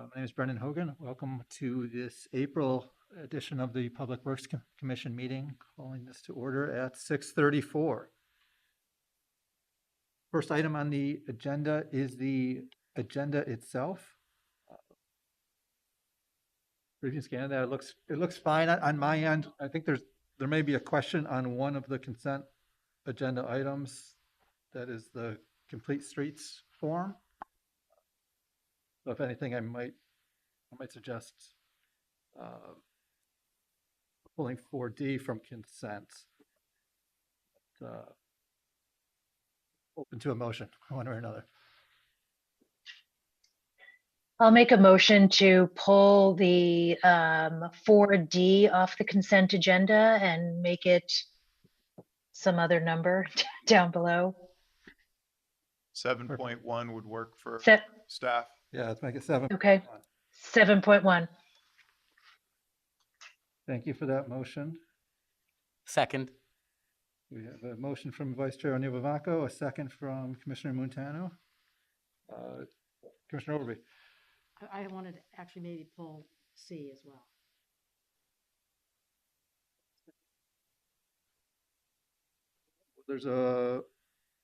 My name is Brendan Hogan. Welcome to this April edition of the Public Works Commission meeting, calling this to order at 6:34. First item on the agenda is the agenda itself. Previous scan that it looks fine on my end. I think there may be a question on one of the consent agenda items. That is the complete streets form. So if anything, I might suggest pulling 4D from consent. Open to a motion, one or another. I'll make a motion to pull the 4D off the consent agenda and make it some other number down below. 7.1 would work for Set, staff. Yeah, let's make it 7. okay, 7.1. Thank you for that motion. Second. We have a motion from Vice Chair O'Neill-Vavaco, a second from Commissioner Montano. Commissioner Overby. I wanted to actually maybe pull C as well. There's a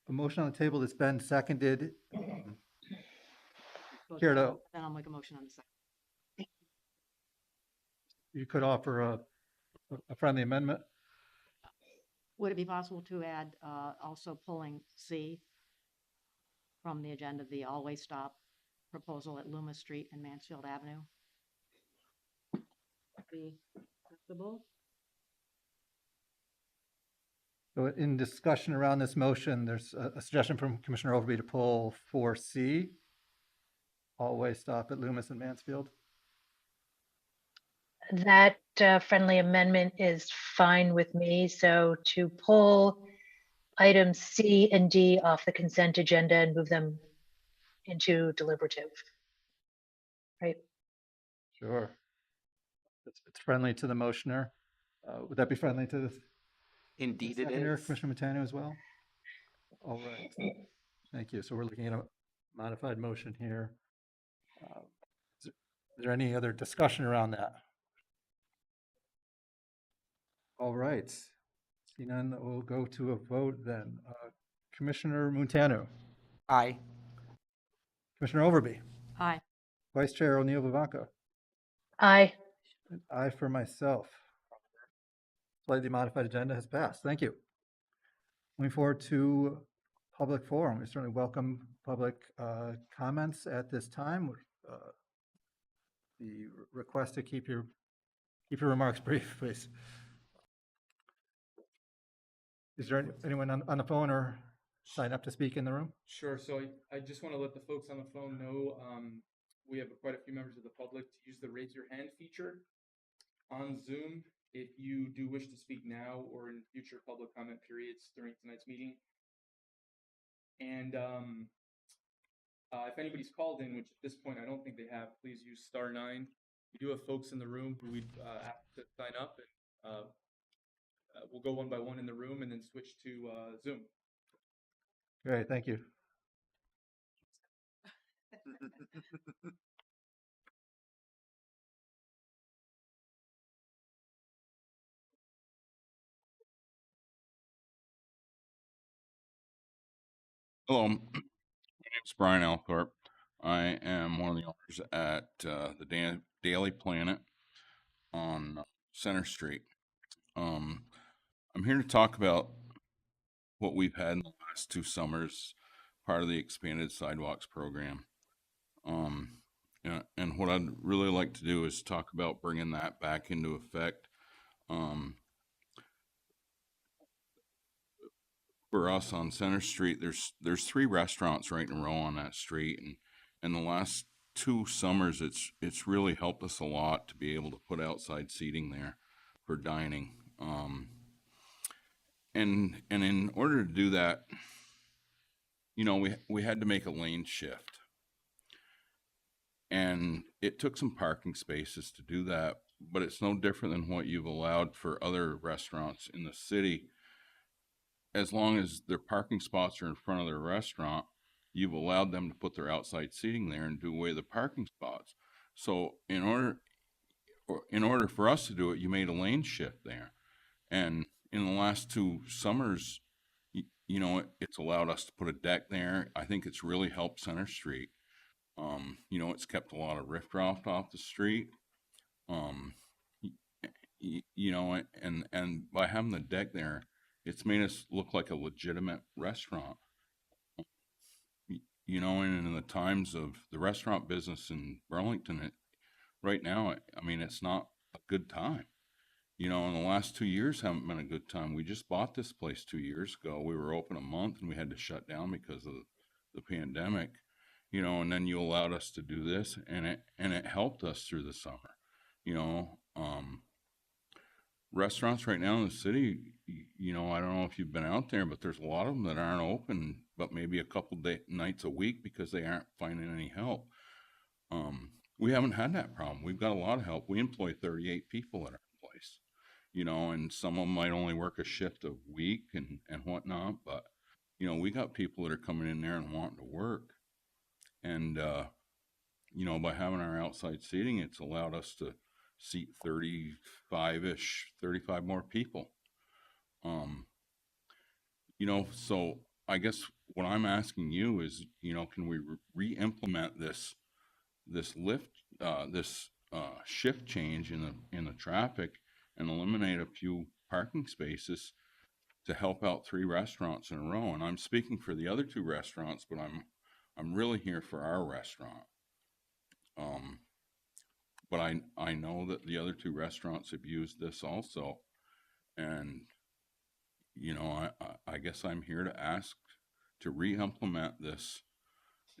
motion on the table that's been seconded. Care to- Then I'll make a motion on the second. You could offer a friendly amendment. Would it be possible to add also pulling C from the agenda, the always stop proposal at Loomis Street and Mansfield Avenue? Be acceptable? So in discussion around this motion, there's a suggestion from Commissioner Overby to pull 4C, always stop at Loomis and Mansfield. That friendly amendment is fine with me. So to pull items C and D off the consent agenda and move them into deliberative. Right. Sure. It's friendly to the motioner. Would that be friendly to the Indeed it seconder, is. Commissioner Montano as well? All right. Thank you. So we're looking at a modified motion here. Is there any other discussion around that? All right. See none, we'll go to a vote then. Commissioner Montano, Aye. Commissioner Overby, Aye. Vice Chair O'Neill-Vavaco, Aye. and I for myself. Slightly modified agenda has passed. Thank you. Moving forward to public forum. We certainly welcome public comments at this time. The request to keep your remarks brief, please. Is there anyone on the phone or sign up to speak in the room? Sure. So I just want to let the folks on the phone know we have quite a few members of the public to use the raise your hand feature on Zoom if you do wish to speak now or in future public comment periods during tonight's meeting. And if anybody's called in, which at this point I don't think they have, please use *9. We do have folks in the room who we'd ask to sign up, and we'll go one by one in the room and then switch to Zoom. Great, thank you. Hello, my name's Brian Althorpe. I am one of the owners at the Daily Planet on Center Street. I'm here to talk about what we've had in the last 2 summers, part of the expanded sidewalks program. And what I'd really like to do is talk about bringing that back into effect. For us on Center Street, there's 3 restaurants right in a row on that street, and in the last 2 summers, it's really helped us a lot to be able to put outside seating there for dining. And in order to do that, you know, we had to make a lane shift, and it took some parking spaces to do that, but it's no different than what you've allowed for other restaurants in the city. As long as their parking spots are in front of their restaurant, you've allowed them to put their outside seating there and do away the parking spots. So in order for us to do it, you made a lane shift there. And in the last 2 summers, you know, it's allowed us to put a deck there. I think it's really helped Center Street. You know, it's kept a lot of riffraff off the street. You know, and by having the deck there, it's made us look like a legitimate restaurant. You know, and in the times of the restaurant business in Burlington, right now, I mean, it's not a good time. You know, in the last 2 years haven't been a good time. We just bought this place 2 years ago. We were open a month and we had to shut down because of the pandemic. You know, and then you allowed us to do this, and it helped us through the summer. You know, restaurants right now in the city, you know, I don't know if you've been out there, but there's a lot of them that aren't open, but maybe a couple nights a week because they aren't finding any help. We haven't had that problem. We've got a lot of help. We employ 38 people at our place, you know, and some of them might only work a shift a week and whatnot, but, you know, we got people that are coming in there and wanting to work. And, you know, by having our outside seating, it's allowed us to seat 35 more people. You know, so I guess what I'm asking you is, you know, can we re-implement this shift change in the traffic and eliminate a few parking spaces to help out 3 restaurants in a row? And I'm speaking for the other 2 restaurants, but I'm really here for our restaurant. But I know that the other 2 restaurants have used this also. And, you know, I guess I'm here to ask to re-implement this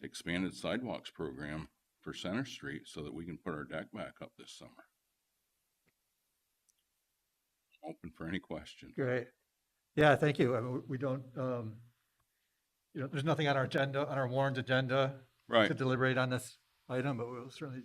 expanded sidewalks program for Center Street so that we can put our deck back up this summer. Open for any questions. Great. Yeah, thank you. I mean, we don't, you know, there's nothing on our agenda, on our warrant agenda Right. to deliberate on this item, but we'll certainly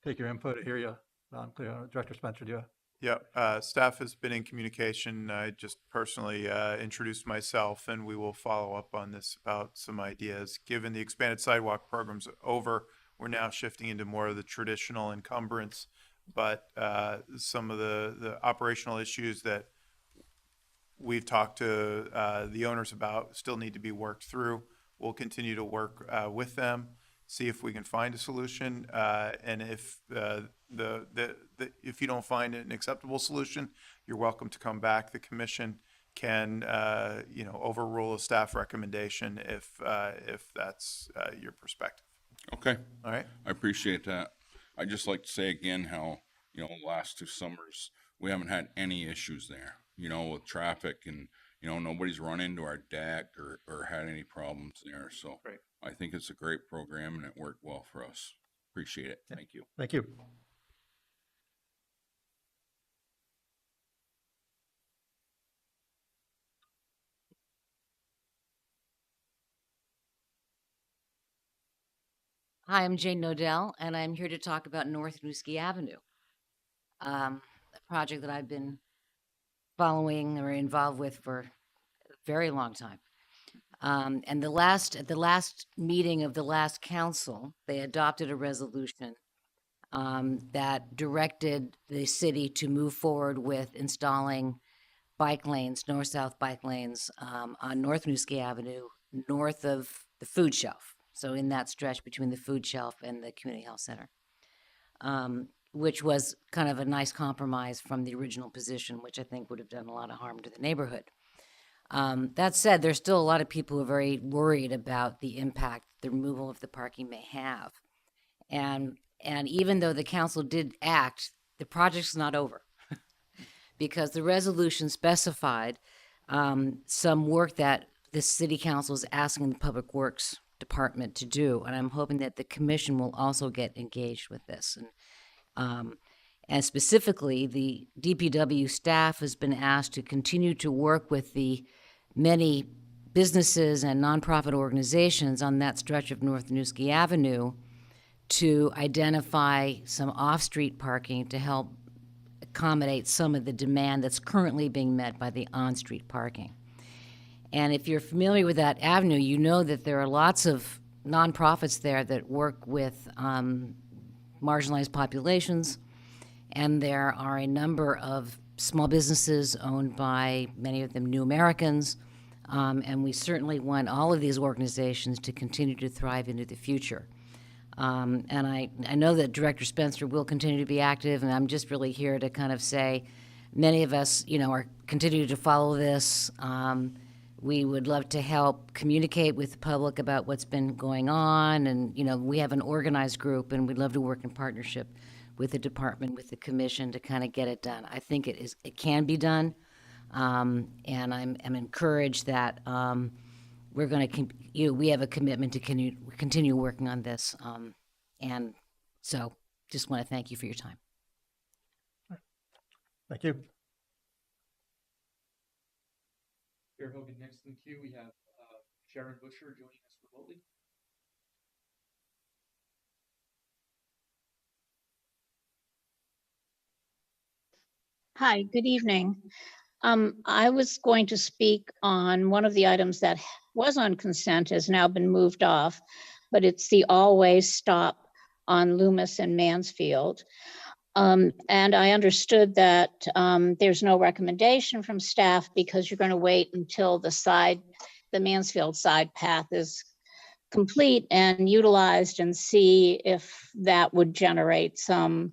take your input, hear you loud and clear. Director Spencer, do you? Yeah, staff has been in communication. I just personally introduced myself, and we will follow up on this about some ideas. Given the expanded sidewalk program's over, we're now shifting into more of the traditional encumbrance, but some of the operational issues that we've talked to the owners about still need to be worked through. We'll continue to work with them, see if we can find a solution, and if if you don't find an acceptable solution, you're welcome to come back. The commission can you know, overrule a staff recommendation if that's your perspective. Okay. All right. I appreciate that. I'd just like to say again how, you know, the last 2 summers, we haven't had any issues there, you know, with traffic, and, you know, nobody's run into our deck or had any problems there. So Great. I think it's a great program and it worked well for us. Appreciate it. Thank you. Thank you. Hi, I'm Jane Nodell, and I'm here to talk about North Newski Avenue, a project that I've been following or involved with for a very long time. And at the last meeting of the last council, they adopted a resolution that directed the city to move forward with installing bike lanes, north-south bike lanes on North Newski Avenue, north of the food shelf. So in that stretch between the food shelf and the community health center, which was kind of a nice compromise from the original position, which I think would have done a lot of harm to the neighborhood. That said, there's still a lot of people who are very worried about the impact the removal of the parking may have. And even though the council did act, the project's not over because the resolution specified some work that the city council is asking the Public Works Department to do, and I'm hoping that the commission will also get engaged with this. And specifically, the DPW staff has been asked to continue to work with the many businesses and nonprofit organizations on that stretch of North Newski Avenue to identify some off-street parking to help accommodate some of the demand that's currently being met by the on-street parking. And if you're familiar with that avenue, you know that there are lots of nonprofits there that work with marginalized populations. And there are a number of small businesses owned by many of them new Americans. And we certainly want all of these organizations to continue to thrive into the future. And I know that Director Spencer will continue to be active, and I'm just really here to kind of say, many of us, are continue to follow this. We would love to help communicate with the public about what's been going on, and, we have an organized group, and we'd love to work in partnership with the department, with the commission to kind of get it done. I think it can be done, and I'm encouraged that we're going to, we have a commitment to continue working on this. And so just want to thank you for your time. Thank you. Chair Hogan, next in queue, we have Sharon Busher joining us remotely. Hi, good evening. I was going to speak on one of the items that was on consent, has now been moved off, but it's the always stop on Loomis and Mansfield. And I understood that there's no recommendation from staff because you're going to wait until the Mansfield side path is complete and utilized and see if that would generate some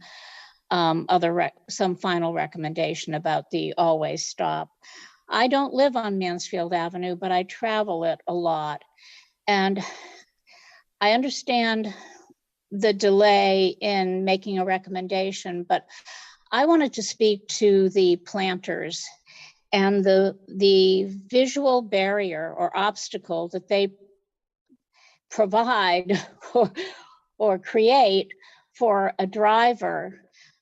final recommendation about the always stop. I don't live on Mansfield Avenue, but I travel it a lot. And I understand the delay in making a recommendation, but I wanted to speak to the planters and the visual barrier or obstacle that they provide or create for a driver.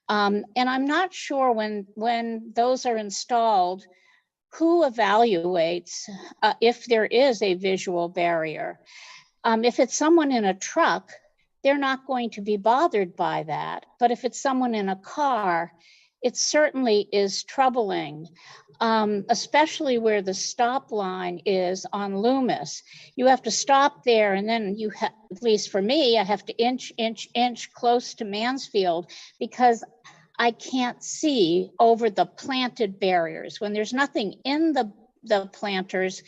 And I'm not sure when those are installed, who evaluates if there is a visual barrier. If it's someone in a truck, they're not going to be bothered by that. But if it's someone in a car, it certainly is troubling, especially where the stop line is on Loomis. You have to stop there, and then at least for me, I have to inch close to Mansfield because I can't see over the planted barriers. When there's nothing in the planters,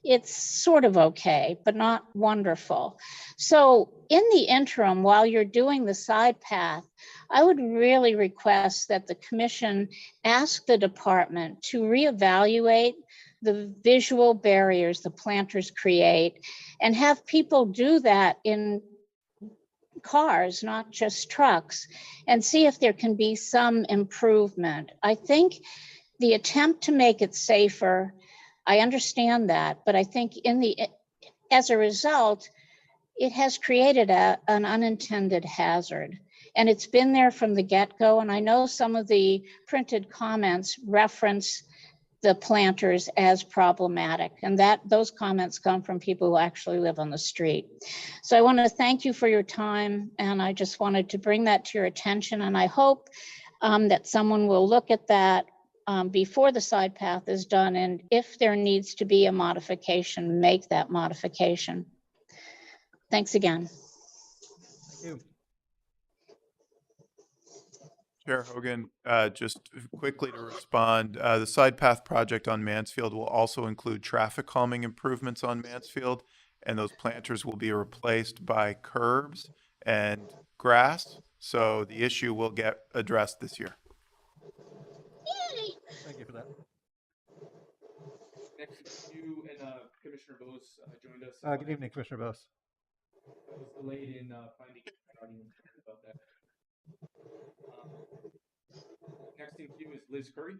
it's sort of okay, but not wonderful. So in the interim, while you're doing the side path, I would really request that the commission ask the department to reevaluate the visual barriers the planters create and have people do that in cars, not just trucks, and see if there can be some improvement. I think the attempt to make it safer, I understand that, but I think as a result, it has created an unintended hazard. And it's been there from the get-go. And I know some of the printed comments reference the planters as problematic. And those comments come from people who actually live on the street. So I want to thank you for your time. And I just wanted to bring that to your attention. And I hope that someone will look at that before the side path is done. And if there needs to be a modification, make that modification. Thanks again. Thank you. Chair Hogan, just quickly to respond, the side path project on Mansfield will also include traffic calming improvements on Mansfield, and those planters will be replaced by curbs and grass. So the issue will get addressed this year. Thank you for that. Next, you and Commissioner Bose joined us. Good evening, Commissioner Bose. I was delayed in finding an audience about that. Next in queue is Liz Curry.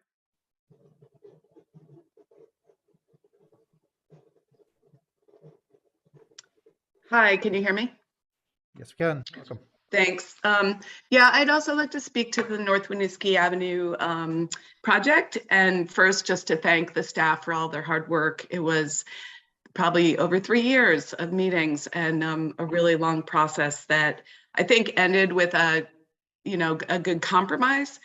Hi, can you hear me? Yes, we can. Welcome. Thanks. Yeah, I'd also like to speak to the North Winooski Avenue project. And first, just to thank the staff for all their hard work. It was probably over 3 years of meetings and a really long process that I think ended with a good compromise.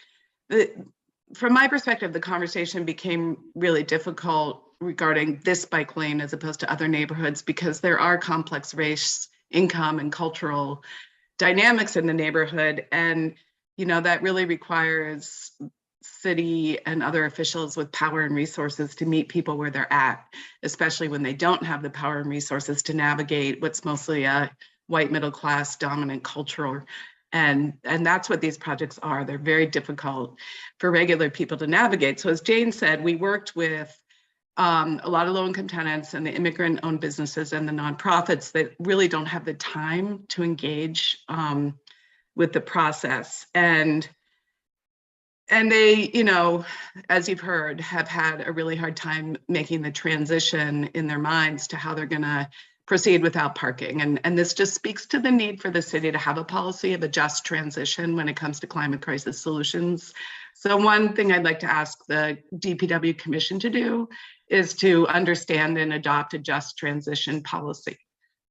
From my perspective, the conversation became really difficult regarding this bike lane as opposed to other neighborhoods because there are complex race, income, and cultural dynamics in the neighborhood. And, that really requires city and other officials with power and resources to meet people where they're at, especially when they don't have the power and resources to navigate what's mostly a white middle class dominant cultural. And that's what these projects are. They're very difficult for regular people to navigate. So as Jane said, we worked with a lot of low-income tenants and the immigrant-owned businesses and the nonprofits that really don't have the time to engage with the process. And they, as you've heard, have had a really hard time making the transition in their minds to how they're going to proceed without parking. And this just speaks to the need for the city to have a policy of a just transition when it comes to climate crisis solutions. So one thing I'd like to ask the DPW Commission to do is to understand and adopt a just transition policy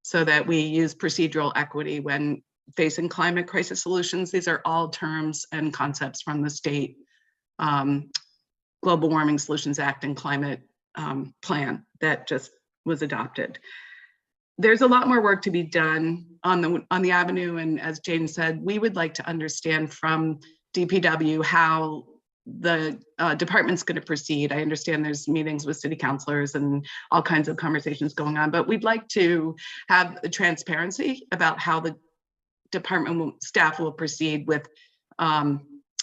so that we use procedural equity when facing climate crisis solutions. These are all terms and concepts from the state Global Warming Solutions Act and climate plan that just was adopted. There's a lot more work to be done on the avenue. And as Jane said, we would like to understand from DPW how the department's going to proceed. I understand there's meetings with city councilors and all kinds of conversations going on, but we'd like to have a transparency about how the department staff will proceed with,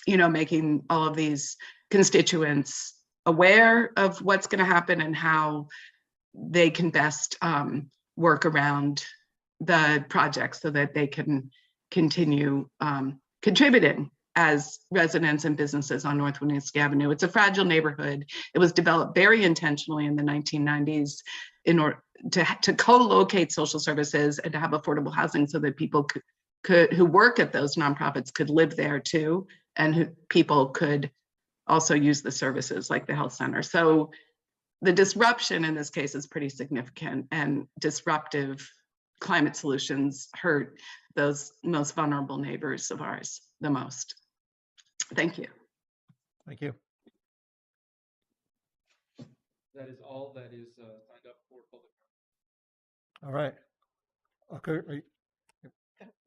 making all of these constituents aware of what's going to happen and how they can best work around the project so that they can continue contributing as residents and businesses on North Winooski Avenue. It's a fragile neighborhood. It was developed very intentionally in the 1990s in order to co-locate social services and to have affordable housing so that people could who work at those nonprofits could live there too, and people could also use the services like the health center. So the disruption in this case is pretty significant, and disruptive climate solutions hurt those most vulnerable neighbors of ours the most. Thank you. Thank you. That is all that is signed up for public comment. All right. Okay.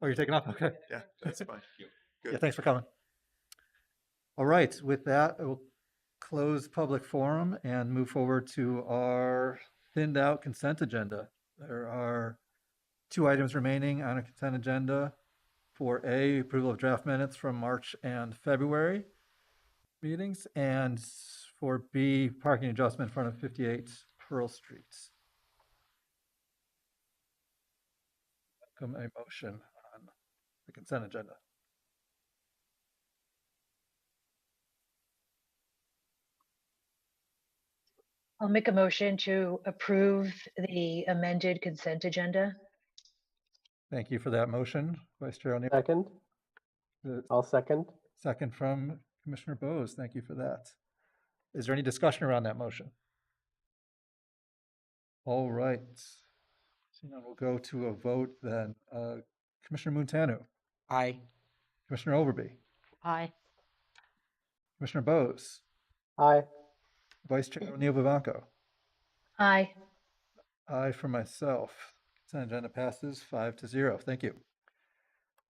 Oh, you're taking off? Okay. Yeah, that's fine. Yeah, Good. thanks for coming. All right, with that, we'll close public forum and move forward to our thinned out consent agenda. There are 2 items remaining on a consent agenda. For A, approval of draft minutes from March and February meetings, and for B, parking adjustment in front of 58 Pearl Street. Come a motion on the consent agenda. I'll make a motion to approve the amended consent agenda. Thank you for that motion, Vice Chair O'Neill. Second. The I'll second. second from Commissioner Bose. Thank you for that. Is there any discussion around that motion? All right. So now we'll go to a vote then. Commissioner Montano, Aye. Commissioner Overby, Aye. Commissioner Bose, Aye. Vice Chair O'Neill Vivanco. Aye. Aye for myself. Consent agenda passes 5-0. Thank you.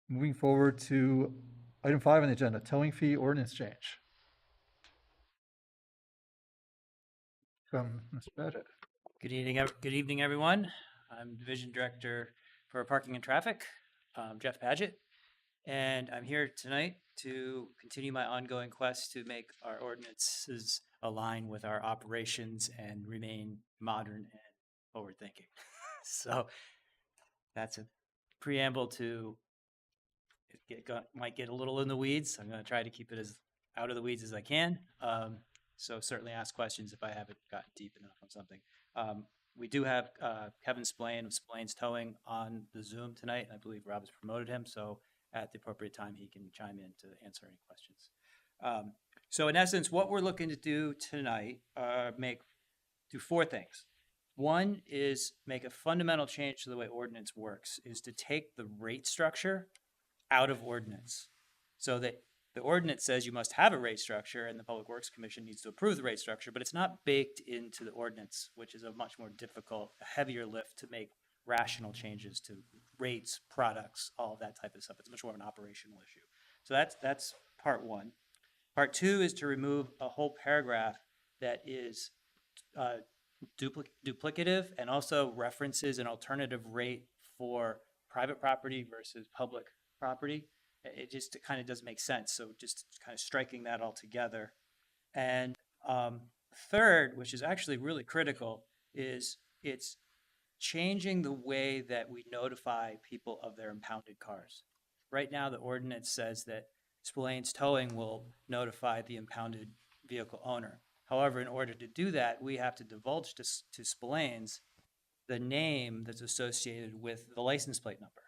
Moving forward to item 5 on the agenda, towing fee ordinance change. From Mr. Badgett. Good evening, everyone. I'm Division Director for Parking and Traffic, Jeff Padgett, and I'm here tonight to continue my ongoing quest to make our ordinances align with our operations and remain modern and forward-thinking. So that's a preamble to, might get a little in the weeds. I'm going to try to keep it as out of the weeds as I can. So certainly ask questions if I haven't gotten deep enough on something. We do have Kevin Splain of Splain's Towing on the Zoom tonight. I believe Rob has promoted him, so at the appropriate time he can chime in to answer any questions. So in essence, what we're looking to do tonight, do 4 things. One is make a fundamental change to the way ordinance works, is to take the rate structure out of ordinance, so that the ordinance says you must have a rate structure and the Public Works Commission needs to approve the rate structure, but it's not baked into the ordinance, which is a much more difficult, heavier lift to make rational changes to rates, products, all of that type of stuff. It's much more of an operational issue. So that's part one. Part two is to remove a whole paragraph that is duplicative and also references an alternative rate for private property versus public property. It just kind of doesn't make sense. So just kind of striking that all together. And third, which is actually really critical, is it's changing the way that we notify people of their impounded cars. Right now, the ordinance says that Spillane's Towing will notify the impounded vehicle owner. However, in order to do that, we have to divulge to Spillane's the name that's associated with the license plate number,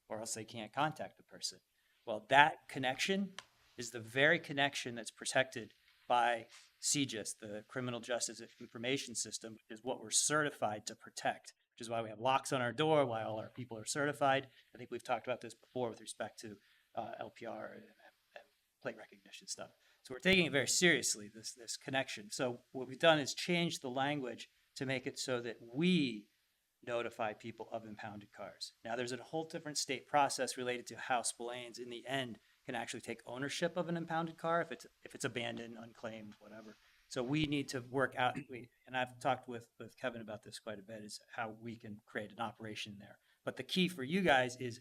or else they can't contact the person. Well, that connection is the very connection that's protected by CJIS, the Criminal Justice Information System, which is what we're certified to protect, which is why we have locks on our door, why all our people are certified. I think we've talked about this before with respect to LPR and plate recognition stuff. So we're taking it very seriously, this connection. So what we've done is change the language to make it so that we notify people of impounded cars. Now, there's a whole different state process related to how Spillane's in the end can actually take ownership of an impounded car if it's abandoned, unclaimed, whatever. So we need to work out, and I've talked with Kevin about this quite a bit, is how we can create an operation there. But the key for you guys is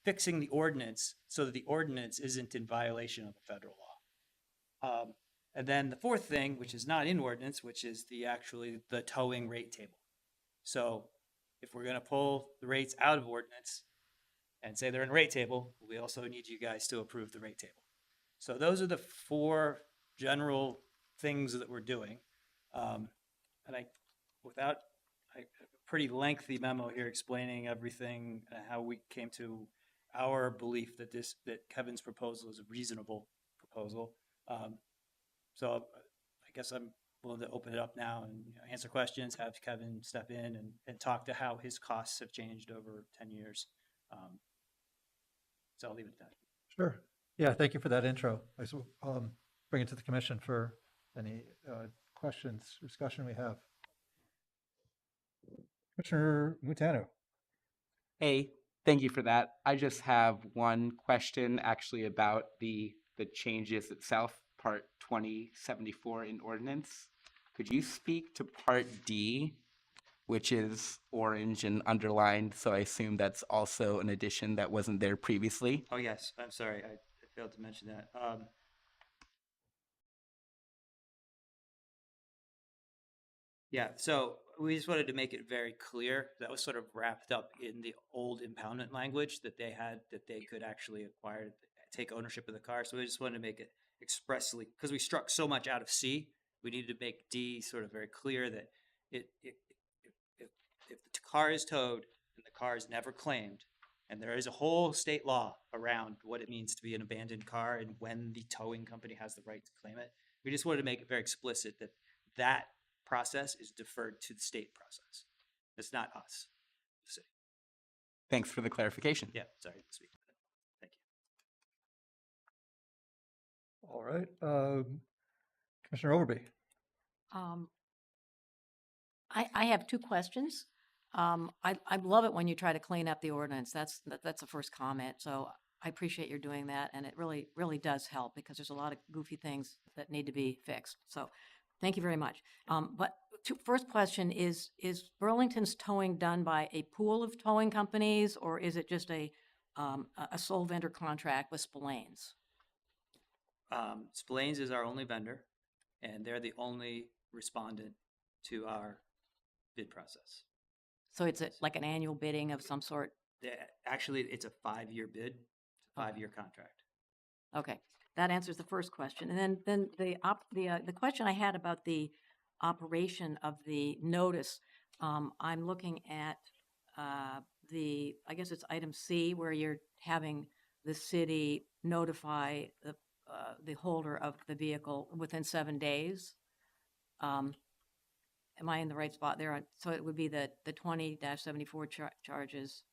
fixing the ordinance so that the ordinance isn't in violation of the federal law. And then the fourth thing, which is not in ordinance, which is the towing rate table. So if we're going to pull the rates out of ordinance and say they're in rate table, we also need you guys to approve the rate table. So those are the four general things that we're doing. And I have a pretty lengthy memo here explaining everything, how we came to our belief that Kevin's proposal is a reasonable proposal. So I guess I'm willing to open it up now and answer questions, have Kevin step in and talk to how his costs have changed over 10 years. So I'll leave it at that. Sure. Yeah, thank you for that intro. I will bring it to the commission for any questions, discussion we have. Commissioner Mutano. Hey, thank you for that. I just have one question actually about the changes itself, part 2074 in ordinance. Could you speak to part D, which is orange and underlined? So I assume that's also an addition that wasn't there previously. Oh, yes. I'm sorry. I failed to mention that. Yeah, so we just wanted to make it very clear. That was sort of wrapped up in the old impoundment language that they had, that they could actually take ownership of the car. So we just wanted to make it expressly, because we struck so much out of C, we needed to make D sort of very clear that if the car is towed and the car is never claimed, and there is a whole state law around what it means to be an abandoned car and when the towing company has the right to claim it, we just wanted to make it very explicit that that process is deferred to the state process. It's not us, the city. Thanks for the clarification. Yeah, sorry to speak. Thank you. All right. Commissioner Overby. I have two questions. I love it when you try to clean up the ordinance. That's the first comment. So I appreciate you're doing that, and it really, really does help because there's a lot of goofy things that need to be fixed. So thank you very much. But first question is Burlington's towing done by a pool of towing companies, or is it just a sole vendor contract with Spillane's? Spillane's is our only vendor, and they're the only respondent to our bid process. So it's like an annual bidding of some sort? Actually, it's a 5-year bid, it's a 5-year contract. Okay, that answers the first question. And then the question I had about the operation of the notice, I'm looking at I guess it's item C, where you're having the city notify the holder of the vehicle within 7 days. Am I in the right spot there? So it would be the 20-74 charges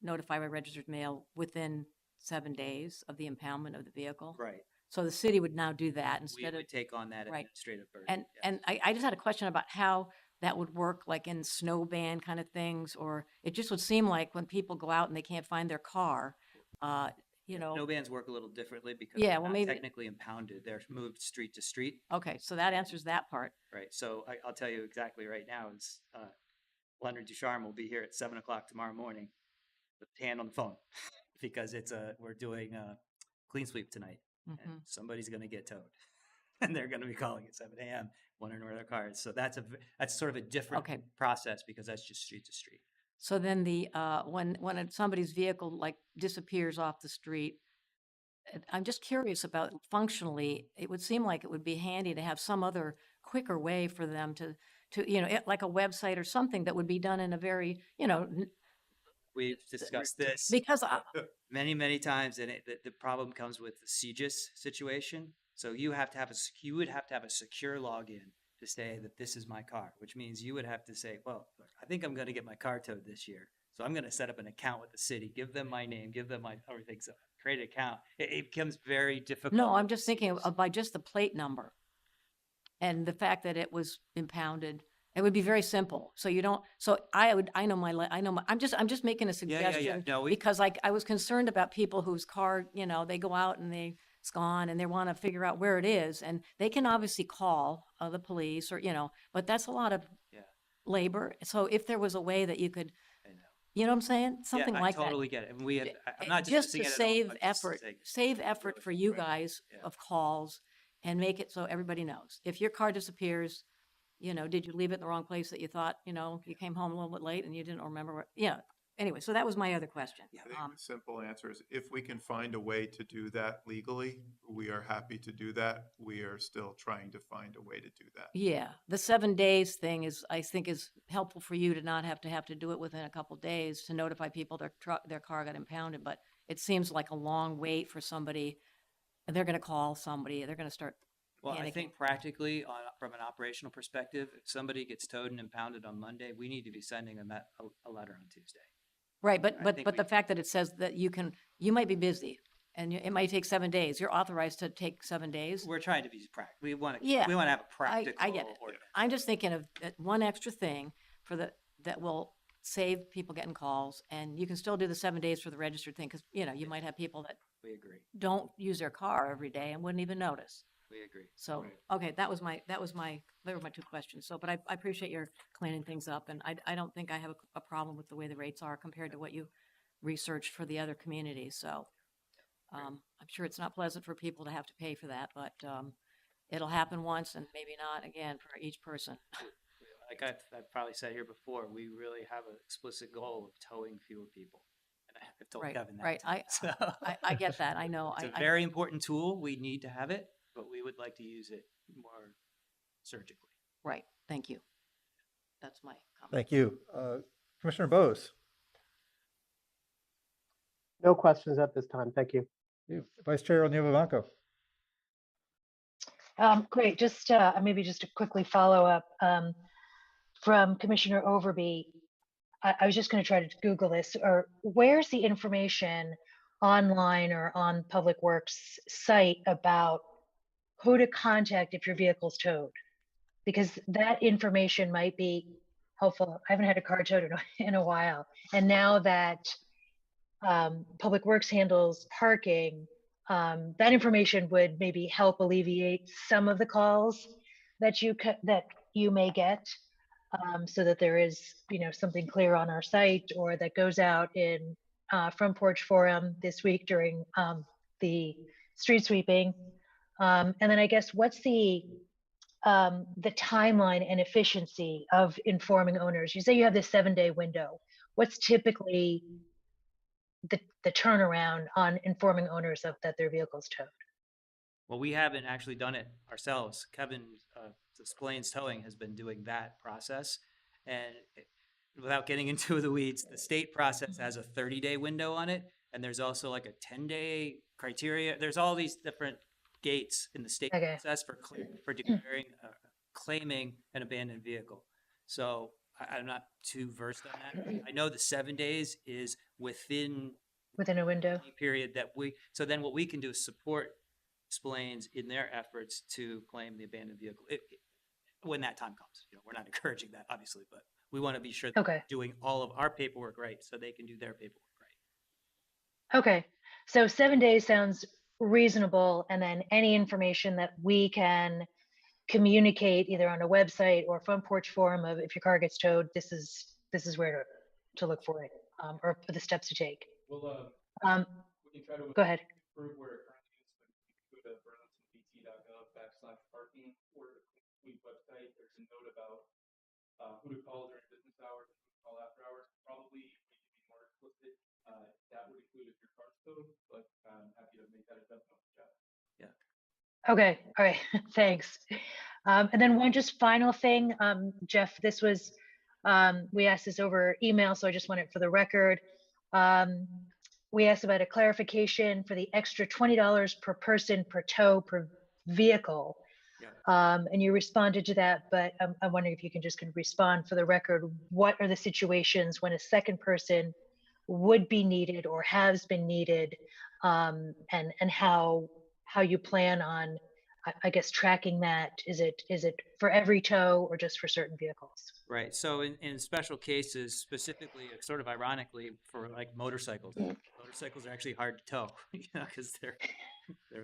notified by registered mail within 7 days of the impoundment of the vehicle? Right. So the city would now do that instead We of. would take on that Right. administrative burden. And I just had a question about how that would work like in snow ban kind of things, or it just would seem like when people go out and they can't find their car, you know. No bans work a little differently because Yeah, they're well, not maybe- technically impounded. They're moved street to street. Okay, so that answers that part. Right. So I'll tell you exactly right now is Leonard Ducharme will be here at 7 o'clock tomorrow morning with hand on the phone because we're doing a clean sweep tonight and Mhm. somebody's going to get towed and they're going to be calling at 7 a.m. wondering where their car is. So that's sort of a different Okay. process because that's just street to street. So then when somebody's vehicle like disappears off the street, I'm just curious about functionally, it would seem like it would be handy to have some other quicker way for them to, like a website or something that would be done in a very, We've discussed this because many, many times, and the problem comes with the CGIS situation. So you would have to have a secure login to say that this is my car, which means you would have to say, well, look, I think I'm going to get my car towed this year. So I'm going to set up an account with the city, give them my name, give them my everything. So create an account. It becomes very difficult. no, I'm just thinking of by just the plate number and the fact that it was impounded. It would be very simple. So you don't, so I'm just making a suggestion. No, Because like I was concerned about people whose car, they go out and it's gone and they want to figure out where it is. And they can obviously call the police or, but that's a lot of Yeah. labor. So if there was a way that you could, I know. you know what I'm saying? Something Yeah, like I totally get it. And we have, I'm not just to dismissing it at all. save I'm just effort, saying- save effort really for you right. guys Yeah. of calls and make it so everybody knows. If your car disappears, did you leave it in the wrong place that you thought, you came home a little bit late and you didn't remember where, anyway, so that was my other question. I think the simple answer is if we can find a way to do that legally, we are happy to do that. We are still trying to find a way to do that. Yeah, the 7 days thing I think is helpful for you to not have to do it within a couple days to notify people their car got impounded, but it seems like a long wait for somebody. They're going to call somebody, they're going to start Well, I panicking. think practically, from an operational perspective, if somebody gets towed and impounded on Monday, we need to be sending them a letter on Tuesday. Right, I but think the fact that it says that you might be busy and it might take 7 days. You're authorized to take 7 days. We're trying to be practical. We want to Yeah, have a practical I get it. ordinance. I'm just thinking of one extra thing that will save people getting calls, and you can still do the 7 days for the registered thing because you might have people that We agree. don't use their car every day and wouldn't even notice. We agree. So, Right. okay, they were my two questions. So, but I appreciate your cleaning things up, and I don't think I have a problem with the way the rates are compared to what you researched for the other communities. So, I'm sure it's not pleasant for people to have to pay for that, but it'll happen once and maybe not again for each person. Like I've probably said here before, we really have an explicit goal of towing fewer people. And I've told Right, Kevin that. right. too. So I get that. I know. it's a very important tool. We need to have it, but we would like to use it more surgically. Right. Thank you. That's my comment. Thank you. Commissioner Bose. No questions at this time. Thank you. Vice Chair O'Neill Vivanco. Great. Just maybe just to quickly follow up from Commissioner Overby. I was just going to try to Google this. Or where's the information online or on Public Works site about who to contact if your vehicle's towed? Because that information might be helpful. I haven't had a car towed in a while, and now that Public Works handles parking, that information would maybe help alleviate some of the calls that you may get, so that there is something clear on our site or that goes out in Front Porch Forum this week during the street sweeping. And then I guess what's the timeline and efficiency of informing owners? You say you have this 7-day window. What's typically the turnaround on informing owners that their vehicle's towed? Well, we haven't actually done it ourselves. Kevin, Displains Towing has been doing that process. And without getting into the weeds, the state process has a 30-day window on it. And there's also like a 10-day criteria. There's all these different gates in the state process for declaring, claiming an abandoned vehicle. So I'm not too versed on that. I know the 7 days is within a window period that so then what we can do is support Displains in their efforts to claim the abandoned vehicle. when that time comes. You know, we're not encouraging that, obviously, but we want to be sure that Okay. we're doing all of our paperwork right so they can do their paperwork right. Okay, so 7 days sounds reasonable, and then any information that we can communicate either on a website or front porch forum of if your car gets towed, this is where to look for it, or for the steps to take. We'll, Um, we can try to Go ahead. improve where it currently is, but if you go to burlingtonpt.gov/parking or the fleet website, there's a note about who to call during business hours and who to call after hours. Probably we could be more explicit. That would include if your car's towed, but I'm happy to make that adjustment with Jeff. Okay, all right, thanks. And then one just final thing, Jeff, this was, we asked this over email, so I just want it for the record. We asked about a clarification for the extra $20 per person per tow per vehicle. Yeah. And you responded to that, but I'm wondering if you can just respond for the record. What are the situations when a second person would be needed or has been needed, and how you plan on, I guess, tracking that? Is it for every tow or just for certain vehicles? Right. So in special cases, specifically, sort of ironically, for like motorcycles, motorcycles are actually hard to tow, you know, because they're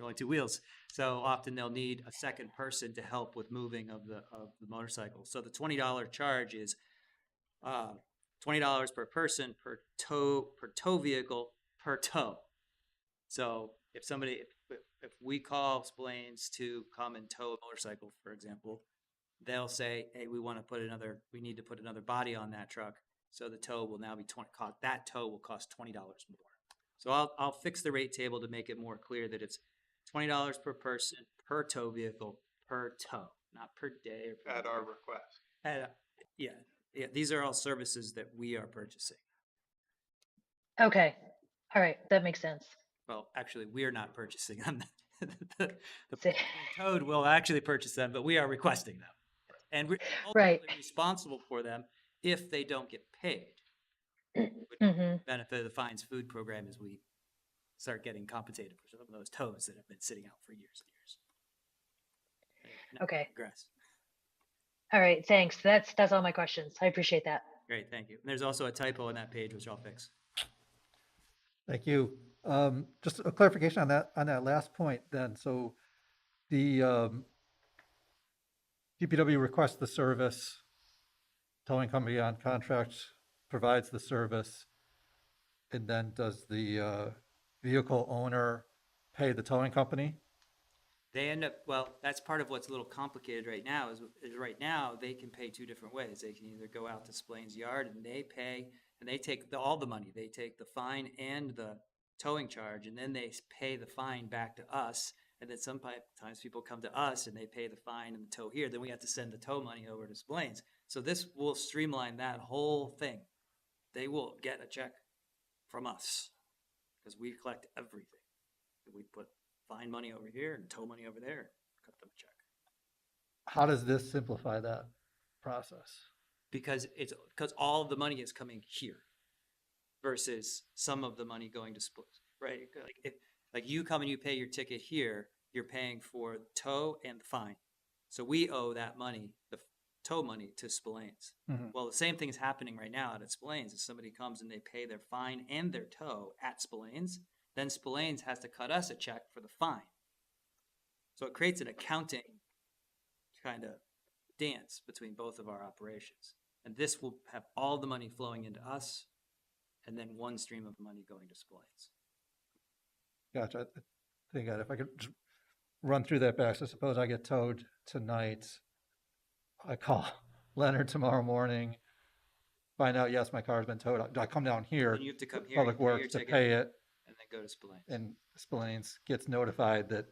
only two wheels. So often they'll need a second person to help with moving of the motorcycle. So the $20 charge is $20 per person per tow vehicle per tow. So if we call Splains to come and tow a motorcycle, for example, they'll say, hey, we need to put another body on that truck. So the tow will now be that tow will cost $20 more. So I'll fix the rate table to make it more clear that it's $20 per person per tow vehicle per tow, not per day or per At our request. yeah. These are all services that we are purchasing. Okay, all right, that makes sense. Well, actually, we're not purchasing them. the Say- Toad will actually purchase them, but we are requesting them. And we're Right. ultimately responsible for them if they don't get paid. Mhm. Benefit of the Fines Food Program is we start getting compensated for some of those toads that have been sitting out for years and years. Okay. Progress. All right, thanks. That's all my questions. I appreciate that. Great, thank you. And there's also a typo on that page, which I'll fix. Thank you. Just a clarification on that last point then. So the DPW requests the service, towing company on contract provides the service, and then does the vehicle owner pay the towing company? They end up, well, that's part of what's a little complicated right now is right now they can pay two different ways. They can either go out to Splains Yard and they pay, and they take all the money. They take the fine and the towing charge, and then they pay the fine back to us. And then sometimes people come to us and they pay the fine and the tow here. Then we have to send the tow money over to Splains. So this will streamline that whole thing. They will get a check from us because we collect everything. We put fine money over here and tow money over there and cut them a check. How does this simplify that process? Because all of the money is coming here versus some of the money going to Splains, right? Like you come and you pay your ticket here, you're paying for the tow and the fine. So we owe that money, the tow money, to Splains. Mhm. Well, the same thing is happening right now at Splains. If somebody comes and they pay their fine and their tow at Splains, then Splains has to cut us a check for the fine. So it creates an accounting kind of dance between both of our operations. And this will have all the money flowing into us and then one stream of money going to Splains. Gotcha. I think if I could just run through that back. So suppose I get towed tonight. I call Leonard tomorrow morning, find out, yes, my car's been towed. Do I come down here, Then you have to come here, Public you pay your Works, to ticket, pay it, and then go to Splains. and Splains gets notified that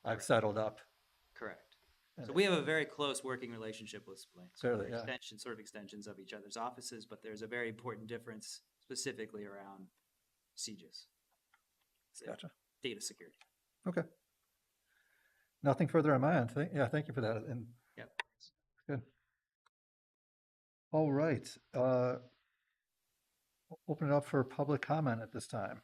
I've settled up? Correct. And So we have a very close working relationship with Splains. Clearly, We're yeah. extensions of each other's offices, but there's a very important difference specifically around sieges. It's Gotcha. data security. Okay. Nothing further on my end. Thank you for that. And Yep. good. All right. Open it up for public comment at this time.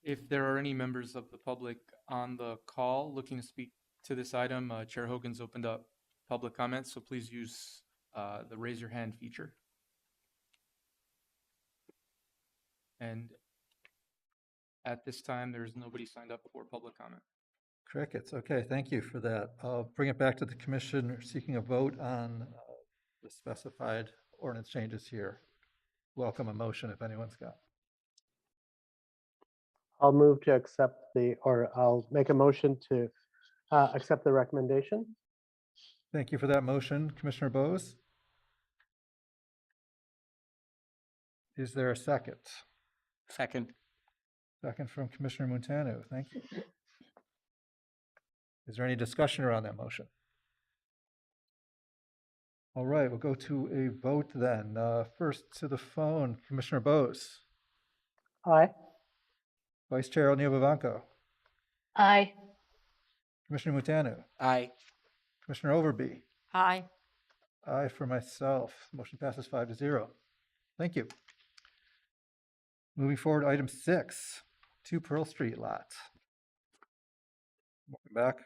If there are any members of the public on the call looking to speak to this item, Chair Hogan's opened up public comments, so please use the raise your hand feature. And at this time, there's nobody signed up for public comment. Crickets. Okay, thank you for that. I'll bring it back to the commission seeking a vote on the specified ordinance changes here. Welcome a motion if anyone's got. I'll move to accept I'll make a motion to accept the recommendation. Thank you for that motion, Commissioner Bose. Is there a second? Second. Second from Commissioner Montano. Thank you. Is there any discussion around that motion? All right, we'll go to a vote then. First to the phone, Commissioner Bose. Aye. Vice Chair O'Neill Vivanco. Aye. Commissioner Montano. Aye. Commissioner Overby. Hi. Aye for myself. Motion passes 5-0. Thank you. Moving forward, to item 6, 2 Pearl Street lots. Welcome back.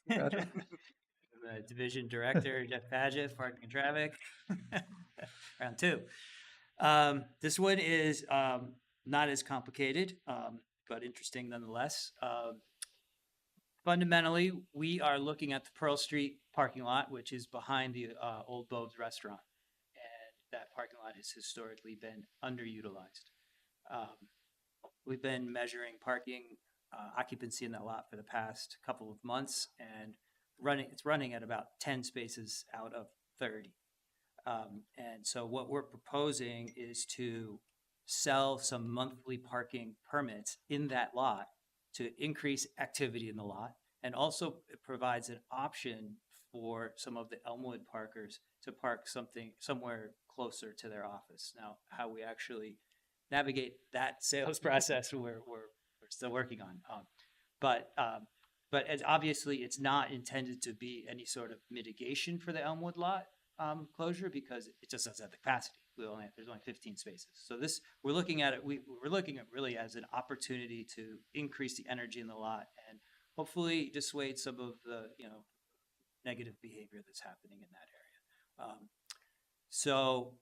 Patrick. The Division Director, Jeff Paget, Parking and Traffic. Round 2. This one is not as complicated, but interesting nonetheless. Fundamentally, we are looking at the Pearl Street parking lot, which is behind the Old Bob's restaurant. And that parking lot has historically been underutilized. We've been measuring parking occupancy in that lot for the past couple of months, and it's running at about 10 spaces out of 30. And so what we're proposing is to sell some monthly parking permits in that lot to increase activity in the lot. And also it provides an option for some of the Elmwood parkers to park somewhere closer to their office. Now, how we actually navigate that sales process, we're still working on. But as obviously it's not intended to be any sort of mitigation for the Elmwood lot closure, because it just doesn't have the capacity. There's only 15 spaces. So we're looking at it. We're looking at really as an opportunity to increase the energy in the lot and hopefully dissuade some of the negative behavior that's happening in that area. So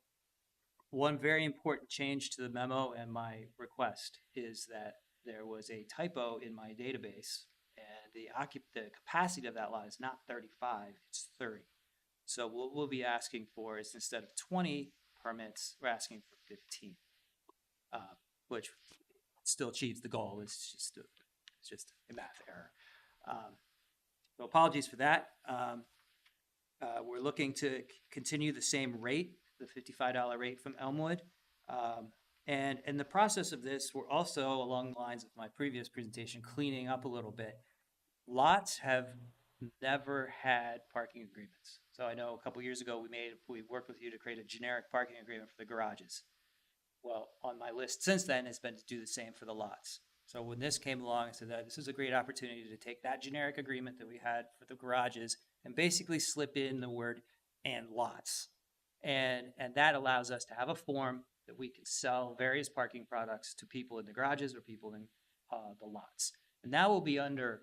one very important change to the memo and my request is that there was a typo in my database, and the capacity of that lot is not 35, it's 30. So what we'll be asking for is, instead of 20 permits, we're asking for 15, which still achieves the goal. It's just a math error. So apologies for that. We're looking to continue the same rate, the $55 rate from Elmwood. And in the process of this, we're also, along the lines of my previous presentation, cleaning up a little bit. Lots have never had parking agreements. So I know a couple years ago we worked with you to create a generic parking agreement for the garages. Well, on my list since then has been to do the same for the lots. So when this came along, I said that this is a great opportunity to take that generic agreement that we had for the garages and basically slip in the word "and lots." And that allows us to have a form that we can sell various parking products to people in the garages or people in the lots. And that will be under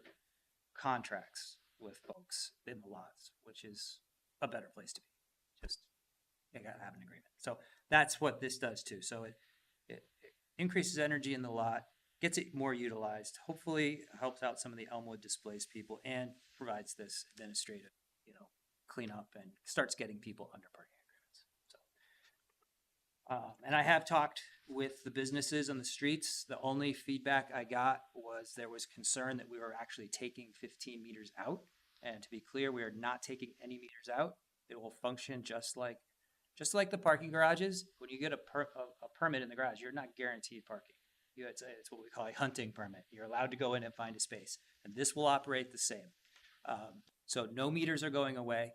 contracts with folks in the lots, which is a better place to be. Just, you gotta have an agreement. So that's what this does too. So it increases energy in the lot, gets it more utilized, hopefully helps out some of the Elmwood displaced people, and provides this administrative, cleanup and starts getting people under parking agreements. So, and I have talked with the businesses on the streets. The only feedback I got was there was concern that we were actually taking 15 meters out. And to be clear, we are not taking any meters out. It will function just like the parking garages. When you get a permit in the garage, you're not guaranteed parking. It's what we call a hunting permit. You're allowed to go in and find a space, and this will operate the same. So no meters are going away.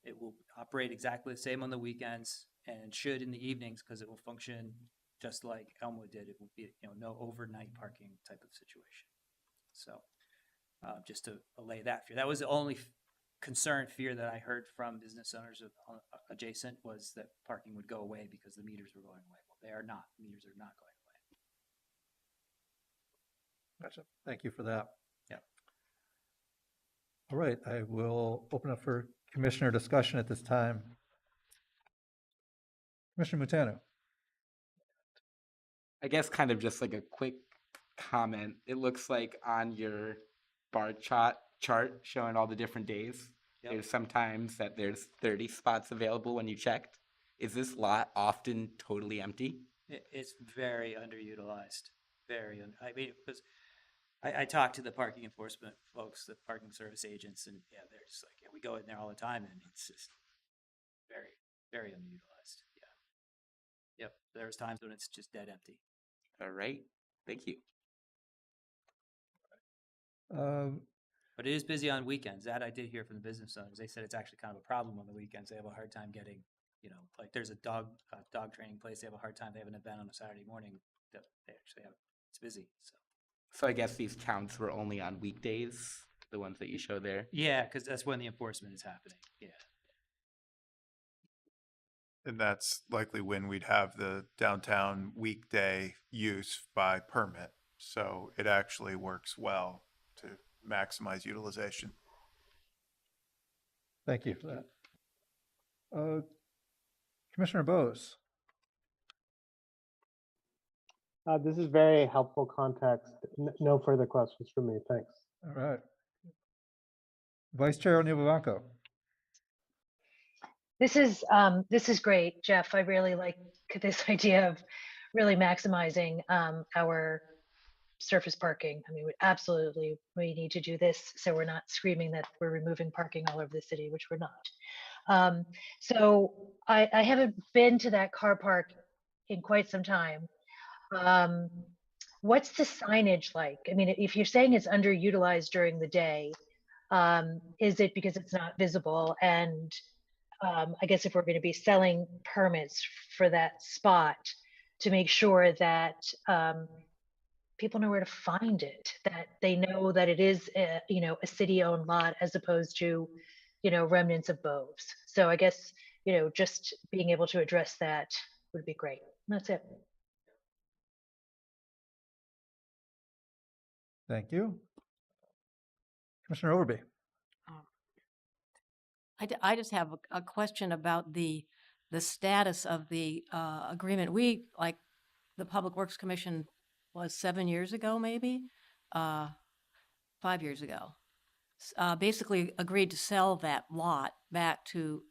It will operate exactly the same on the weekends, and should in the evenings, because it will function just like Elmwood did. It will be no overnight parking type of situation. So just to allay that fear. That was the only fear that I heard from business owners adjacent, was that parking would go away because the meters were going away. Well, they are not. The meters are not going away. Gotcha. Thank you for that. Yeah. All right, I will open up for commissioner discussion at this time. Commissioner Mutano. I guess kind of just like a quick comment. It looks like on your bar chart showing all the different days, Yep. there's sometimes that there's 30 spots available when you checked. Is this lot often totally empty? It's very underutilized, I mean, because I talked to the parking enforcement folks, the parking service agents, and yeah, they're just like, yeah, we go in there all the time, and it's just very, very underutilized, yeah. Yep, there's times when it's just dead empty. All right, thank you. But it is busy on weekends. That I did hear from the business owners. They said it's actually kind of a problem on the weekends. They have a hard time getting, like there's a dog training place. They have a hard time. They have an event on a Saturday morning that they actually have. It's busy. So I guess these counts were only on weekdays, the ones that you show there. Yeah, because that's when the enforcement is happening. Yeah. And that's likely when we'd have the downtown weekday use by permit. So it actually works well to maximize utilization. Thank you for that. Commissioner Bose. This is very helpful context. No further questions from me. Thanks. All right. Vice Chair O'Neill-Vivanco. This is great, Jeff. I really like this idea of really maximizing our surface parking. I mean, we need to do this so we're not screaming that we're removing parking all over the city, which we're not. So I haven't been to that car park in quite some time. What's the signage like? I mean, if you're saying it's underutilized during the day, is it because it's not visible? And I guess if we're going to be selling permits for that spot, to make sure that people know where to find it, that they know that it is a city-owned lot as opposed to remnants of Boves. So I guess just being able to address that would be great. That's it. Thank you. Commissioner Overby. I just have a question about the status of the agreement. We, like the Public Works Commission was 7 years ago, maybe 5 years ago, basically agreed to sell that lot back to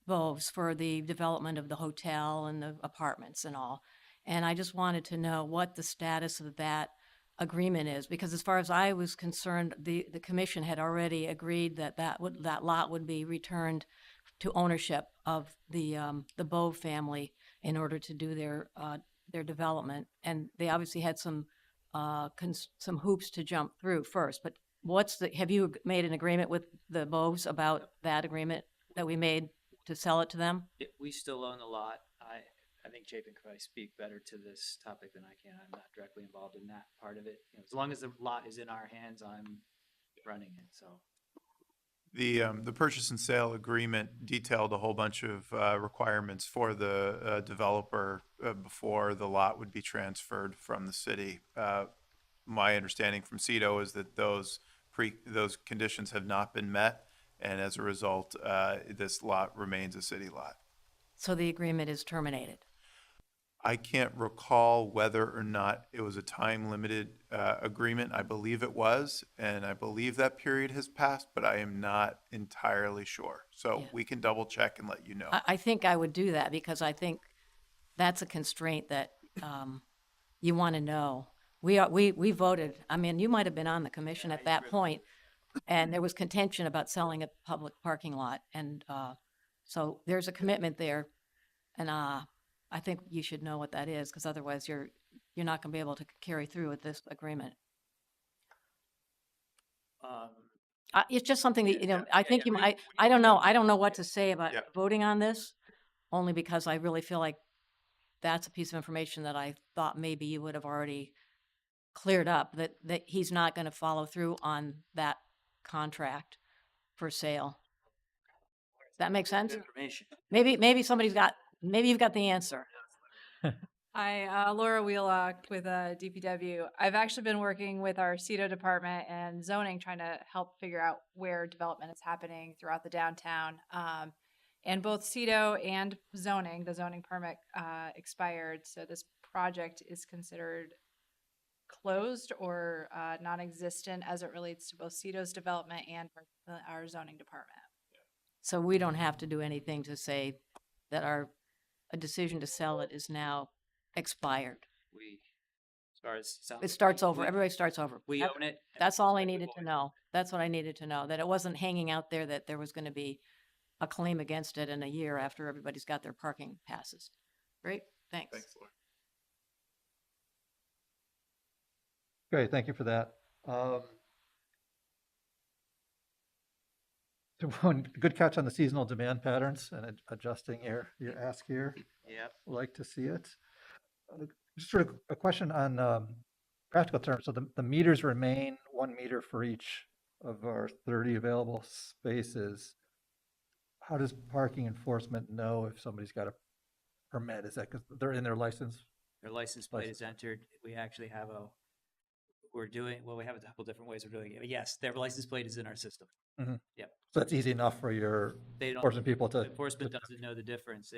Boves for the development of the hotel and the apartments and all. And I just wanted to know what the status of that agreement is, because as far as I was concerned, the commission had already agreed that lot would be returned to ownership of the Bove family in order to do their development, and they obviously had some hoops to jump through first. But have you made an agreement with the Boves about that agreement that we made to sell it to them? We still own the lot. I think Jay can probably speak better to this topic than I can. I'm not directly involved in that part of it. As long as the lot is in our hands, I'm running it. So The purchase and sale agreement detailed a whole bunch of requirements for the developer before the lot would be transferred from the city. My understanding from CEDO is that those conditions have not been met, and as a result, this lot remains a city lot. So the agreement is terminated. I can't recall whether or not it was a time-limited agreement. I believe it was, and I believe that period has passed, but I am not entirely sure. So Yeah. we can double-check and let you know. I think I would do that, because I think that's a constraint that you want to know. We voted. I mean, you might have been on the commission at that point, and there was contention about selling a public parking lot, and so there's a commitment there, and I think you should know what that is, because otherwise you're not going to be able to carry through with this agreement. It's just something that, I think you might, I don't know what to say about Yeah. voting on this, only because I really feel like that's a piece of information that I thought maybe you would have already cleared up, that he's not going to follow through on that contract for sale. Does that make sense? information. Maybe you've got the answer. Hi, Laura Wheelock with DPW. I've actually been working with our CETO department and zoning, trying to help figure out where development is happening throughout the downtown. And both CETO and zoning, the zoning permit expired, so this project is considered closed or non-existent as it relates to both CETO's development and our zoning department. So we don't have to do anything to say that a decision to sell it is now expired. We, as far as It starts over. Everybody starts over. we That- own it. and That's all I it's needed to know. That's what I needed to know, that it wasn't hanging out there, that there was going to be a claim against it in a year after everybody's got their parking passes. Great, thanks. Thanks, Laura. Great, thank you for that. So one good catch on the seasonal demand patterns and adjusting your ask here. Yep. Like to see it. Just sort of a question on practical terms. So the meters remain 1 meter for each of our 30 available spaces. How does parking enforcement know if somebody's got a permit? Is that because they're in their license? Their license plate is entered. We actually have we have a couple different ways of doing it. But yes, their license plate is in our system. Yep. So that's easy enough for your They don't, enforcement people to. enforcement doesn't know the difference.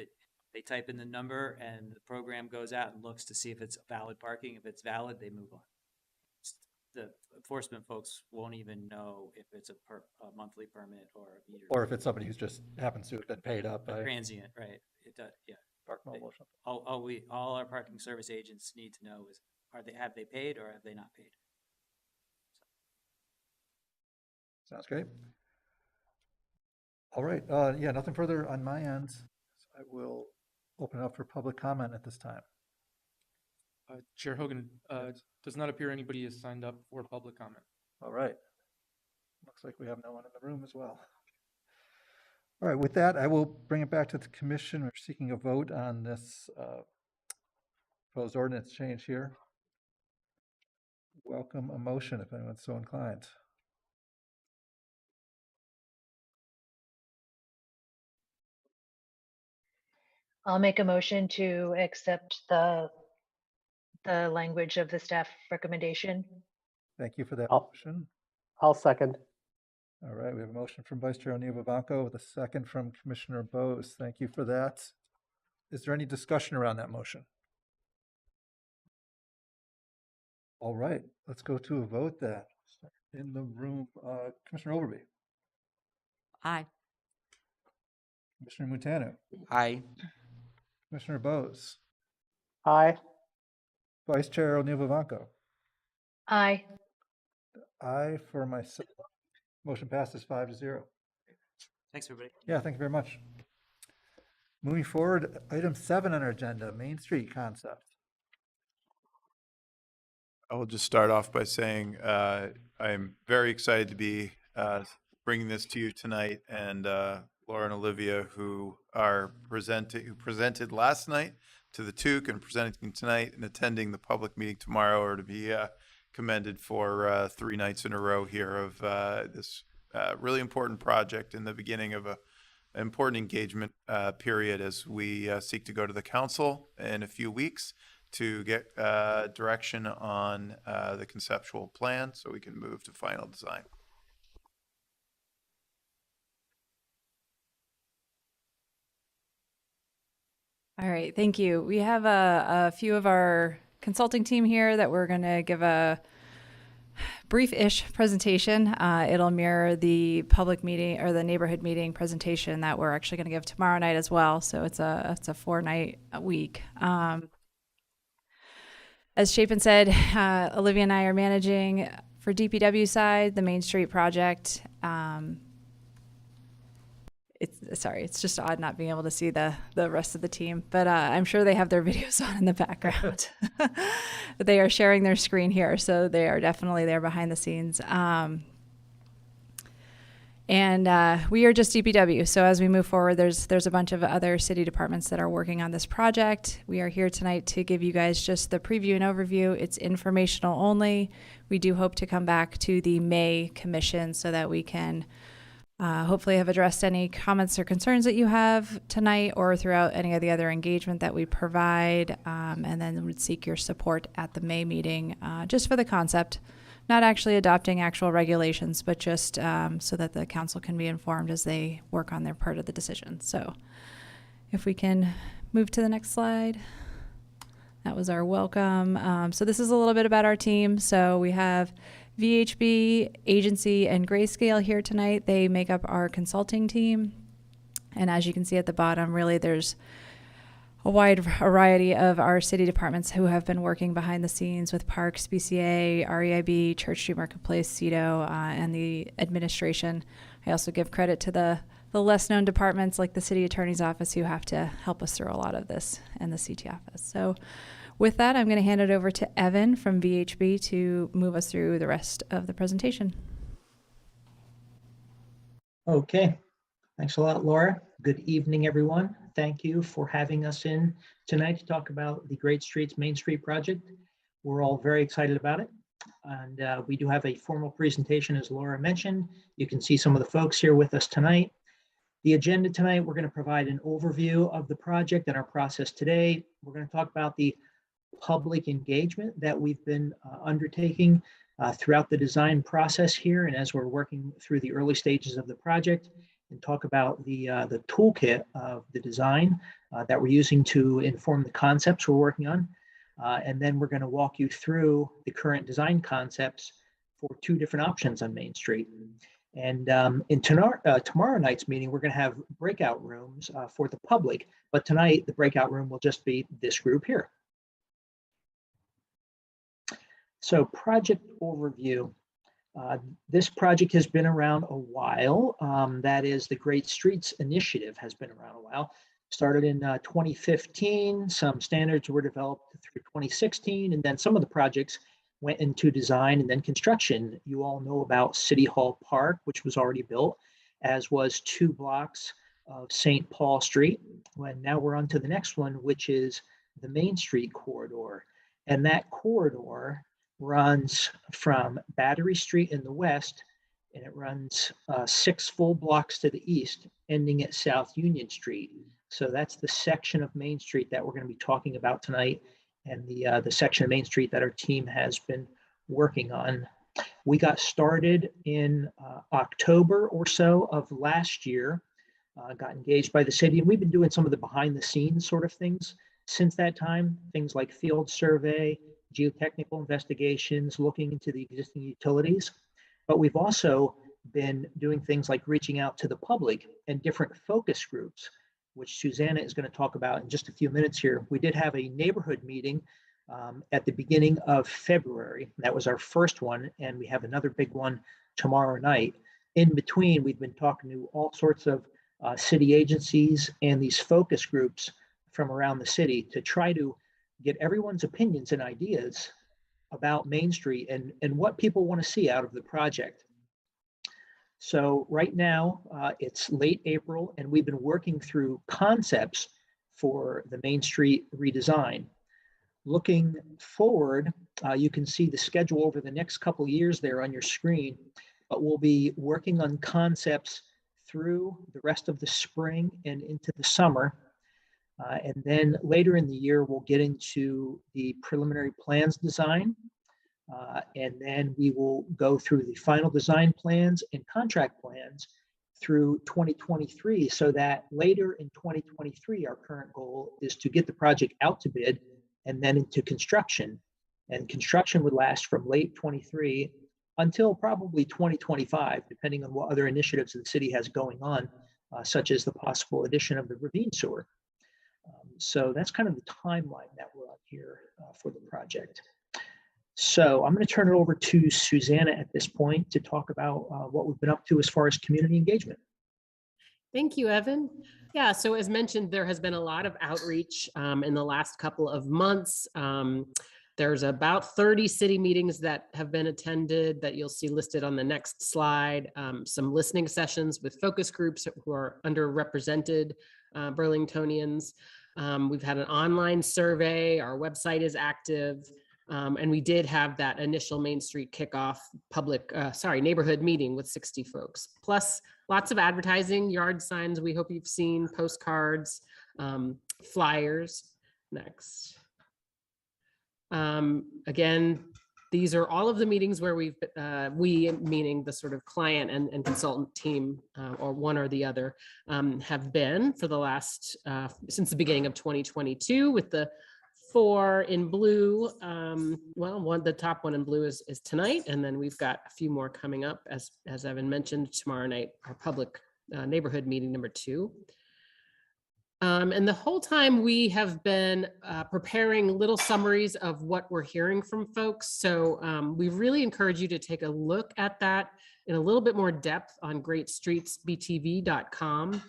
They type in the number and the program goes out and looks to see if it's valid parking. If it's valid, they move on. The enforcement folks won't even know if it's a monthly permit or a meter. Or if it's somebody who's just happens to have been paid up by Transient, right? It does, yeah. Park Mobile or something. All our parking service agents need to know is, have they paid or have they not paid? Sounds great. All right, yeah, nothing further on my end. I will open it up for public comment at this time. Chair Hogan, does not appear anybody has signed up for public comment. All right. Looks like we have no one in the room as well. All right, with that, I will bring it back to the commission. We're seeking a vote on this proposed ordinance change here. Welcome a motion if anyone's so inclined. I'll make a motion to accept the language of the staff recommendation. Thank you for that I'll- motion. I'll second. All right, we have a motion from Vice Chair O'Neill-Vivanco with a second from Commissioner Bose. Thank you for that. Is there any discussion around that motion? All right, let's go to a vote then. In the room, Commissioner Overby, Aye. Commissioner Montano, Aye. Commissioner Bose, Aye. Vice Chair O'Neill-Vivanco. Aye. Aye for myself. Motion passes 5-0. Thanks, everybody. Yeah, thank you very much. Moving forward, item 7 on our agenda, Main Street concept. I will just start off by saying I'm very excited to be bringing this to you tonight, and Laura and Olivia, who presented last night to the TOOC and presenting tonight and attending the public meeting tomorrow, are to be commended for 3 nights in a row here of this really important project in the beginning of an important engagement period as we seek to go to the council in a few weeks to get direction on the conceptual plan so we can move to final design. All right, thank you. We have a few of our consulting team here that we're going to give a brief-ish presentation. It'll mirror the public meeting or the neighborhood meeting presentation that we're actually going to give tomorrow night as well. So it's a 4-night week. As Chapin said, Olivia and I are managing for DPW side the Main Street project. It's just odd not being able to see the rest of the team, but I'm sure they have their videos on in the background. But they are sharing their screen here, so they are definitely there behind the scenes. And we are just DPW, so as we move forward, there's a bunch of other city departments that are working on this project. We are here tonight to give you guys just the preview and overview. It's informational only. We do hope to come back to the May commission so that we can hopefully have addressed any comments or concerns that you have tonight or throughout any of the other engagement that we provide, and then would seek your support at the May meeting, just for the concept, not actually adopting actual regulations, but just so that the council can be informed as they work on their part of the decision. So if we can move to the next slide. That was our welcome. So this is a little bit about our team. So we have VHB, Agency, and Grayscale here tonight. They make up our consulting team. And as you can see at the bottom, really there's a wide variety of our city departments who have been working behind the scenes with Parks, BCA, REIB, Church Street Marketplace, CEDO, and the administration. I also give credit to the less known departments like the city attorney's office who have to help us through a lot of this, and the CT office. So with that, I'm going to hand it over to Evan from VHB to move us through the rest of the presentation. Okay, thanks a lot, Laura. Good evening, everyone. Thank you for having us in tonight to talk about the Great Streets Main Street project. We're all very excited about it. And we do have a formal presentation, as Laura mentioned. You can see some of the folks here with us tonight. The agenda tonight, we're going to provide an overview of the project and our process today. We're going to talk about the public engagement that we've been undertaking throughout the design process here, and as we're working through the early stages of the project, and talk about the toolkit of the design that we're using to inform the concepts we're working on. And then we're going to walk you through the current design concepts for two different options on Main Street. And in tomorrow night's meeting, we're going to have breakout rooms for the public, but tonight the breakout room will just be this group here. So project overview. This project has been around a while. That is, the Great Streets Initiative has been around a while. Started in 2015, some standards were developed through 2016, and then some of the projects went into design and then construction. You all know about City Hall Park, which was already built, as was 2 blocks of St. Paul Street. When now we're on to the next one, which is the Main Street corridor. And that corridor runs from Battery Street in the west, and it runs 6 full blocks to the east, ending at South Union Street. So that's the section of Main Street that we're going to be talking about tonight, and the section of Main Street that our team has been working on. We got started in October or so of last year, got engaged by the city, and we've been doing some of the behind the scenes sort of things since that time, things like field survey, geotechnical investigations, looking into the existing utilities. But we've also been doing things like reaching out to the public and different focus groups, which Susanna is going to talk about in just a few minutes here. We did have a neighborhood meeting at the beginning of February. That was our first one, and we have another big one tomorrow night. In between, we've been talking to all sorts of city agencies and these focus groups from around the city to try to get everyone's opinions and ideas about Main Street and what people want to see out of the project. So right now, it's late April, and we've been working through concepts for the Main Street redesign. Looking forward, you can see the schedule over the next couple of years there on your screen, but we'll be working on concepts through the rest of the spring and into the summer. And then later in the year, we'll get into the preliminary plans design. And then we will go through the final design plans and contract plans through 2023, so that later in 2023, our current goal is to get the project out to bid and then into construction. And construction would last from late 23 until probably 2025, depending on what other initiatives the city has going on, such as the possible addition of the ravine sewer. So that's kind of the timeline that we're on here for the project. So I'm going to turn it over to Susanna at this point to talk about what we've been up to as far as community engagement. Thank you, Evan. Yeah, so as mentioned, there has been a lot of outreach in the last couple of months. There's about 30 city meetings that have been attended that you'll see listed on the next slide. Some listening sessions with focus groups who are underrepresented Burlingtonians. We've had an online survey. Our website is active. And we did have that initial Main Street kickoff neighborhood meeting with 60 folks. Plus, lots of advertising, yard signs. We hope you've seen postcards, flyers. Next. Again, these are all of the meetings where we, meaning the sort of client and consultant team, or one or the other, have been for the last, since the beginning of 2022, with the 4 in blue. Well, the top one in blue is tonight, and then we've got a few more coming up, as Evan mentioned, tomorrow night, our public neighborhood meeting number 2. And the whole time we have been preparing little summaries of what we're hearing from folks. So we really encourage you to take a look at that in a little bit more depth on greatstreetsbtv.com.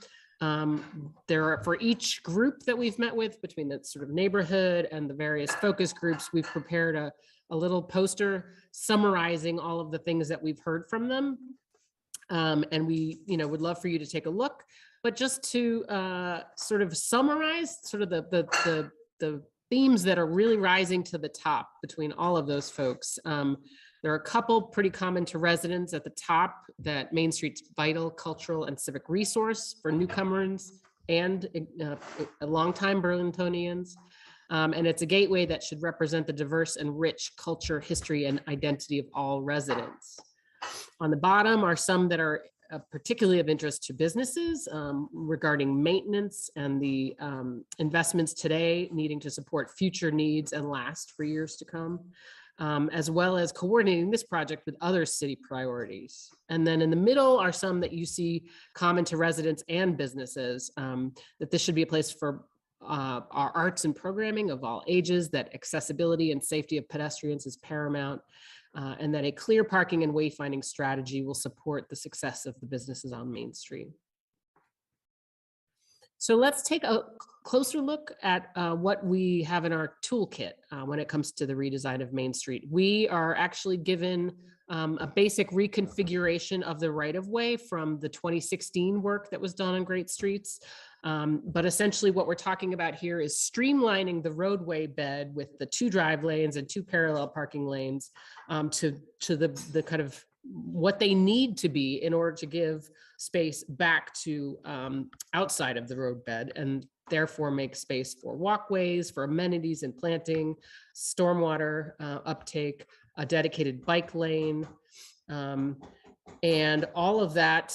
There are, for each group that we've met with, between the sort of neighborhood and the various focus groups, we've prepared a little poster summarizing all of the things that we've heard from them. And we, would love for you to take a look. But just to sort of summarize sort of the themes that are really rising to the top between all of those folks. There are a couple pretty common to residents at the top, that Main Street's vital cultural and civic resource for newcomers and longtime Burlingtonians. And it's a gateway that should represent the diverse and rich culture, history, and identity of all residents. On the bottom are some that are particularly of interest to businesses, regarding maintenance and the investments today needing to support future needs and last for years to come, as well as coordinating this project with other city priorities. And then in the middle are some that you see common to residents and businesses, that this should be a place for our arts and programming of all ages, that accessibility and safety of pedestrians is paramount, and that a clear parking and wayfinding strategy will support the success of the businesses on Main Street. So let's take a closer look at what we have in our toolkit when it comes to the redesign of Main Street. We are actually given a basic reconfiguration of the right-of-way from the 2016 work that was done on Great Streets. But essentially what we're talking about here is streamlining the roadway bed with the 2 drive lanes and 2 parallel parking lanes to the kind of what they need to be in order to give space back to outside of the road bed, and therefore make space for walkways, for amenities and planting, stormwater uptake, a dedicated bike lane. And all of that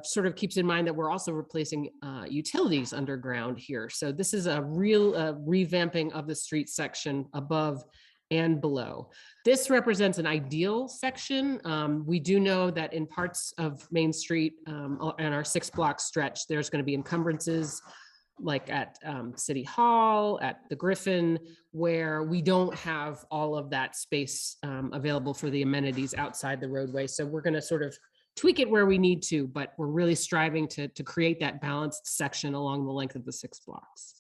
sort of keeps in mind that we're also replacing utilities underground here. So this is a real revamping of the street section above and below. This represents an ideal section. We do know that in parts of Main Street and our 6-block stretch, there's going to be encumbrances, like at City Hall, at the Griffin, where we don't have all of that space available for the amenities outside the roadway. So we're going to sort of tweak it where we need to, but we're really striving to create that balanced section along the length of the 6 blocks.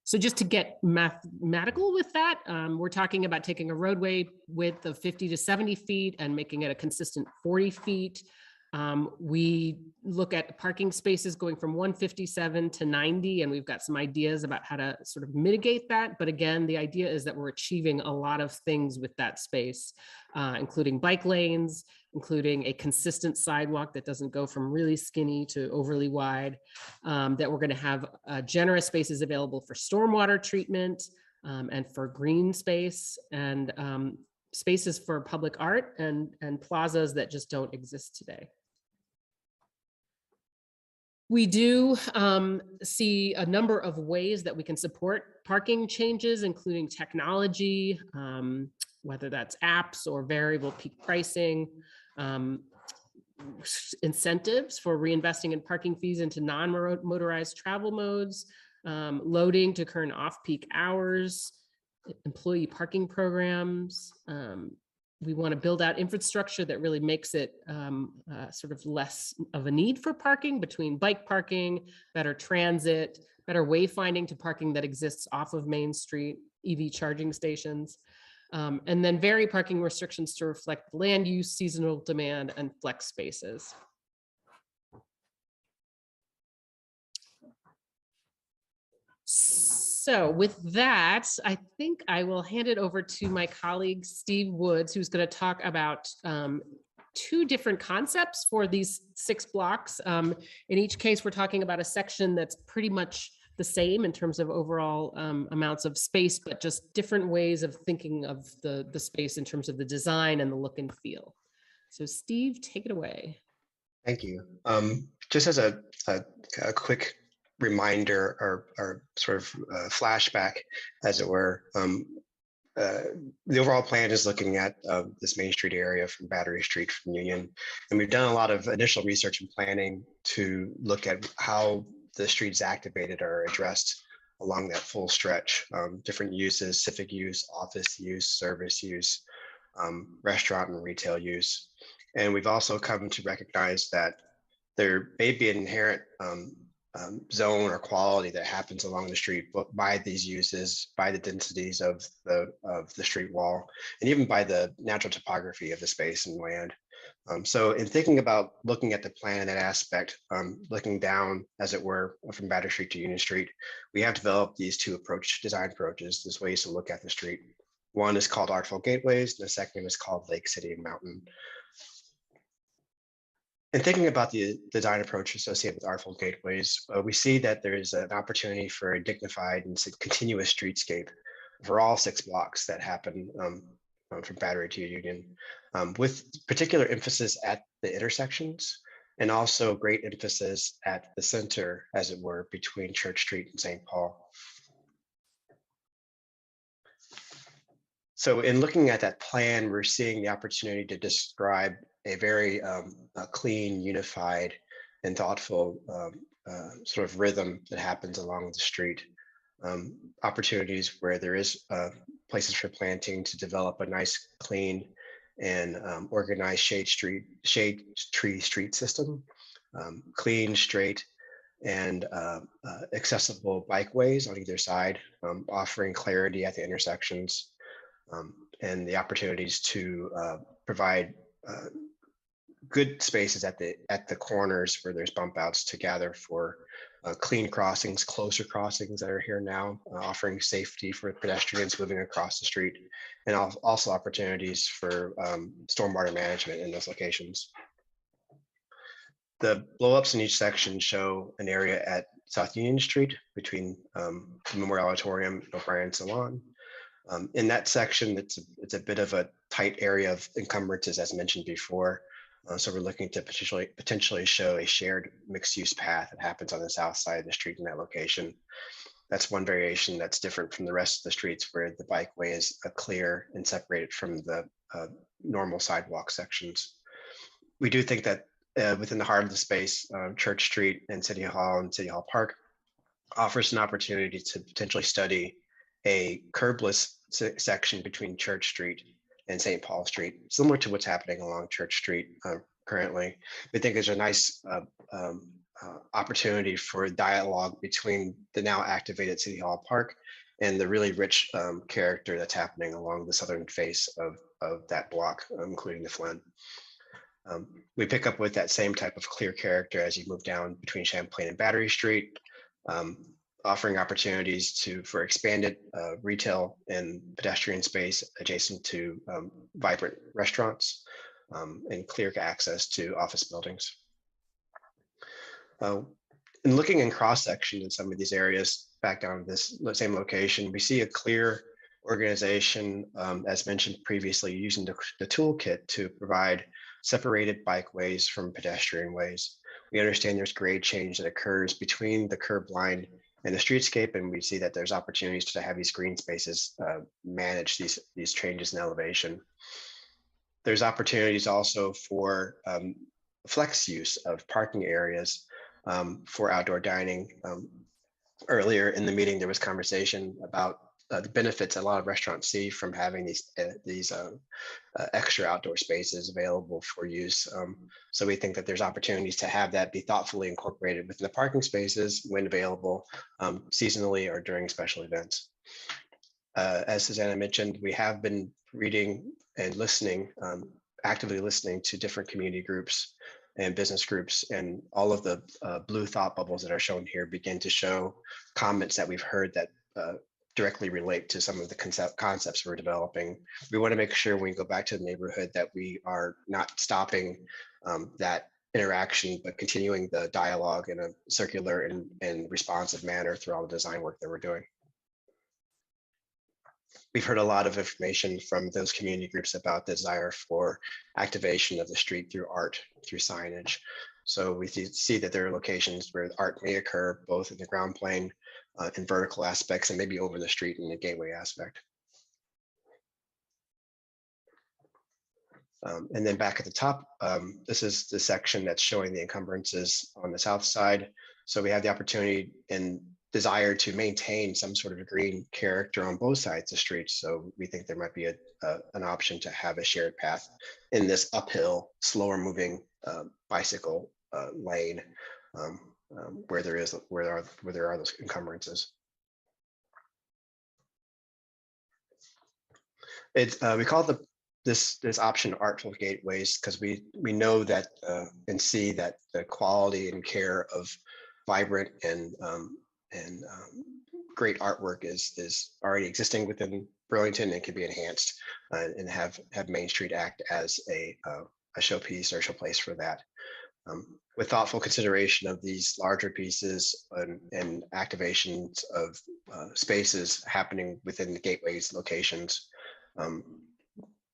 So just to get mathematical with that, we're talking about taking a roadway width of 50 to 70 feet and making it a consistent 40 feet. We look at parking spaces going from 157 to 90, and we've got some ideas about how to sort of mitigate that. But again, the idea is that we're achieving a lot of things with that space, including bike lanes, including a consistent sidewalk that doesn't go from really skinny to overly wide, that we're going to have generous spaces available for stormwater treatment and for green space, and spaces for public art and plazas that just don't exist today. We do see a number of ways that we can support parking changes, including technology, whether that's apps or variable peak pricing, incentives for reinvesting in parking fees into non-motorized travel modes, loading to current off-peak hours, employee parking programs. We want to build out infrastructure that really makes it sort of less of a need for parking, between bike parking, better transit, better wayfinding to parking that exists off of Main Street, EV charging stations, and then vary parking restrictions to reflect land use, seasonal demand, and flex spaces. So with that, I think I will hand it over to my colleague, Steve Woods, who's going to talk about two different concepts for these 6 blocks. In each case, we're talking about a section that's pretty much the same in terms of overall amounts of space, but just different ways of thinking of the space in terms of the design and the look and feel. So Steve, take it away. Thank you. Just as a quick reminder or sort of flashback, as it were, the overall plan is looking at this Main Street area from Battery Street from Union. And we've done a lot of initial research and planning to look at how the streets activated or addressed along that full stretch. Different uses, civic use, office use, service use, restaurant and retail use. And we've also come to recognize that there may be an inherent zone or quality that happens along the street by these uses, by the densities of the street wall, and even by the natural topography of the space and land. So in thinking about looking at the plan in that aspect, looking down, as it were, from Battery Street to Union Street, we have developed these two design approaches, these ways to look at the street. One is called Artful Gateways, and the second is called Lake City and Mountain. In thinking about the design approach associated with Artful Gateways, we see that there is an opportunity for a dignified and continuous streetscape for all 6 blocks that happen from Battery to Union, with particular emphasis at the intersections and also great emphasis at the center, as it were, between Church Street and St. Paul. So in looking at that plan, we're seeing the opportunity to describe a very clean, unified, and thoughtful sort of rhythm that happens along the street. Opportunities where there is places for planting to develop a nice, clean, and organized shade tree street system, clean, straight, and accessible bikeways on either side, offering clarity at the intersections, and the opportunities to provide good spaces at the corners where there's bump outs to gather for clean crossings, closer crossings that are here now, offering safety for pedestrians moving across the street, and also opportunities for stormwater management in those locations. The blow-ups in each section show an area at South Union Street between the Memorial Auditorium and O'Brien Salon. In that section, it's a bit of a tight area of encumbrances, as mentioned before. So we're looking to potentially show a shared mixed-use path that happens on the south side of the street in that location. That's one variation that's different from the rest of the streets, where the bikeway is clear and separated from the normal sidewalk sections. We do think that within the heart of the space, Church Street and City Hall Park offers an opportunity to potentially study a curbless section between Church Street and St. Paul Street, similar to what's happening along Church Street currently. We think there's a nice opportunity for dialogue between the now activated City Hall Park and the really rich character that's happening along the southern face of that block, including the Flint. We pick up with that same type of clear character as you move down between Champlain and Battery Street, offering opportunities for expanded retail and pedestrian space adjacent to vibrant restaurants and clear access to office buildings. In looking in cross-section in some of these areas, back down to this same location, we see a clear organization, as mentioned previously, using the toolkit to provide separated bikeways from pedestrian ways. We understand there's grade change that occurs between the curb line and the streetscape, and we see that there's opportunities to have these green spaces manage these changes in elevation. There's opportunities also for flex use of parking areas for outdoor dining. Earlier in the meeting, there was conversation about the benefits a lot of restaurants see from having these extra outdoor spaces available for use. So we think that there's opportunities to have that be thoughtfully incorporated within the parking spaces when available, seasonally or during special events. As Susanna mentioned, we have been reading and listening, actively listening to different community groups and business groups, and all of the blue thought bubbles that are shown here begin to show comments that we've heard that directly relate to some of the concepts we're developing. We want to make sure when we go back to the neighborhood that we are not stopping that interaction, but continuing the dialogue in a circular and responsive manner through all the design work that we're doing. We've heard a lot of information from those community groups about the desire for activation of the street through art, through signage. So we see that there are locations where art may occur both in the ground plane, in vertical aspects, and maybe over the street in the gateway aspect. And then back at the top, this is the section that's showing the encumbrances on the south side. So we have the opportunity and desire to maintain some sort of a green character on both sides of the street. So we think there might be an option to have a shared path in this uphill, slower moving bicycle lane where there are those encumbrances. We call this option artful gateways because we know that and see that the quality and care of vibrant and great artwork is already existing within Burlington and can be enhanced and have Main Street act as a showpiece or showplace for that. With thoughtful consideration of these larger pieces and activations of spaces happening within the gateways locations,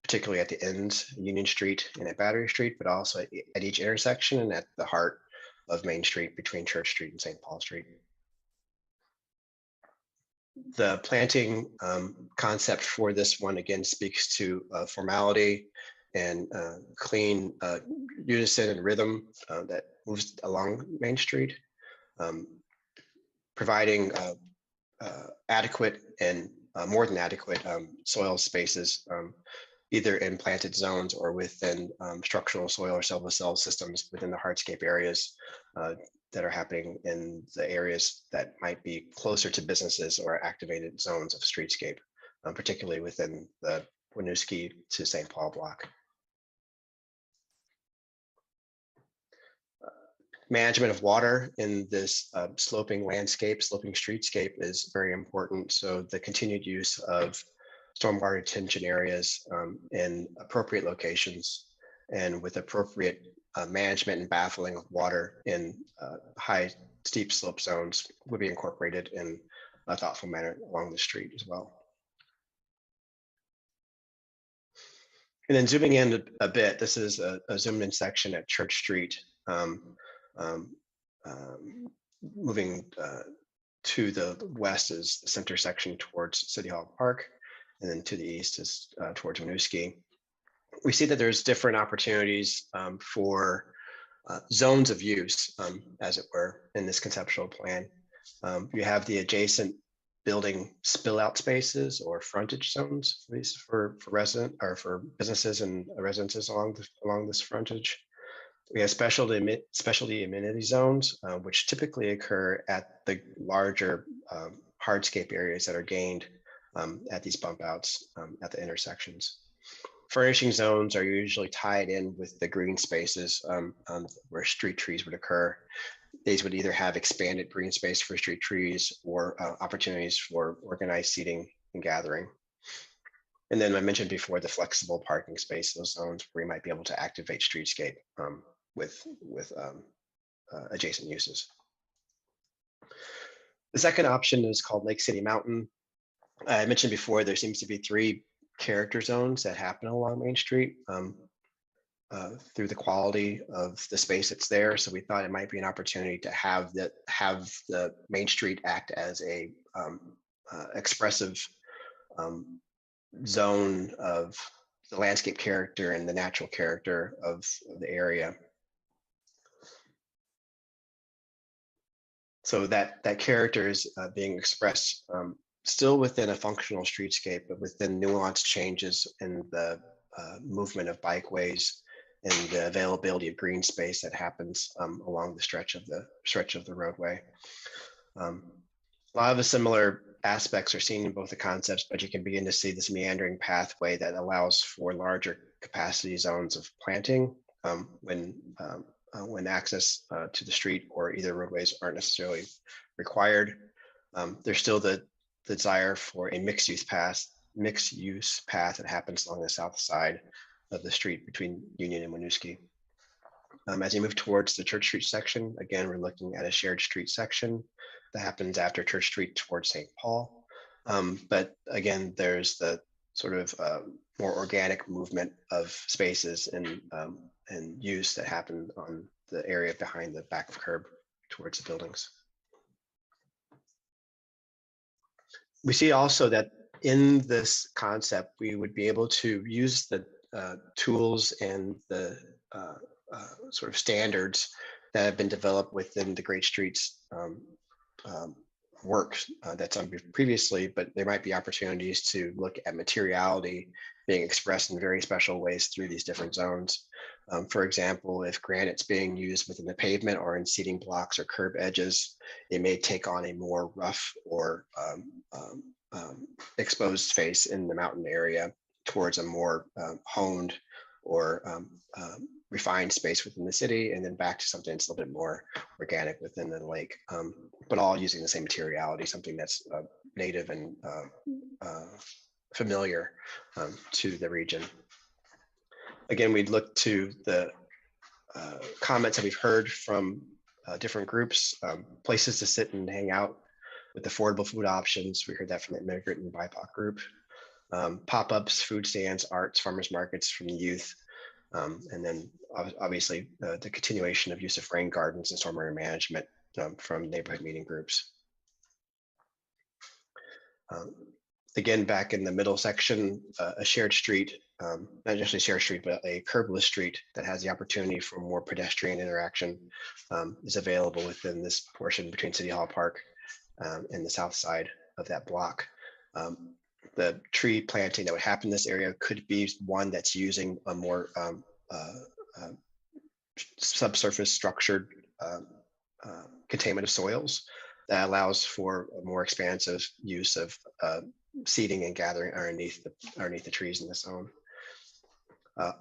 particularly at the ends, Union Street and at Battery Street, but also at each intersection and at the heart of Main Street between Church Street and St. Paul Street. The planting concept for this one again speaks to formality and clean unison and rhythm that moves along Main Street, providing adequate and more than adequate soil spaces, either in planted zones or within structural soil or silvicultural systems within the hardscape areas that are happening in the areas that might be closer to businesses or activated zones of streetscape, particularly within the Winooski to St. Paul block. Management of water in this sloping landscape, sloping streetscape is very important. So the continued use of stormwater retention areas in appropriate locations and with appropriate management and baffling of water in high steep slope zones would be incorporated in a thoughtful manner along the street as well. And then zooming in a bit, this is a zoomed in section at Church Street. Moving to the west is the center section towards City Hall Park, and then to the east is towards Winooski. We see that there's different opportunities for zones of use, as it were, in this conceptual plan. You have the adjacent building spill out spaces or frontage zones, at least for resident or for businesses and residences along this frontage. We have specialty amenity zones, which typically occur at the larger hardscape areas that are gained at these bump outs at the intersections. Furnishing zones are usually tied in with the green spaces where street trees would occur. These would either have expanded green space for street trees or opportunities for organized seating and gathering. And then I mentioned before the flexible parking space, those zones where you might be able to activate streetscape with adjacent uses. The second option is called Lake City Mountain. I mentioned before, there seems to be 3 character zones that happen along Main Street through the quality of the space that's there. So we thought it might be an opportunity to have the Main Street act as a expressive zone of the landscape character and the natural character of the area. So that character is being expressed still within a functional streetscape, but within nuanced changes in the movement of bikeways and the availability of green space that happens along the stretch of the roadway. A lot of the similar aspects are seen in both the concepts, but you can begin to see this meandering pathway that allows for larger capacity zones of planting when access to the street or either roadways aren't necessarily required. There's still the the desire for a mixed-use path that happens along the south side of the street between Union and Winooski. As you move towards the Church Street section, again, we're looking at a shared street section that happens after Church Street towards St. Paul. But again, there's the sort of more organic movement of spaces and use that happen on the area behind the back of curb towards the buildings. We see also that in this concept, we would be able to use the tools and the sort of standards that have been developed within the Great Streets work that's done previously, but there might be opportunities to look at materiality being expressed in very special ways through these different zones. For example, if granite's being used within the pavement or in seating blocks or curb edges, it may take on a more rough or exposed face in the mountain area towards a more honed or refined space within the city, and then back to something that's a little bit more organic within the lake, but all using the same materiality, something that's native and familiar to the region. Again, we'd look to the comments that we've heard from different groups, places to sit and hang out with affordable food options. We heard that from the immigrant and BIPOC group. Pop-ups, food stands, arts, farmers markets from the youth. And then obviously the continuation of use of rain gardens and stormwater management from neighborhood meeting groups. Again, back in the middle section, a shared street, not just a shared street, but a curbless street that has the opportunity for more pedestrian interaction is available within this portion between City Hall Park and the south side of that block. The tree planting that would happen in this area could be one that's using a more subsurface structured containment of soils that allows for a more expansive use of seeding and gathering underneath the trees in this zone.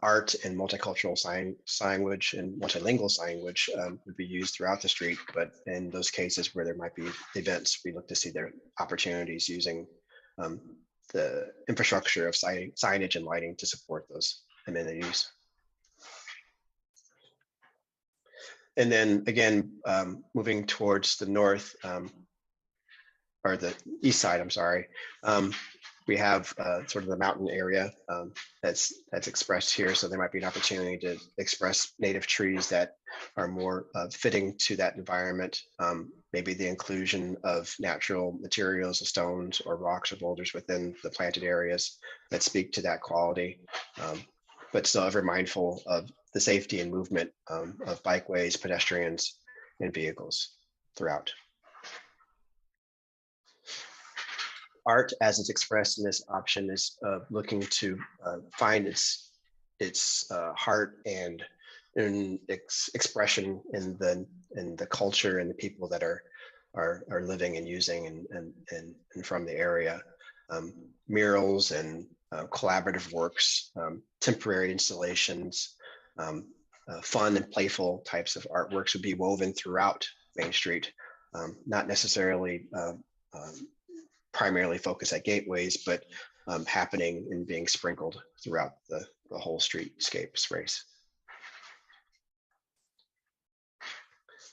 Art and multicultural signage and multilingual signage would be used throughout the street, but in those cases where there might be events, we look to see their opportunities using the infrastructure of signage and lighting to support those amenities. And then again, moving towards the north, or the east side, I'm sorry, we have sort of the mountain area that's expressed here. So there might be an opportunity to express native trees that are more fitting to that environment. Maybe the inclusion of natural materials, stones or rocks or boulders within the planted areas that speak to that quality, but still ever mindful of the safety and movement of bikeways, pedestrians, and vehicles throughout. Art, as it's expressed in this option, is looking to find its heart and expression in the culture and the people that are living and using and from the area. Murals and collaborative works, temporary installations, fun and playful types of artworks would be woven throughout Main Street, not necessarily primarily focused at gateways, but happening and being sprinkled throughout the whole streetscape space.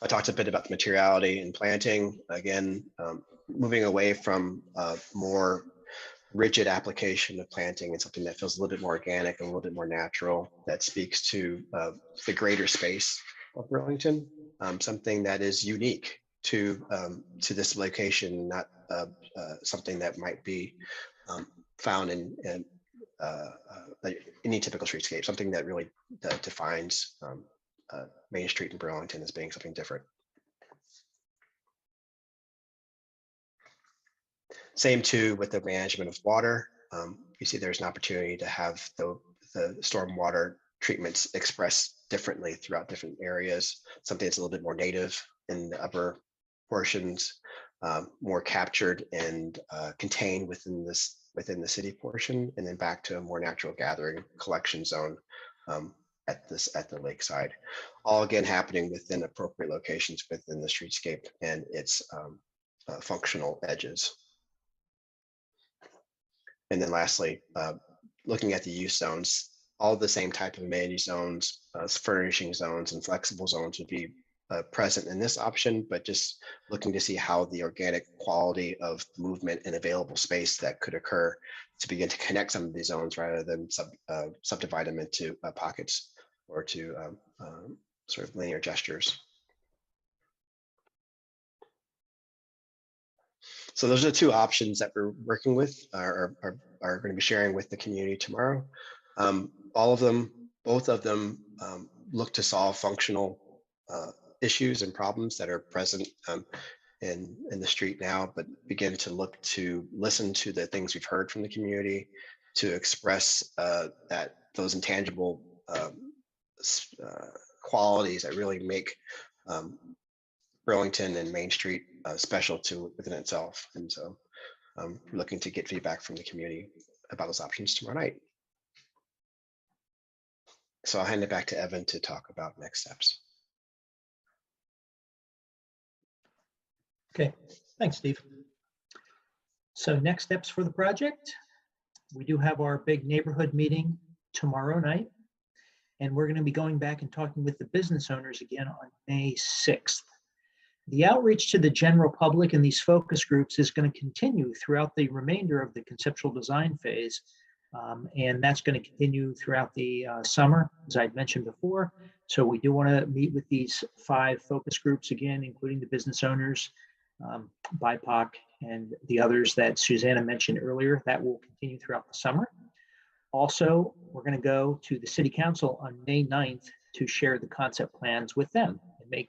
I talked a bit about the materiality and planting. Again, moving away from more rigid application of planting and something that feels a little bit more organic and a little bit more natural, that speaks to the greater space of Burlington, something that is unique to this location, not something that might be found in any typical streetscape, something that really defines Main Street in Burlington as being something different. Same too with the management of water. You see there's an opportunity to have the stormwater treatments expressed differently throughout different areas, something that's a little bit more native in the upper portions, more captured and contained within the city portion, and then back to a more natural gathering collection zone at the lakeside. All again happening within appropriate locations within the streetscape and its functional edges. And then lastly, looking at the use zones, all the same type of amenity zones, furnishing zones and flexible zones would be present in this option, but just looking to see how the organic quality of movement and available space that could occur to begin to connect some of these zones rather than subdivide them into pockets or to sort of linear gestures. So those are the two options that we're working with, are going to be sharing with the community tomorrow. Both of them look to solve functional issues and problems that are present in the street now, but begin to look to listen to the things we've heard from the community, to express that those intangible qualities that really make Burlington and Main Street special within itself. And so we're looking to get feedback from the community about those options tomorrow night. So I'll hand it back to Evan to talk about next steps. Okay, thanks, Steve. So next steps for the project, we do have our big neighborhood meeting tomorrow night, and we're going to be going back and talking with the business owners again on May 6th. The outreach to the general public in these focus groups is going to continue throughout the remainder of the conceptual design phase, and that's going to continue throughout the summer, as I'd mentioned before. So we do want to meet with these 5 focus groups again, including the business owners, BIPOC, and the others that Susanna mentioned earlier. That will continue throughout the summer. Also, we're going to go to the City Council on May 9th to share the concept plans with them and make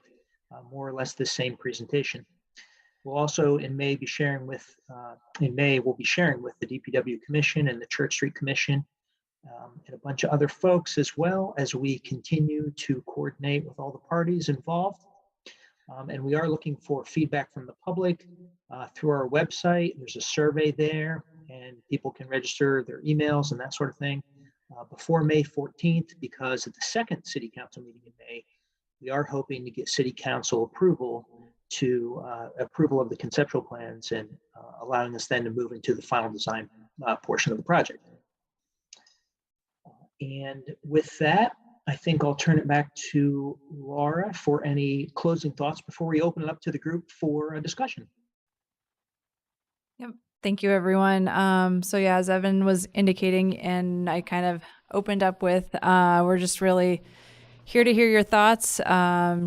more or less the same presentation. We'll also in May be sharing with the DPW Commission and the Church Street Commission and a bunch of other folks, as well as we continue to coordinate with all the parties involved. And we are looking for feedback from the public through our website. There's a survey there, and people can register their emails and that sort of thing before May 14th, because at the second City Council meeting in May, we are hoping to get City Council approval of the conceptual plans and allowing us then to move into the final design portion of the project. And with that, I think I'll turn it back to Laura for any closing thoughts before we open it up to the group for a discussion. Yep. Thank you, everyone. So yeah, as Evan was indicating, and I kind of opened up with, we're just really here to hear your thoughts,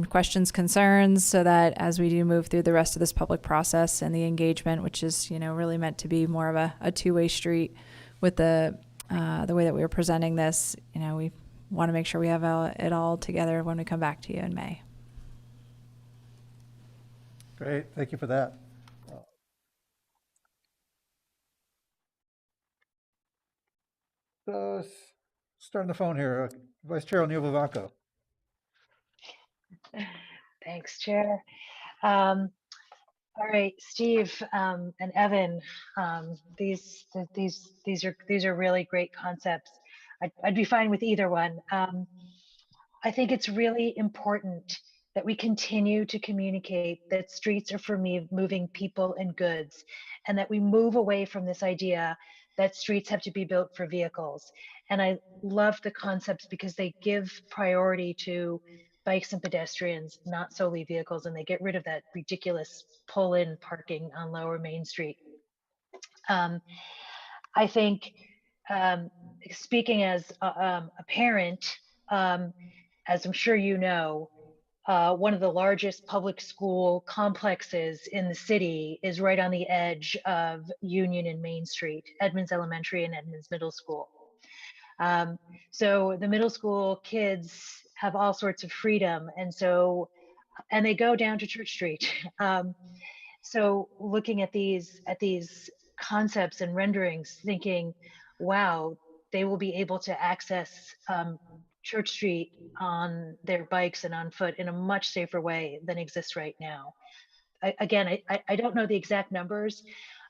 questions, concerns, so that as we do move through the rest of this public process and the engagement, which is, really meant to be more of a two-way street with the way that we were presenting this, we want to make sure we have it all together when we come back to you in May. Great, thank you for that. Starting the phone here, Vice Chair O'Neill Vivanco. Thanks, Chair. All right, Steve and Evan, these are really great concepts. I'd be fine with either one. I think it's really important that we continue to communicate that streets are for moving people and goods, and that we move away from this idea that streets have to be built for vehicles. And I love the concepts because they give priority to bikes and pedestrians, not solely vehicles, and they get rid of that ridiculous pull-in parking on Lower Main Street. I think, speaking as a parent, as I'm sure you know, one of the largest public school complexes in the city is right on the edge of Union and Main Street, Edmonds Elementary and Edmonds Middle School. So the middle school kids have all sorts of freedom, and they go down to Church Street. So looking at these concepts and renderings, thinking, wow, they will be able to access Church Street on their bikes and on foot in a much safer way than exists right now. I don't know the exact numbers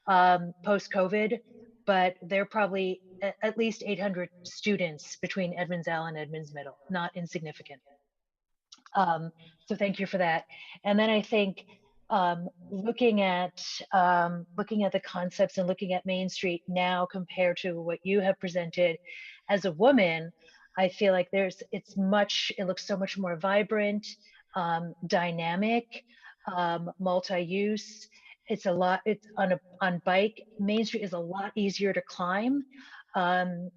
post-COVID, but there are probably at least 800 students between Edmonds L and Edmonds Middle, not insignificant. So thank you for that. And then I think looking at the concepts and looking at Main Street now compared to what you have presented as a woman, I feel like it looks so much more vibrant, dynamic, multi-use. It's on bike. Main Street is a lot easier to climb. With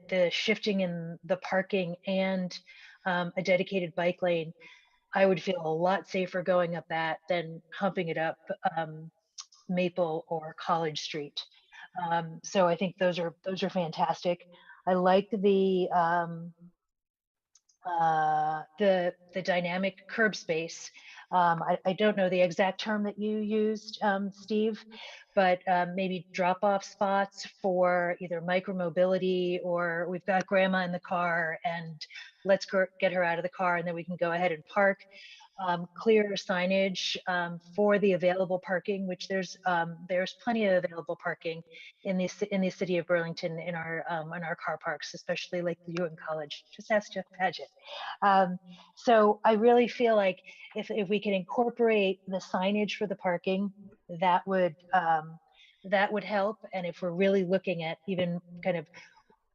the shifting in the parking and a dedicated bike lane, I would feel a lot safer going up that than humping it up Maple or College Street. So I think those are fantastic. I like the dynamic curb space. I don't know the exact term that you used, Steve, but maybe drop-off spots for either micromobility, or we've got grandma in the car and let's get her out of the car and then we can go ahead and park. Clear signage for the available parking, which there's plenty of available parking in the city of Burlington in our car parks, especially like the UN College. Just ask Jeff Paget. So I really feel like if we can incorporate the signage for the parking, that would help. And if we're really looking at even kind of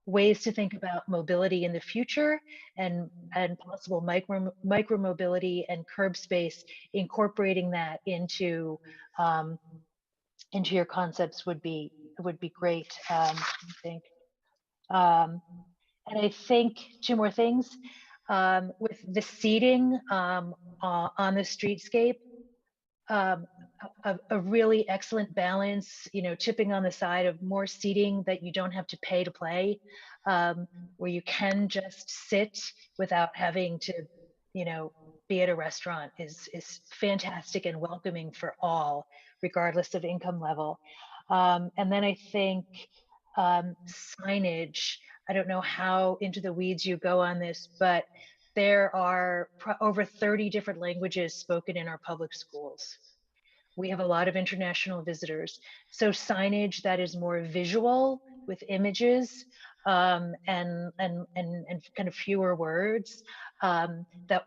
ways to think about mobility in the future and possible micro mobility and curb space, incorporating that into your concepts would be great. I think. And I think two more things with the seating on the streetscape. A really excellent balance, tipping on the side of more seating that you don't have to pay to play, where you can just sit without having to, be at a restaurant is fantastic and welcoming for all, regardless of income level. And then I think signage, I don't know how into the weeds you go on this, but there are over 30 different languages spoken in our public schools. We have a lot of international visitors. So signage that is more visual with images and kind of fewer words, that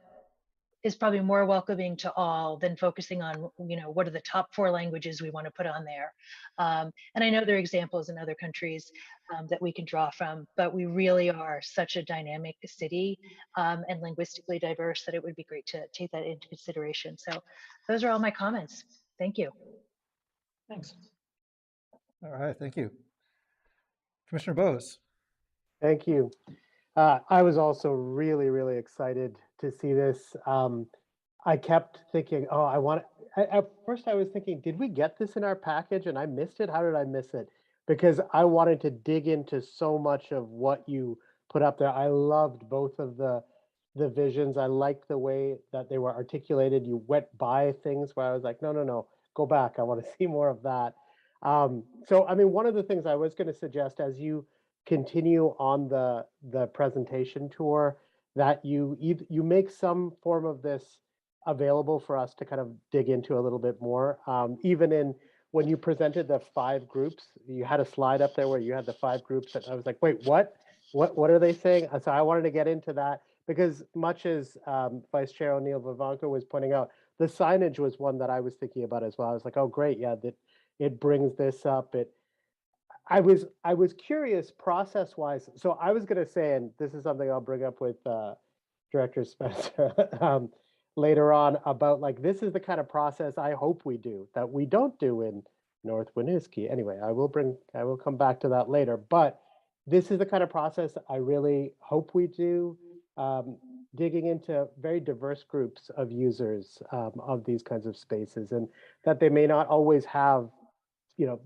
is probably more welcoming to all than focusing on, what are the top 4 languages we want to put on there. And I know there are examples in other countries that we can draw from, but we really are such a dynamic city and linguistically diverse that it would be great to take that into consideration. So those are all my comments. Thank you. Thanks. All right, thank you. Commissioner Bose. Thank you. I was also really, really excited to see this. I kept thinking, at first I was thinking, did we get this in our package and I missed it? How did I miss it? Because I wanted to dig into so much of what you put up there. I loved both of the visions. I liked the way that they were articulated. You went by things where I was like, no, go back. I want to see more of that. So, I mean, one of the things I was going to suggest as you continue on the presentation tour, that you make some form of this available for us to kind of dig into a little bit more. Even when you presented the 5 groups, you had a slide up there where you had the 5 groups that I was like, wait, what are they saying? So I wanted to get into that because much as Vice Chair O'Neill Vivanco was pointing out, the signage was one that I was thinking about as well. I was like, oh, great, yeah, that it brings this up. I was curious process-wise. So I was going to say, and this is something I'll bring up with Director Spencer later on, about like, this is the kind of process I hope we do that we don't do in North Winooski. Anyway, I will come back to that later, but this is the kind of process I really hope we do, digging into very diverse groups of users of these kinds of spaces, and that they may not always have,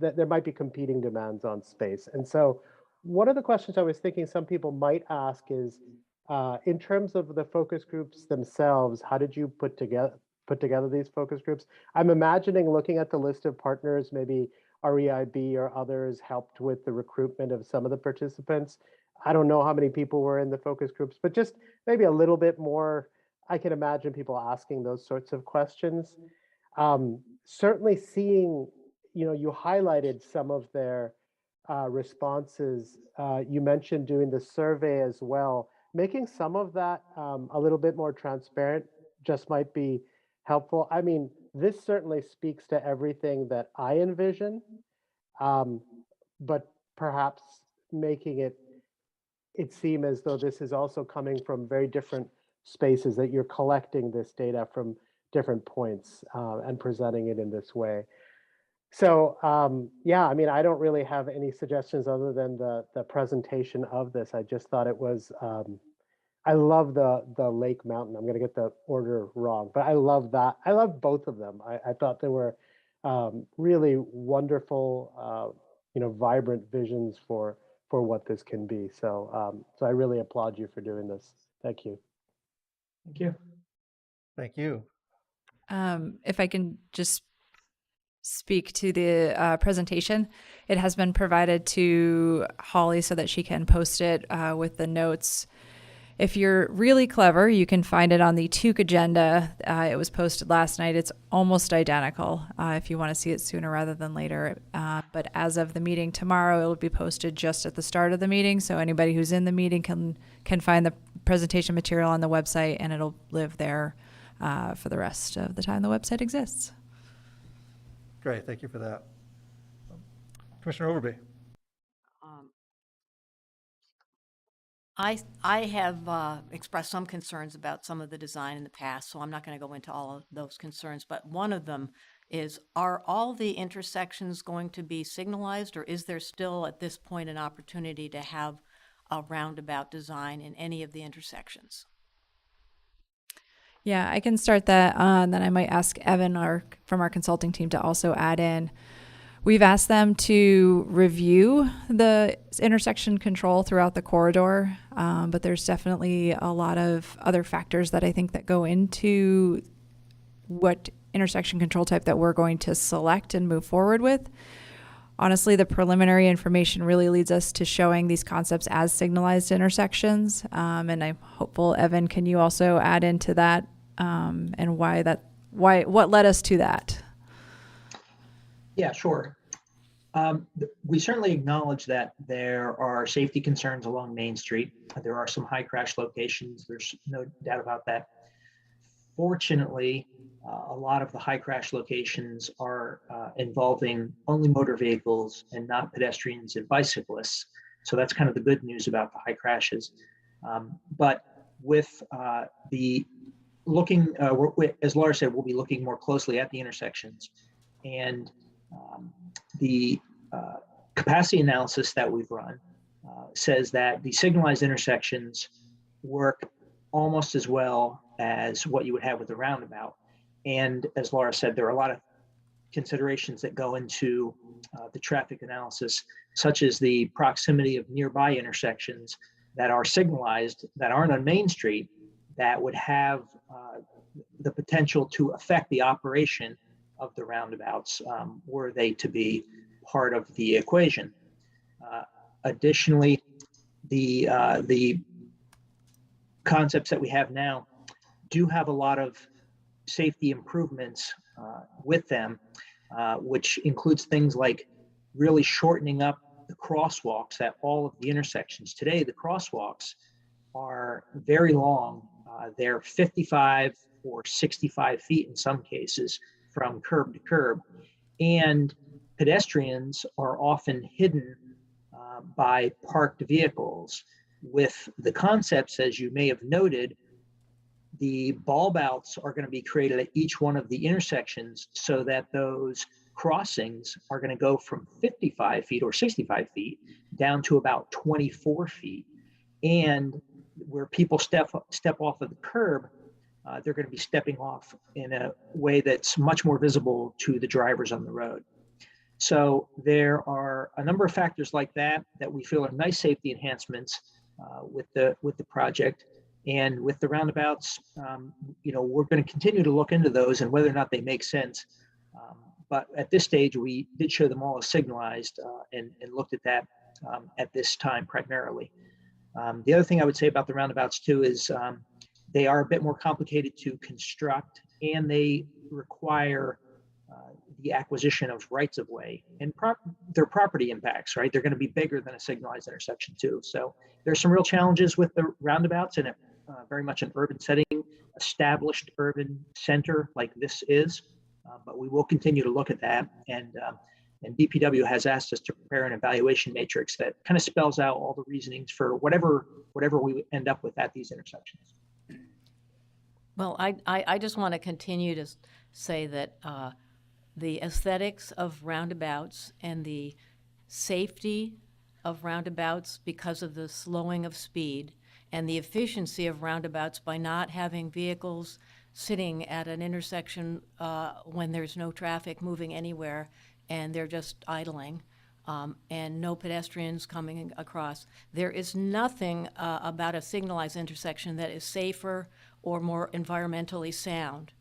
that there might be competing demands on space. And so one of the questions I was thinking some people might ask is, in terms of the focus groups themselves, how did you put together these focus groups? I'm imagining looking at the list of partners, maybe REIB or others helped with the recruitment of some of the participants. I don't know how many people were in the focus groups, but just maybe a little bit more. I can imagine people asking those sorts of questions. Certainly seeing, you highlighted some of their responses. You mentioned doing the survey as well. Making some of that a little bit more transparent just might be helpful. I mean, this certainly speaks to everything that I envision, but perhaps making it seem as though this is also coming from very different spaces, that you're collecting this data from different points and presenting it in this way. So yeah, I mean, I don't really have any suggestions other than the presentation of this. I just thought it was, I love the Lake Mountain. I'm going to get the order wrong, but I love that. I love both of them. I thought they were really wonderful, vibrant visions for what this can be. So so I really applaud you for doing this. Thank you. Thank you. Thank you. If I can just speak to the presentation, it has been provided to Holly so that she can post it with the notes. If you're really clever, you can find it on the Tuke agenda. It was posted last night. It's almost identical if you want to see it sooner rather than later. But as of the meeting tomorrow, it will be posted just at the start of the meeting. So anybody who's in the meeting can find the presentation material on the website, and it'll live there for the rest of the time the website exists. Great, thank you for that. Commissioner Overby. I have expressed some concerns about some of the design in the past, so I'm not going to go into all of those concerns, but one of them is, are all the intersections going to be signalized, or is there still at this point an opportunity to have a roundabout design in any of the intersections? Yeah, I can start that, and then I might ask Evan from our consulting team to also add in. We've asked them to review the intersection control throughout the corridor, but there's definitely a lot of other factors that I think that go into what intersection control type that we're going to select and move forward with. Honestly, the preliminary information really leads us to showing these concepts as signalized intersections, and I'm hopeful, Evan, can you also add into that and what led us to that? Yeah, sure. We certainly acknowledge that there are safety concerns along Main Street. There are some high crash locations. There's no doubt about that. Fortunately, a lot of the high crash locations are involving only motor vehicles and not pedestrians and bicyclists. So that's kind of the good news about the high crashes. But with the looking, as Laura said, we'll be looking more closely at the intersections. And the capacity analysis that we've run says that the signalized intersections work almost as well as what you would have with a roundabout. And as Laura said, there are a lot of considerations that go into the traffic analysis, such as the proximity of nearby intersections that are signalized, that aren't on Main Street, that would have the potential to affect the operation of the roundabouts were they to be part of the equation. Additionally, the concepts that we have now do have a lot of safety improvements with them, which includes things like really shortening up the crosswalks at all of the intersections. Today, the crosswalks are very long. They're 55 or 65 feet in some cases from curb to curb. And pedestrians are often hidden by parked vehicles. With the concepts, as you may have noted, the bulb outs are going to be created at each one of the intersections so that those crossings are going to go from 55 feet or 65 feet down to about 24 feet. And where people step off of the curb, they're going to be stepping off in a way that's much more visible to the drivers on the road. So there are a number of factors like that that we feel are nice safety enhancements with the project. And with the roundabouts, we're going to continue to look into those and whether or not they make sense. But at this stage, we did show them all as signalized and looked at that at this time primarily. The other thing I would say about the roundabouts too is they are a bit more complicated to construct, and they require the acquisition of rights of way and their property impacts, right? They're going to be bigger than a signalized intersection too. So there's some real challenges with the roundabouts, and very much an urban setting. established urban center like this is. But we will continue to look at that. And DPW has asked us to prepare an evaluation matrix that kind of spells out all the reasonings for whatever we end up with at these intersections. Well, I just want to continue to say that the aesthetics of roundabouts and the safety of roundabouts because of the slowing of speed and the efficiency of roundabouts by not having vehicles sitting at an intersection when there's no traffic moving anywhere and they're just idling, and no pedestrians coming across. There is nothing about a signalized intersection that is safer or more environmentally sound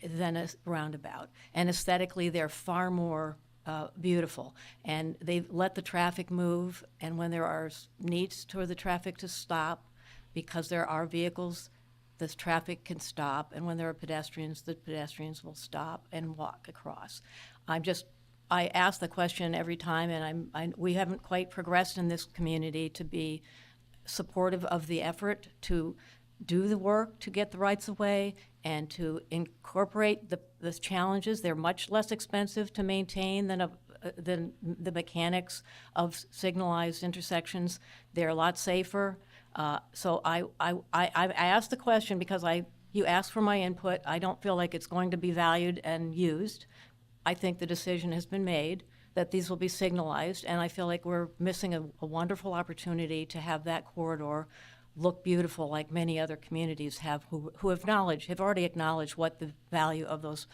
than a roundabout. And aesthetically, they're far more beautiful. And they let the traffic move, and when there are needs for the traffic to stop, because there are vehicles, the traffic can stop, and when there are pedestrians, the pedestrians will stop and walk across. I ask the question every time, and we haven't quite progressed in this community to be supportive of the effort to do the work to get the rights of way and to incorporate the challenges. They're much less expensive to maintain than the mechanics of signalized intersections. They're a lot safer. So I asked the question because you asked for my input. I don't feel like it's going to be valued and used. I think the decision has been made that these will be signalized, and I feel like we're missing a wonderful opportunity to have that corridor look beautiful like many other communities have who have already acknowledged what the value of those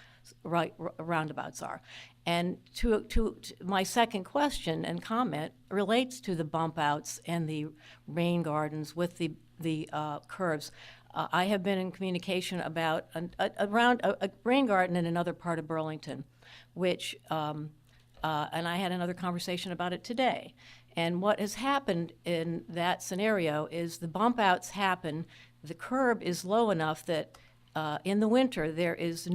roundabouts are. And to my second question and comment relates to the bump outs and the rain gardens with the curbs. I have been in communication about a rain garden in another part of Burlington, which, and I had another conversation about it today. And what has happened in that scenario is the bump outs happen, the curb is low enough that in the winter it's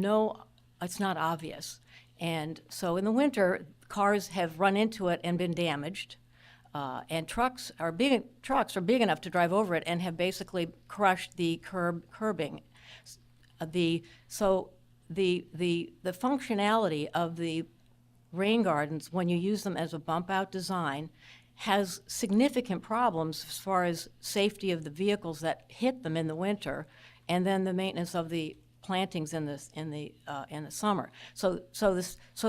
not obvious. And so in the winter, cars have run into it and been damaged. And trucks are big enough to drive over it and have basically crushed the curbing. So the functionality of the rain gardens, when you use them as a bump out design, has significant problems as far as safety of the vehicles that hit them in the winter, and then the maintenance of the plantings in the summer. So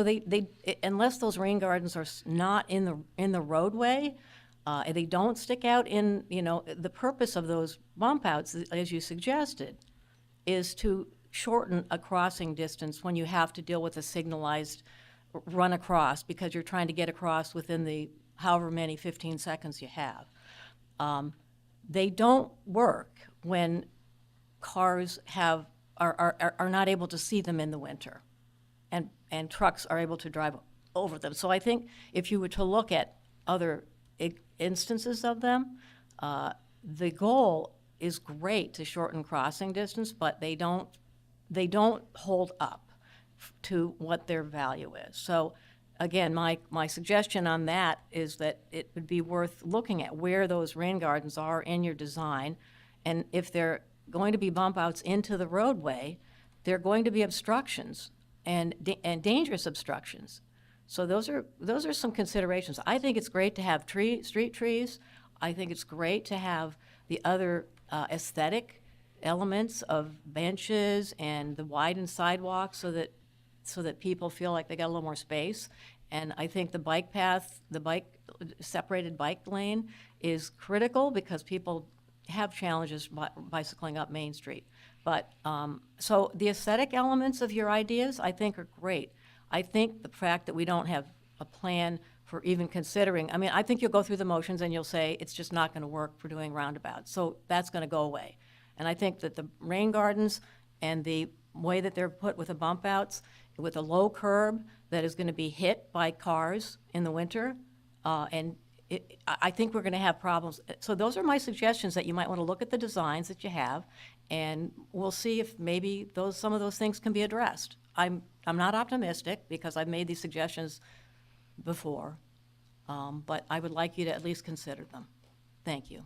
they unless those rain gardens are not in the roadway, they don't stick out in, the purpose of those bump outs, as you suggested, is to shorten a crossing distance when you have to deal with a signalized run across because you're trying to get across within the however many 15 seconds you have. They don't work when cars are not able to see them in the winter, and trucks are able to drive over them. So I think if you were to look at other instances of them, the goal is great to shorten crossing distance, but they don't hold up to what their value is. So again, my suggestion on that is that it would be worth looking at where those rain gardens are in your design, and if they're going to be bump outs into the roadway, they're going to be obstructions and dangerous obstructions. So those are some considerations. I think it's great to have street trees. I think it's great to have the other aesthetic elements of benches and the widened sidewalks so that people feel like they got a little more space. And I think the bike path, separated bike lane is critical because people have challenges bicycling up Main Street. But so the aesthetic elements of your ideas, I think, are great. I think the fact that we don't have a plan for even considering, I think you'll go through the motions and you'll say it's just not going to work for doing roundabouts. So that's going to go away. And I think that the rain gardens and the way that they're put with the bump outs, with a low curb that is going to be hit by cars in the winter, I think we're going to have problems. So those are my suggestions, that you might want to look at the designs that you have, and we'll see if maybe some of those things can be addressed. I'm not optimistic because I've made these suggestions before, but I would like you to at least consider them. Thank you.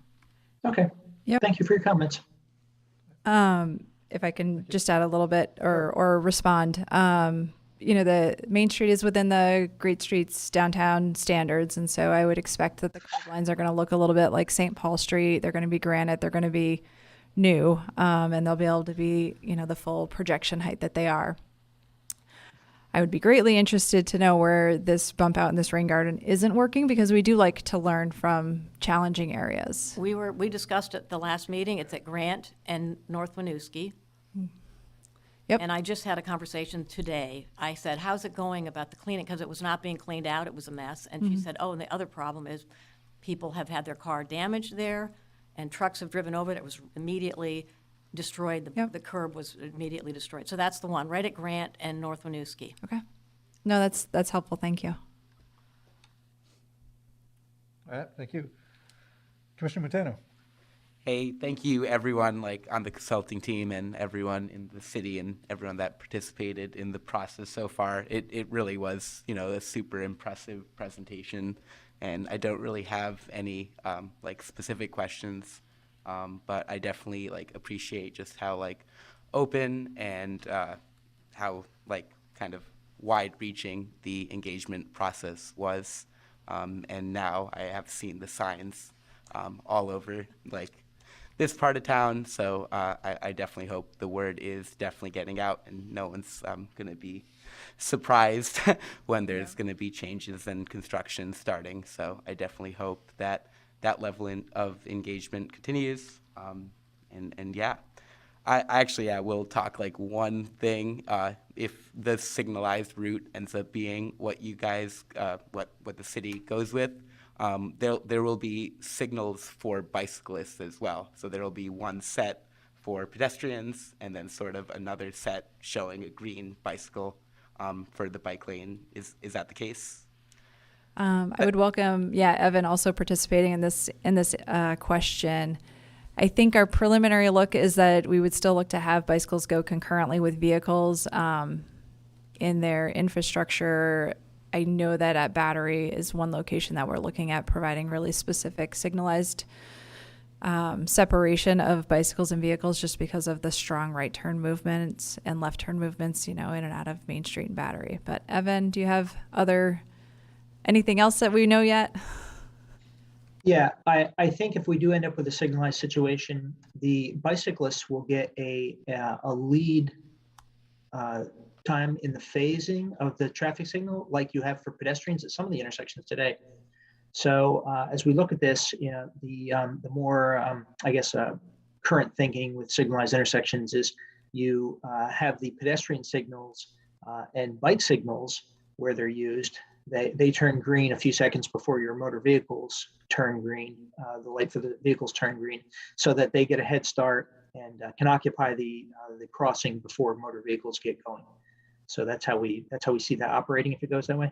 Okay. Yep. Thank you for your comments. if I can just add a little bit or respond. The Main Street is within the Great Streets downtown standards. And so I would expect that the curb lines are going to look a little bit like St. Paul Street. They're going to be granite. They're going to be new. And they'll be able to be, the full projection height that they are. I would be greatly interested to know where this bump out in this rain garden isn't working, because we do like to learn from challenging areas. We discussed it the last meeting. It's at Grant and North Winooski. Yep. And I just had a conversation today. I said, how's it going about the cleaning? Because it was not being cleaned out. It was a mess. And she said, oh, and the other problem is people have had their car damaged there and trucks have driven over it. It was immediately destroyed. The curb was immediately destroyed. So that's the one, right at Grant and North Winooski. Okay. No, that's helpful. Thank you. All right, thank you. Commissioner Matano. Hey, thank you everyone on the consulting team and everyone in the city and everyone that participated in the process so far. It really was, a super impressive presentation, and I don't really have any specific questions, but I definitely appreciate just how open and how kind of wide-reaching the engagement process was, and now I have seen the signs all over this part of town, so I definitely hope the word is definitely getting out, and no one's going to be surprised when there's going to be changes and construction starting. So I definitely hope that that level of engagement continues. And yeah, I will talk one thing. If the signalized route ends up being what you guys, what the city goes with, there will be signals for bicyclists as well. So there will be one set for pedestrians and then sort of another set showing a green bicycle for the bike lane. Is that the case? I would welcome, Evan also participating in this question. I think our preliminary look is that we would still look to have bicycles go concurrently with vehicles in their infrastructure. I know that at Battery is one location that we're looking at providing really specific signalized separation of bicycles and vehicles, just because of the strong right turn movements and left turn movements, in and out of Main Street and Battery. But Evan, do you have anything else that we know yet? Yeah, I think if we do end up with a signalized situation, the bicyclists will get a lead time in the phasing of the traffic signal, like you have for pedestrians at some of the intersections today. So as we look at this, the more current thinking with signalized intersections is you have the pedestrian signals and bike signals where they're used. They turn green a few seconds before your motor vehicles turn green. The light for the vehicles turn green, so that they get a head start and can occupy the crossing before motor vehicles get going. So that's how we see that operating if it goes that way.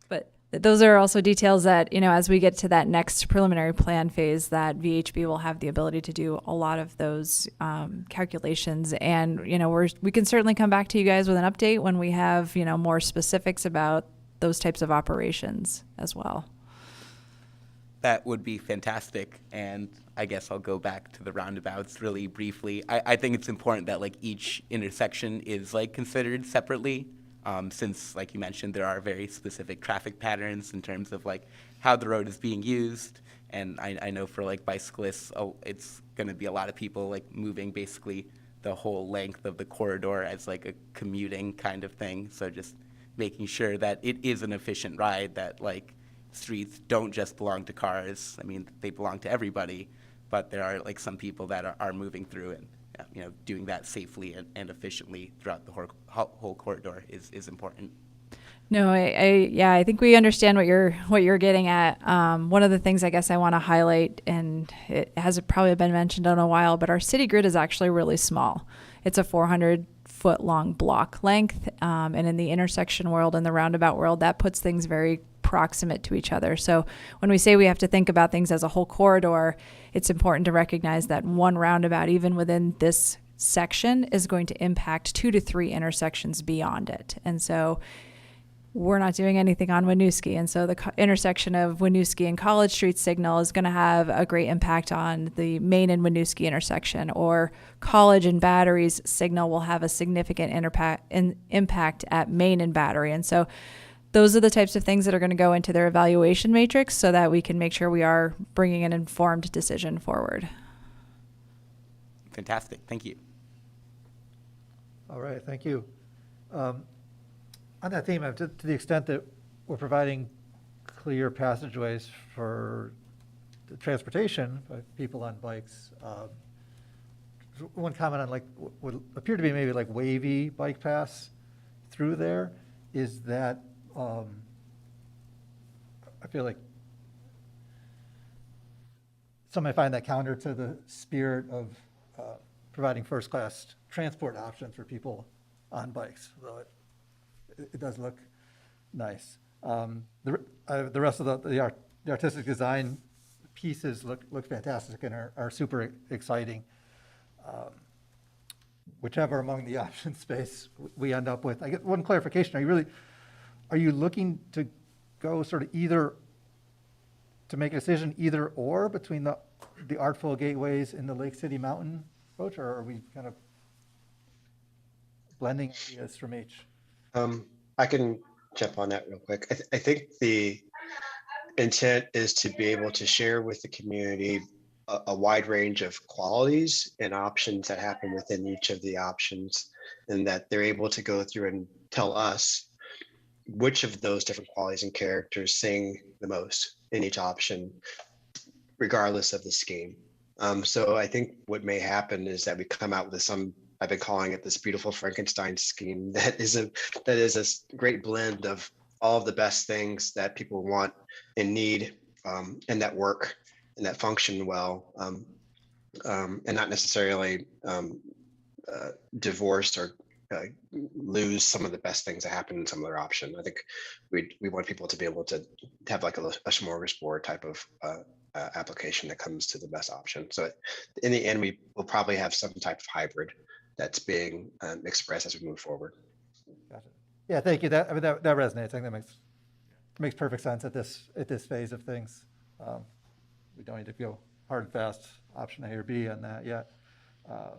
But those are also details that, as we get to that next preliminary plan phase, that VHB will have the ability to do a lot of those calculations. And, we can certainly come back to you guys with an update when we have, more specifics about those types of operations as well. That would be fantastic. And I guess I'll go back to the roundabouts really briefly. I think it's important that each intersection is considered separately. Since, like you mentioned, there are very specific traffic patterns in terms of how the road is being used. And I know for bicyclists, it's going to be a lot of people moving basically the whole length of the corridor as a commuting kind of thing. So just making sure that it is an efficient ride, that streets don't just belong to cars. I mean, they belong to everybody, but there are some people that are moving through and doing that safely and efficiently throughout the whole corridor is important. No, I think we understand what you're getting at. One of the things I guess I want to highlight, and it hasn't probably been mentioned in a while, but our city grid is actually really small. It's a 400-foot long block length, and in the intersection world and the roundabout world, that puts things very proximate to each other. So when we say we have to think about things as a whole corridor, it's important to recognize that one roundabout, even within this section, is going to impact 2 to 3 intersections beyond it. And so we're not doing anything on Winooski. And so the intersection of Winooski and College Street signal is going to have a great impact on the Main and Winooski intersection, or College and Battery's signal will have a significant impact at Main and Battery. And so those are the types of things that are going to go into their evaluation matrix so that we can make sure we are bringing an informed decision forward. Fantastic. Thank you. All right, thank you. On that theme, to the extent that we're providing clear passageways for the transportation by people on bikes, one comment on like what would appear to be maybe like wavy bike paths through there is that I feel like some might find that counter to the spirit of providing first-class transport options for people on bikes, though it does look nice. The rest of the artistic design pieces look fantastic and are super exciting. Whichever among the option space we end up with. I get one clarification. Are you looking to go sort of either, to make a decision either or between the Artful Gateways and the Lake City Mountain approach, or are we kind of blending ideas from each? I can jump on that real quick. I think the intent is to be able to share with the community a wide range of qualities and options that happen within each of the options, and that they're able to go through and tell us which of those different qualities and characters sing the most in each option, regardless of the scheme. So I think what may happen is that we come out with some, I've been calling it this beautiful Frankenstein scheme that is a great blend of all of the best things that people want and need, and that work and that function well, and not necessarily divorce or lose some of the best things that happen in some other option. I think we want people to be able to have like a smorgasbord type of application that comes to the best option. So in the end, we will probably have some type of hybrid that's being expressed as we move forward. Gotcha. Yeah, thank you. That resonates. I think that makes perfect sense at this phase of things. We don't need to go hard and fast option A or B on that yet. What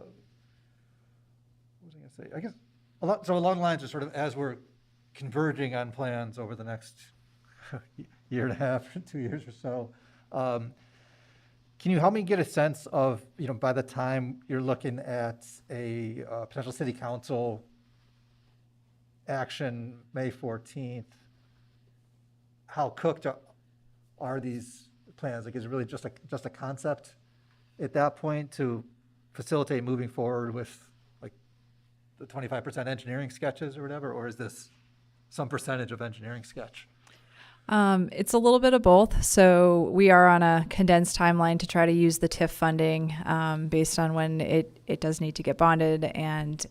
was I going to say? I guess so along the lines of sort of as we're converging on plans over the next year and a half, 2 years or so, can you help me get a sense of, by the time you're looking at a potential city council action May 14th, how cooked are these plans? Like, is it really just a concept at that point to facilitate moving forward with like the 25% engineering sketches or whatever, or is this some percentage of engineering sketch? It's a little bit of both. So we are on a condensed timeline to try to use the TIF funding based on when it does need to get bonded and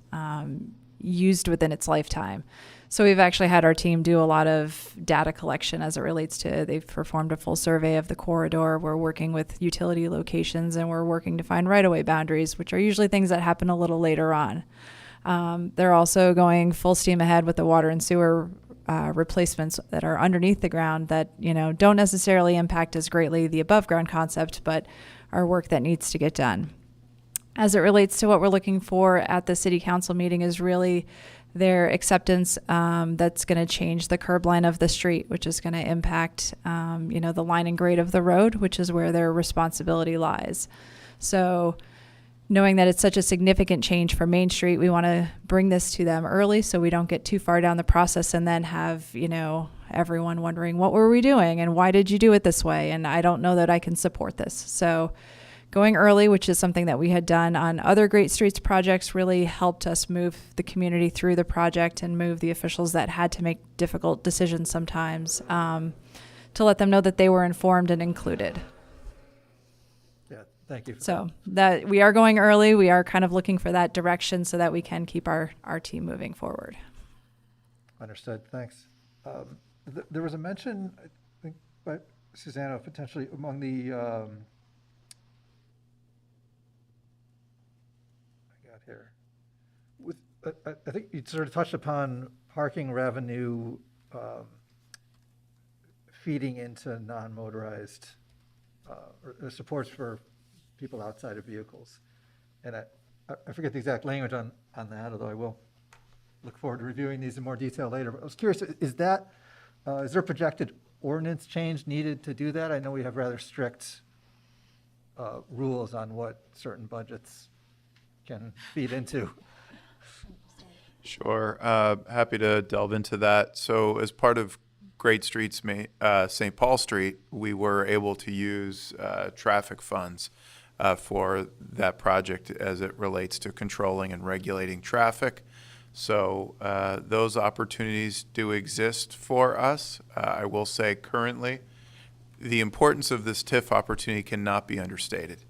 used within its lifetime. So we've actually had our team do a lot of data collection as it relates to, they've performed a full survey of the corridor. We're working with utility locations and we're working to find right-of-way boundaries, which are usually things that happen a little later on. They're also going full steam ahead with the water and sewer replacements that are underneath the ground that, don't necessarily impact as greatly the above ground concept, but are work that needs to get done. As it relates to what we're looking for at the city council meeting is really their acceptance that's going to change the curb line of the street, which is going to impact, the line and grade of the road, which is where their responsibility lies. So knowing that it's such a significant change for Main Street, we want to bring this to them early so we don't get too far down the process and then have, everyone wondering, what were we doing and why did you do it this way? And I don't know that I can support this. So going early, which is something that we had done on other Great Streets projects, really helped us move the community through the project and move the officials that had to make difficult decisions sometimes to let them know that they were informed and included. Thank you. So that we are going early. We are kind of looking for that direction so that we can keep our team moving forward. Understood. Thanks. There was a mention, I think, by Susanna, potentially among the, I got here. I think you sort of touched upon parking revenue feeding into non-motorized, or supports for people outside of vehicles. And I forget the exact language on that, although I will look forward to reviewing these in more detail later. But I was curious, is there a projected ordinance change needed to do that? I know we have rather strict rules on what certain budgets can feed into. Sure. Happy to delve into that. So as part of Great Streets, St. Paul Street, we were able to use traffic funds for that project as it relates to controlling and regulating traffic. So those opportunities do exist for us. I will say currently, the importance of this TIF opportunity cannot be understated.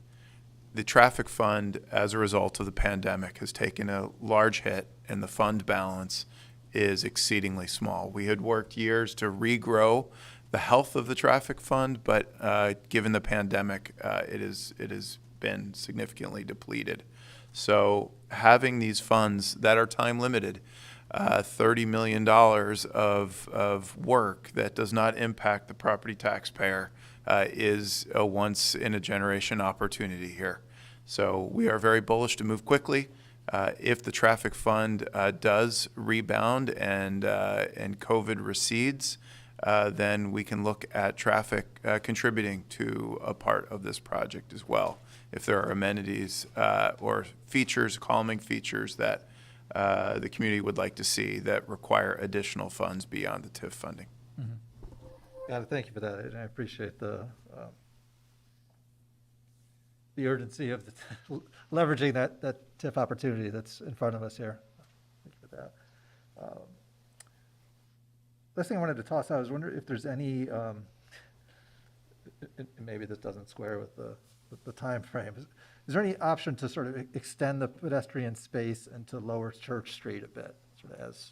The traffic fund, as a result of the pandemic, has taken a large hit, and the fund balance is exceedingly small. We had worked years to regrow the health of the traffic fund, but given the pandemic, it has been significantly depleted. So having these funds that are time limited, $30 million of work that does not impact the property taxpayer is a once in a generation opportunity here. So we are very bullish to move quickly. If the traffic fund does rebound and COVID recedes, then we can look at traffic contributing to a part of this project as well. If there are amenities or features, calming features that the community would like to see that require additional funds beyond the TIF funding. Mm-hmm. Got it. Thank you for that. And I appreciate the urgency of leveraging that TIF opportunity that's in front of us here. Thank you for that. Last thing I wanted to toss out, I was wondering if there's any, maybe this doesn't square with the time frame. Is there any option to sort of extend the pedestrian space into Lower Church Street a bit, sort of as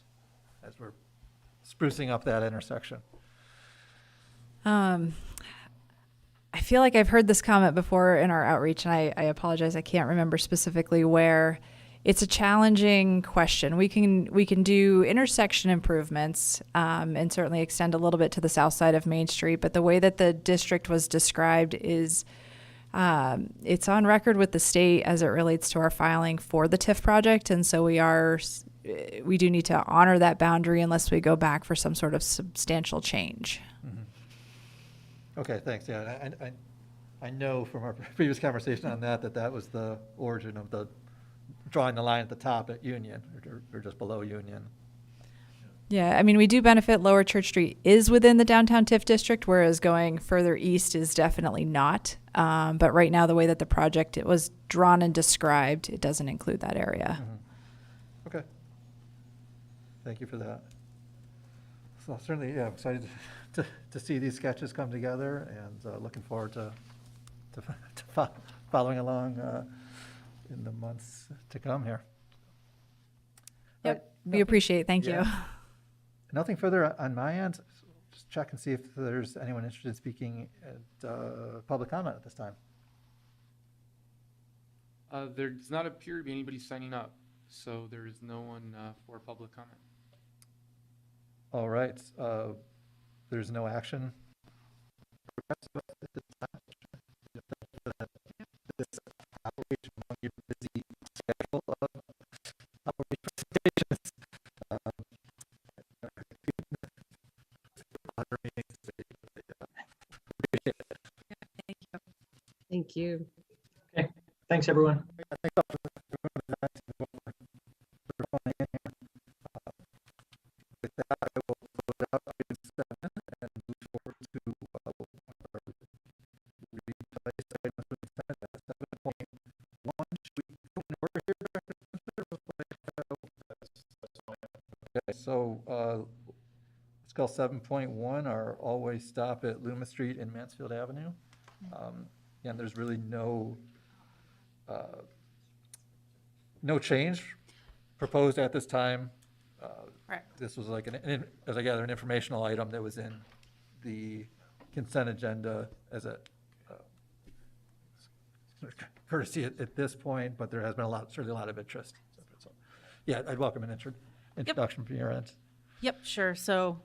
we're sprucing up that intersection? I feel like I've heard this comment before in our outreach, and I apologize, I can't remember specifically where. It's a challenging question. We can do intersection improvements and certainly extend a little bit to the south side of Main Street, but the way that the district was described is it's on record with the state as it relates to our filing for the TIF project, and so we do need to honor that boundary unless we go back for some sort of substantial change. Mm-hmm. Okay, thanks. Yeah, I know from our previous conversation on that was the origin of the drawing the line at the top at Union or just below Union. Yeah, I mean, we do benefit. Lower Church Street is within the downtown TIF district, whereas going further east is definitely not. But right now, the way that the project it was drawn and described, it doesn't include that area. Mm-hmm. Okay. Thank you for that. So certainly, yeah, I'm excited to see these sketches come together, and looking forward to following along in the months to come here. Yep, we appreciate it. Thank you. Nothing further on my end. Just check and see if there's anyone interested in speaking at public comment at this time. There does not appear to be anybody signing up, so there is no one for public comment. All right. There's no action. This outreach among your busy schedule of outreach presentations. Thank you. Okay, thanks, everyone. With that, I will close out item 7 and move forward to replace item 7.1. Should we go in order here, Director Spencer? Okay, so let's call 7.1 our always stop at Loomis Street and Mansfield Avenue. Again, there's really no change proposed at this time. Correct. This was like as I gather, an informational item that was in the consent agenda as a courtesy at this point, but there has been certainly a lot of interest. So, yeah, I'd welcome an introduction from your end. Yep, sure. So,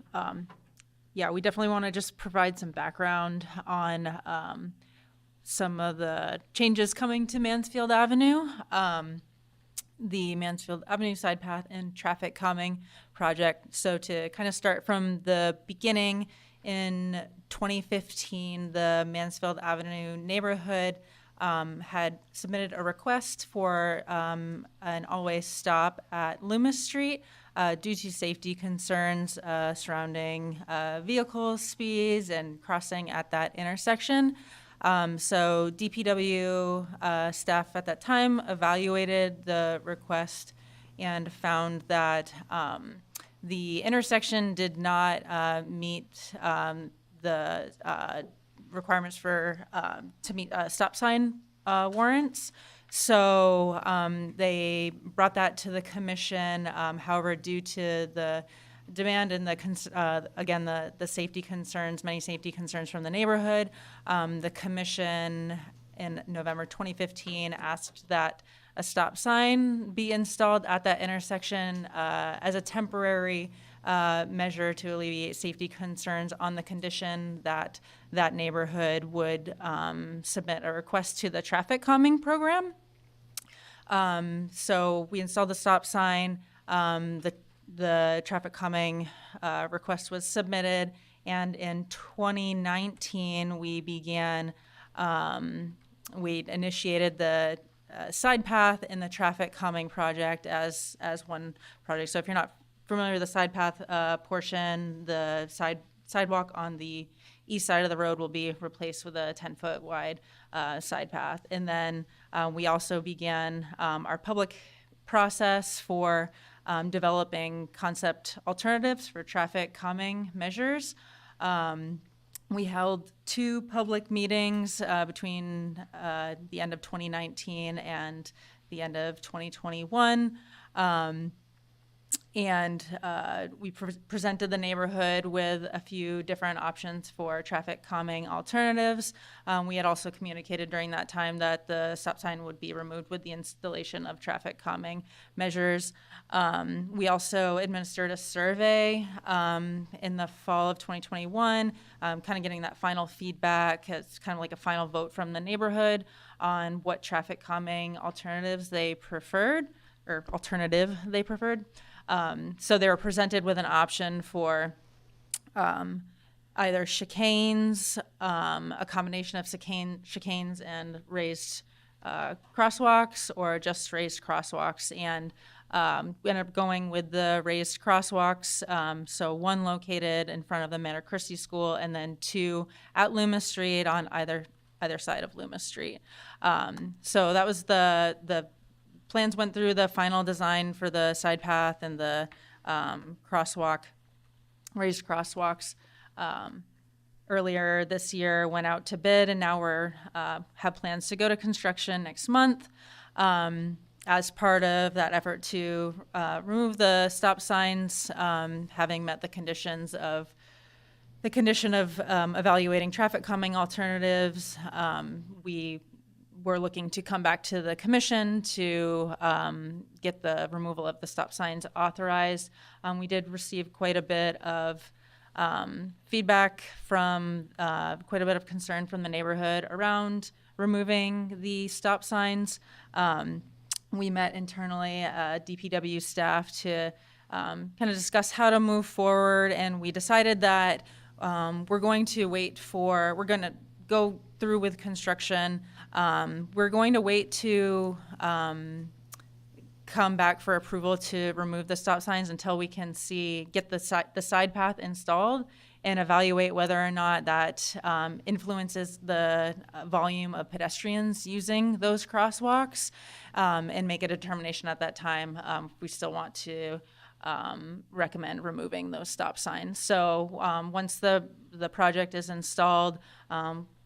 yeah, we definitely want to just provide some background on some of the changes coming to Mansfield Avenue. The Mansfield Avenue Side Path and Traffic Calming Project. So to kind of start from the beginning, in 2015, the Mansfield Avenue neighborhood had submitted a request for an all-way stop at Loomis Street due to safety concerns surrounding vehicle speeds and crossing at that intersection. So DPW staff at that time evaluated the request and found that the intersection did not meet the requirements for to meet stop sign warrants. So they brought that to the commission. However, due to the demand and again, the safety concerns, many safety concerns from the neighborhood, the commission in November 2015 asked that a stop sign be installed at that intersection as a temporary measure to alleviate safety concerns on the condition that that neighborhood would submit a request to the traffic calming program. So we installed the stop sign. The traffic calming request was submitted, and in 2019 we began. We initiated the side path in the traffic calming project as one project. So if you're not familiar with the side path portion, the sidewalk on the east side of the road will be replaced with a 10-foot wide side path. And then we also began our public process for developing concept alternatives for traffic calming measures. We held 2 public meetings between the end of 2019 and the end of 2021. And we presented the neighborhood with a few different options for traffic calming alternatives. We had also communicated during that time that the stop sign would be removed with the installation of traffic calming measures. We also administered a survey in the fall of 2021, kind of getting that final feedback. It's kind of like a final vote from the neighborhood on what traffic calming alternatives they preferred, or alternative they preferred. So they were presented with an option for either chicanes, a combination of chicanes and raised crosswalks, or just raised crosswalks. And we ended up going with the raised crosswalks. So 1 located in front of the Manor Christie School, and then 2 at Loomis Street on either side of Loomis Street. So that was the plans went through the final design for the side path and the raised crosswalks earlier this year, went out to bid, and now we're have plans to go to construction next month. As part of that effort to remove the stop signs, having met the condition of evaluating traffic calming alternatives, we're looking to come back to the commission to get the removal of the stop signs authorized. We did receive quite a bit of feedback from quite a bit of concern from the neighborhood around removing the stop signs. We met internally, DPW staff, to kind of discuss how to move forward, and we decided that we're going to go through with construction. We're going to wait to come back for approval to remove the stop signs until we can get the side path installed and evaluate whether or not that influences the volume of pedestrians using those crosswalks, and make a determination at that time if we still want to recommend removing those stop signs. So once the project is installed,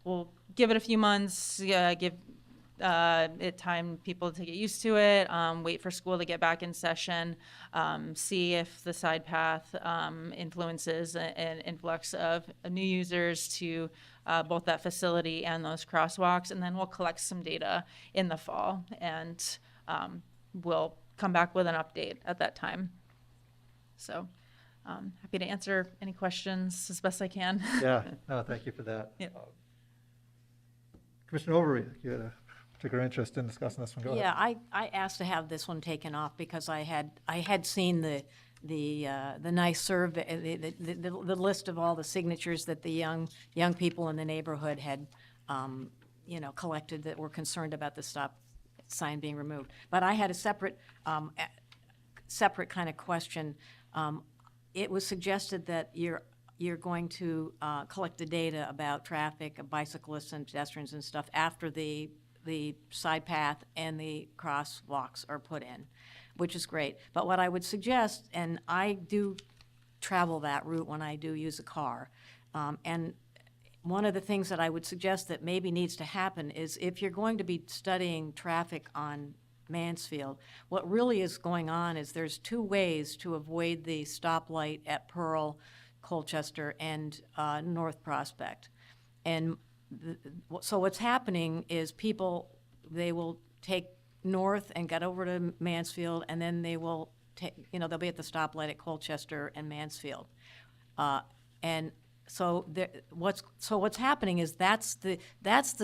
we'll give it a few months, give it time people to get used to it, wait for school to get back in session, see if the side path influences an influx of new users to both that facility and those crosswalks, and then we'll collect some data in the fall, and we'll come back with an update at that time. So Happy to answer any questions as best I can. Yeah, no, thank you for that. Yeah. Commissioner Overy, you had a particular interest in discussing this one. Go Yeah, ahead. I asked to have this one taken off because I had seen the nice survey, the list of all the signatures that the young people in the neighborhood had, collected that were concerned about the stop sign being removed. But I had a separate kind of question. It was suggested that you're going to collect the data about traffic, bicyclists and pedestrians and stuff after the side path and the crosswalks are put in, which is great. But what I would suggest, and I do travel that route when I do use a car, and one of the things that I would suggest that maybe needs to happen is if you're going to be studying traffic on Mansfield, what really is going on is there's two ways to avoid the stoplight at Pearl, Colchester, and North Prospect. And so what's happening is people, they will take north and get over to Mansfield, and then they will take, they'll be at the stoplight at Colchester and Mansfield. And so what's happening is that's the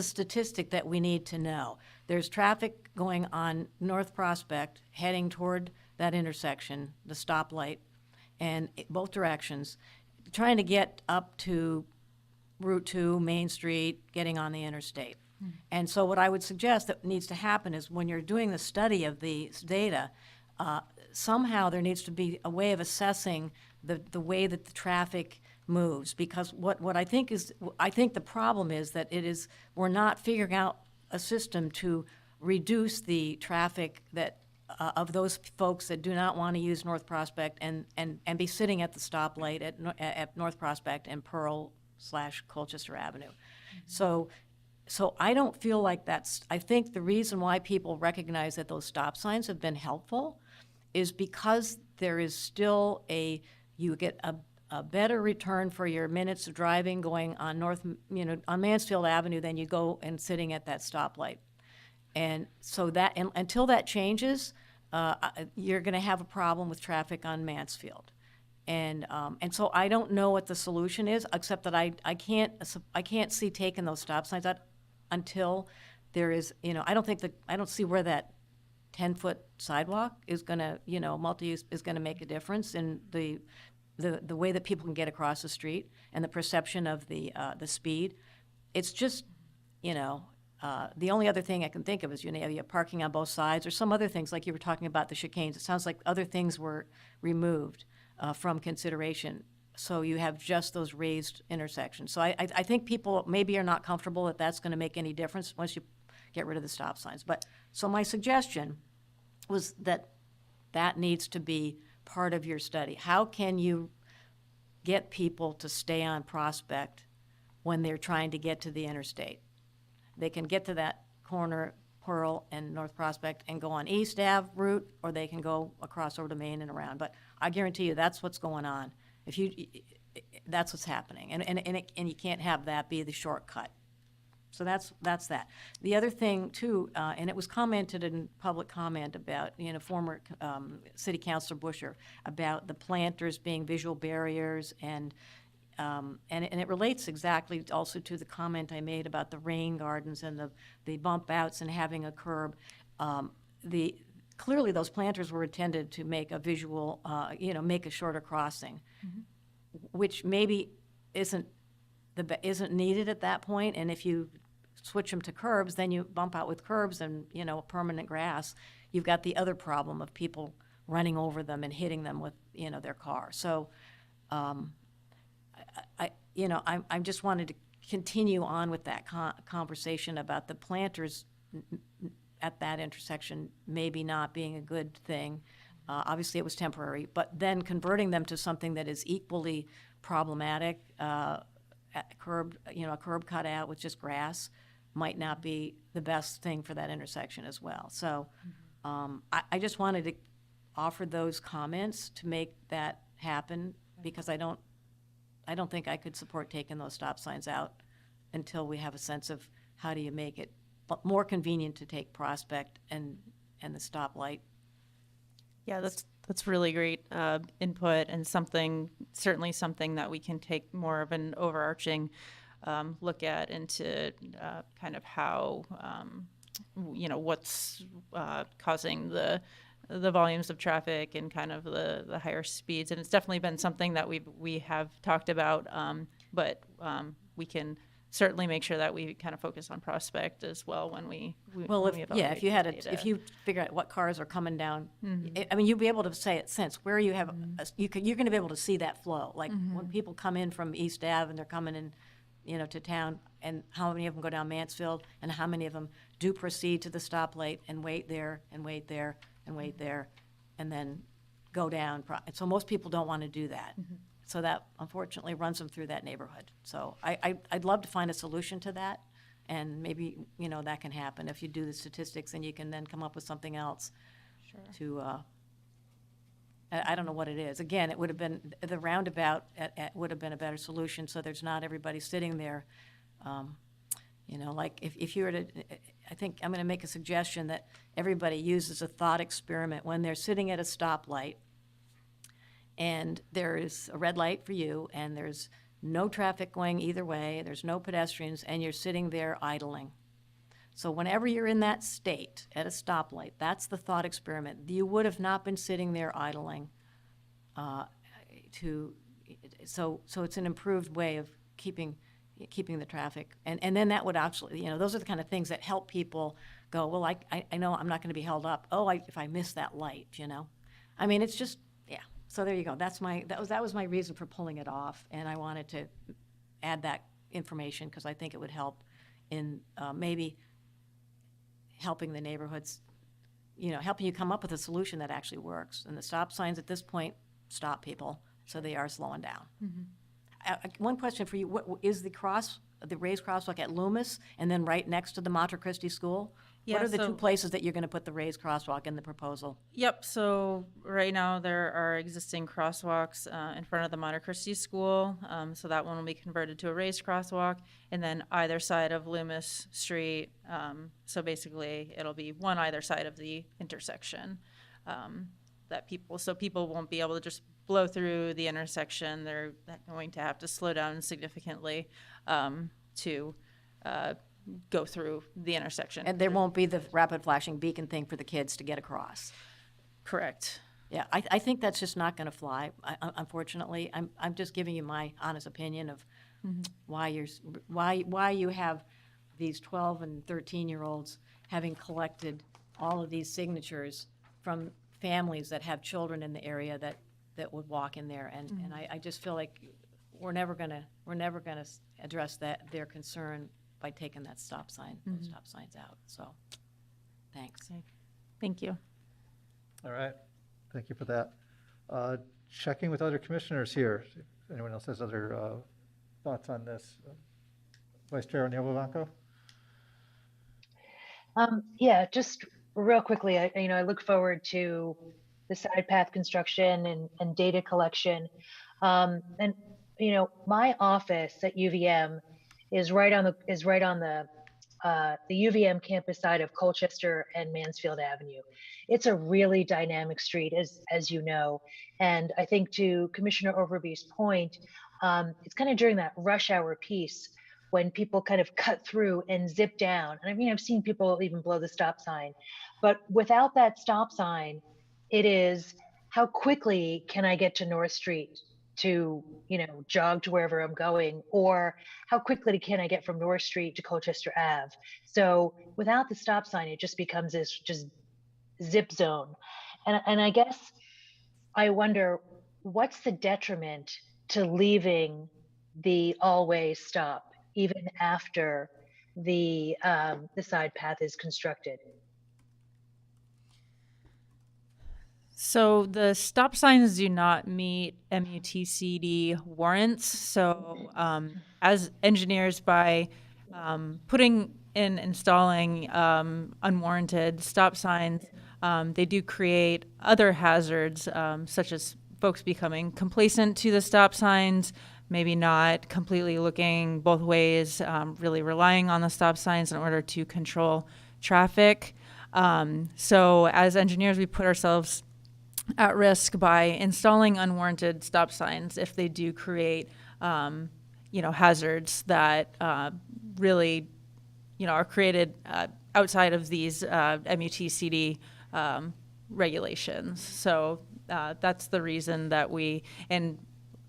statistic that we need to know. There's traffic going on North Prospect heading toward that intersection, the stoplight, and both directions, trying to get up to Route 2, Main Street, getting on the interstate. And so what I would suggest that needs to happen is when you're doing the study of the data, somehow there needs to be a way of assessing the way that the traffic moves, because what I think the problem is that we're not figuring out a system to reduce the traffic that of those folks that do not want to use North Prospect and be sitting at the stoplight at North Prospect and Pearl/Colchester Avenue. So I don't feel like I think the reason why people recognize that those stop signs have been helpful is because there is still you get a better return for your minutes of driving going on on Mansfield Avenue than you go and sitting at that stoplight. And so until that changes, you're going to have a problem with traffic on Mansfield. And so I don't know what the solution is, except that I can't see taking those stop signs out until there is, I don't see where that 10-foot sidewalk is going to, multi-use is going to make a difference in the way that people can get across the street and the perception of the speed. It's just, the only other thing I can think of is, you have parking on both sides or some other things, like you were talking about the chicanes. It sounds like other things were removed from consideration. So you have just those raised intersections. So I think people maybe are not comfortable that that's going to make any difference once you get rid of the stop signs. But so my suggestion was that needs to be part of your study. How can you get people to stay on Prospect when they're trying to get to the interstate? They can get to that corner, Pearl and North Prospect, and go on East Ave route, or they can go across over to Main and around. But I guarantee you that's what's going on. That's what's happening, and you can't have that be the shortcut. So that's that. The other thing too, and it was commented in public comment about, former City Councilor Busher about the planters being visual barriers, and it relates exactly also to the comment I made about the rain gardens and the bump outs and having a curb. Clearly those planters were intended to make a visual, make a shorter crossing, which maybe isn't needed at that point. And if you switch them to curbs, then you bump out with curbs and, permanent grass. You've got the other problem of people running over them and hitting them with, their car. So, I just wanted to continue on with that conversation about the planters at that intersection maybe not being a good thing. Obviously, it was temporary, but then converting them to something that is equally problematic, a curb cutout with just grass, might not be the best thing for that intersection as well. So I just wanted to offer those comments to make that happen, because I don't think I could support taking those stop signs out until we have a sense of how do you make it more convenient to take Prospect and the stoplight. Yeah, that's That's really great input, and certainly something that we can take more of an overarching look at into kind of how, what's causing the volumes of traffic and kind of the higher speeds. And it's definitely been something that we have talked about, but we can certainly make sure that we kind of focus on Prospect as well when we Well, when we if evaluate you had the data. if you figure out what cars are coming down, Mhm. I mean, you'd be able to say it since where you have, you're going to be able to see that flow. Like when people come in from East Ave and they're coming in, to town, and how many of them go down Mansfield, and how many of them do proceed to the stoplight and wait there and wait there and wait there, and then go down. And so most people don't want to do that. So that unfortunately runs them through that neighborhood. So I'd love to find a solution to that, and maybe, that can happen. If you do the statistics, and you can then come up with something else to, I don't know what it is. Again, it would have been, the roundabout would have been a better solution, so there's not everybody sitting there. Like if you were to, I think I'm going to make a suggestion that everybody uses a thought experiment when they're sitting at a stoplight, and there is a red light for you, and there's no traffic going either way, there's no pedestrians, and you're sitting there idling. So whenever you're in that state at a stoplight, that's the thought experiment. You would have not been sitting there idling. So it's an improved way of keeping the traffic. And then that would actually, those are the kind of things that help people go, well, I know I'm not going to be held up. If I miss that light, I mean, it's just, yeah. So there you go. That was my reason for pulling it off, and I wanted to add that information because I think it would help in maybe helping the neighborhoods, helping you come up with a solution that actually works. And the stop signs at this point stop people, so they are slowing down. One question for you: what is the raised crosswalk at Loomis, and then right next to the Mater Christi School? Yeah, what are the so- two places that you're going to put the raised crosswalk in the proposal? Yep, so right now there are existing crosswalks in front of the Mater Christi School. So that one will be converted to a raised crosswalk, and then either side of Loomis Street. So basically it'll be one either side of the intersection so people won't be able to just blow through the intersection. They're going to have to slow down significantly to go through the intersection. And there won't be the rapid flashing beacon thing for the kids to get across. Correct. Yeah, I think that's just not going to fly. Unfortunately, I'm just giving you my honest opinion of why you have these 12 and 13-year-olds having collected all of these signatures from families that have children in the area that would walk in there, and I just feel like we're never gonna address their concern by taking that stop sign, those stop signs out. So, thanks. Thank you. All right, thank you for that. Checking with other commissioners here. If anyone else has other thoughts on this? Vice Chair O'Neill-Vivanco? Yeah, just real quickly, I look forward to the side path construction and data collection. And my office at UVM is right on the UVM campus side of Colchester and Mansfield Avenue. It's a really dynamic street, as you know. And I think to Commissioner Overby's point, it's kind of during that rush hour piece when people kind of cut through and zip down. And I mean, I've seen people even blow the stop sign, but without that stop sign, it is how quickly can I get to North Street to, jog to wherever I'm going, or how quickly can I get from North Street to Colchester Ave? So without the stop sign, it just becomes this just zip zone. And I guess I wonder, what's the detriment to leaving the always stop even after the side path is constructed? So the stop signs do not meet MUTCD warrants. So as engineers, by installing unwarranted stop signs, they do create other hazards, such as folks becoming complacent to the stop signs, maybe not completely looking both ways, really relying on the stop signs in order to control traffic. So as engineers, we put ourselves at risk by installing unwarranted stop signs if they do create, hazards that really, are created outside of these MUTCD regulations. So that's the reason that and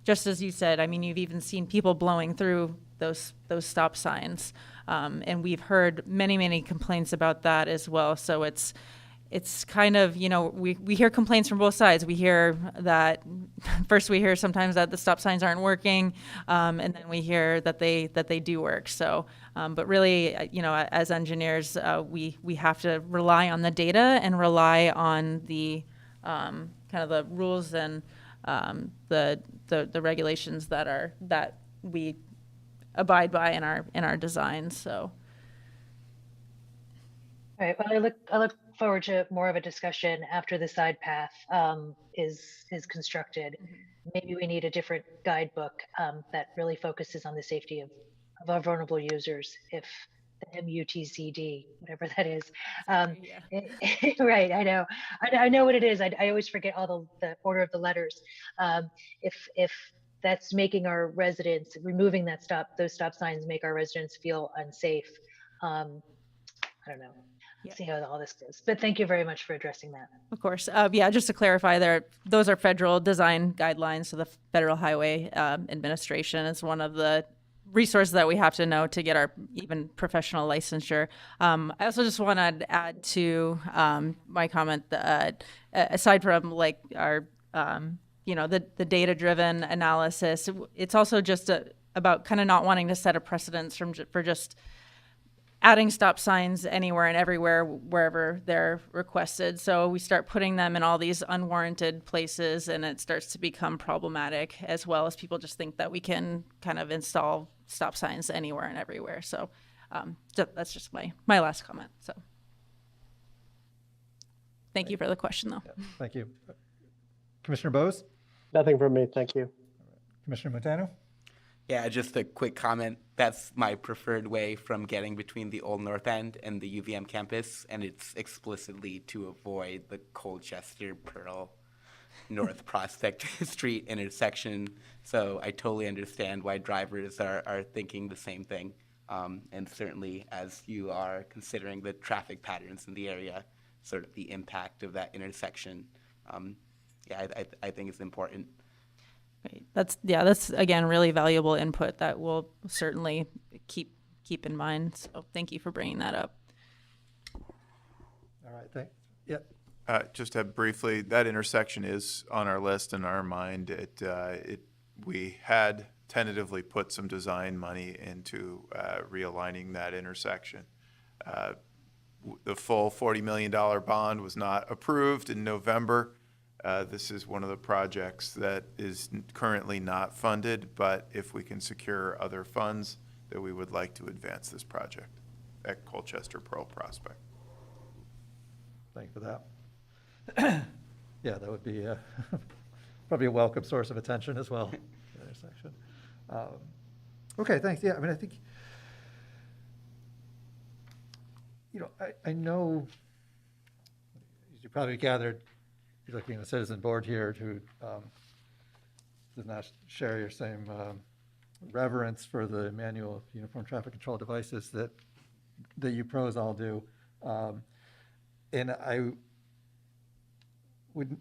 just as you said, I mean, you've even seen people blowing through those stop signs. And we've heard many, many complaints about that as well. So it's kind of, we hear complaints from both sides. We hear that first we hear sometimes that the stop signs aren't working, and then we hear that they do work. So, but really, as engineers, we have to rely on the data and rely on the kind of the rules and the regulations that we abide by in our designs. So. All right, well, I look forward to more of a discussion after the side path is constructed. Maybe we need a different guidebook that really focuses on the safety of our vulnerable users, if the MUTCD, whatever that is. Right, I know what it is. I always forget all the order of the letters. If that's making our residents, removing those stop signs make our residents feel unsafe. I don't know. See how all this goes. But thank you very much for addressing that. Of course. Just to clarify, those are federal design guidelines. So the Federal Highway Administration is one of the resources that we have to know to get our even professional licensure. I also just want to add to my comment that aside from like our, the data-driven analysis, it's also just about kind of not wanting to set a precedence for just adding stop signs anywhere and everywhere, wherever they're requested. So we start putting them in all these unwarranted places, and it starts to become problematic, as well as people just think that we can kind of install stop signs anywhere and everywhere. So that's just my last comment. So thank you for the question, though. Yeah, thank you. Commissioner Bose? Nothing from me, thank you. Commissioner Montano? Yeah, just a quick comment. That's my preferred way from getting between the Old North End and the UVM campus, and it's explicitly to avoid the Colchester Pearl North Prospect Street intersection. So I totally understand why drivers are thinking the same thing. And certainly as you are considering the traffic patterns in the area, sort of the impact of that intersection, I think it's important. Great. That's again really valuable input that we'll certainly keep in mind. So thank you for bringing that up. All right, thanks. Yeah. Just briefly, that intersection is on our list in our mind. We had tentatively put some design money into realigning that intersection. The full $40 million bond was not approved in November. This is one of the projects that is currently not funded, but if we can secure other funds, that we would like to advance this project at Colchester Pearl Prospect. Thank you for that. Yeah, that would be probably a welcome source of attention as well, the intersection. Okay, thanks. Yeah, I mean, I think, I know, as you probably gathered, you're looking at a citizen board here who does not share your same reverence for the manual of uniform traffic control devices that you pros all do. And I would,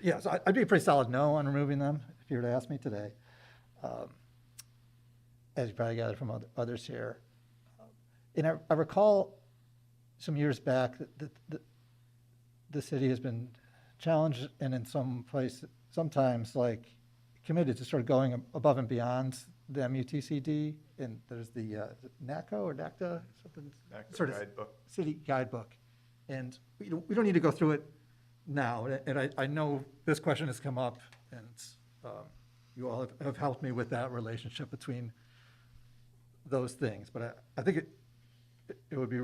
yeah, so I'd be a pretty solid no on removing them if you were to ask me today. As you probably gathered from others here. And I recall some years back that the city has been challenged and in some place, sometimes like committed to sort of going above and beyond the MUTCD. And there's the NACO or NACTA, something sort of guidebook. City guidebook. And we don't need to go through it now. And I know this question has come up, and you all have helped me with that relationship between those things. But I think it would be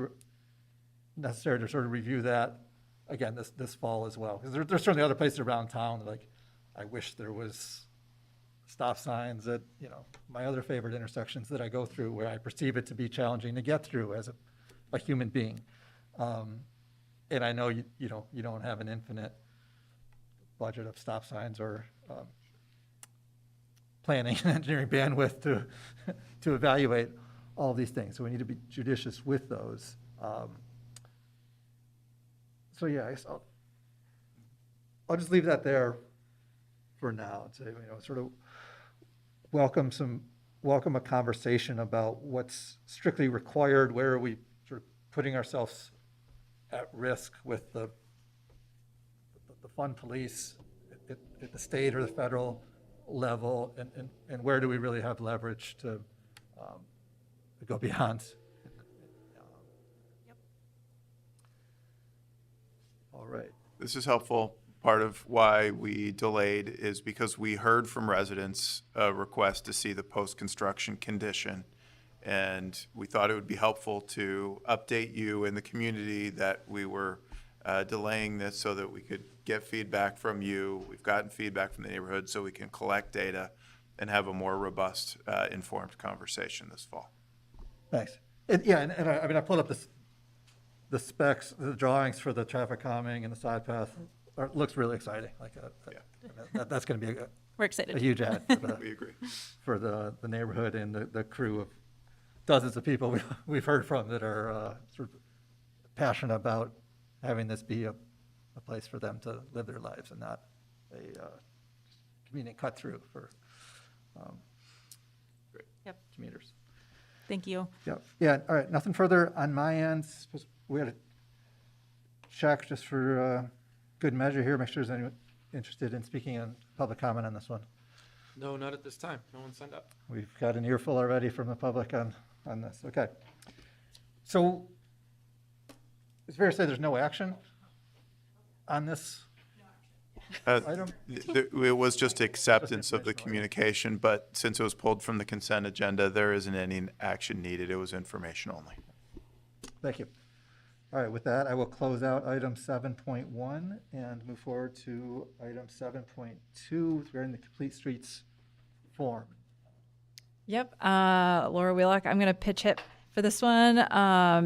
necessary to sort of review that again this fall as well, because there's certainly other places around town like I wish there was stop signs at my other favorite intersections that I go through where I perceive it to be challenging to get through as a human being. and I know you don't have an infinite budget of stop signs or planning and engineering bandwidth to evaluate all these things. So we need to be judicious with those. So yeah, I guess I'll just leave that there for now and say, sort of welcome a conversation about what's strictly required, where are we sort of putting ourselves at risk with the fun police at the state or the federal level, and where do we really have leverage to go beyond. All right. This is helpful. Part of why we delayed is because we heard from residents a request to see the post-construction condition. And we thought it would be helpful to update you in the community that we were delaying this so that we could get feedback from you. We've gotten feedback from the neighborhood so we can collect data and have a more robust, informed conversation this fall. Thanks. And I pulled up the specs, the drawings for the traffic calming and the side path. It looks really exciting. That's going to be We're excited. a huge ad for the, We agree. for the neighborhood and the crew of dozens of people we've heard from that are sort of passionate about having this be a place for them to live their lives and not a convenient cut through for commuters. Thank you. Yeah. All right. Nothing further on my end. We had a check just for good measure here. Make sure there's anyone interested in speaking on public comment on this one. No, not at this time. No one signed up. We've got an earful already from the public on this. Okay. So it's fair to say there's no action on this item? It was just acceptance of the communication, but since it was pulled from the consent agenda, there isn't any action needed. It was information only. Thank you. All right, with that, I will close out item 7.1 and move forward to item 7.2 regarding the Complete Streets form. Yep, Laura Wheelock, I'm gonna pitch it for this one.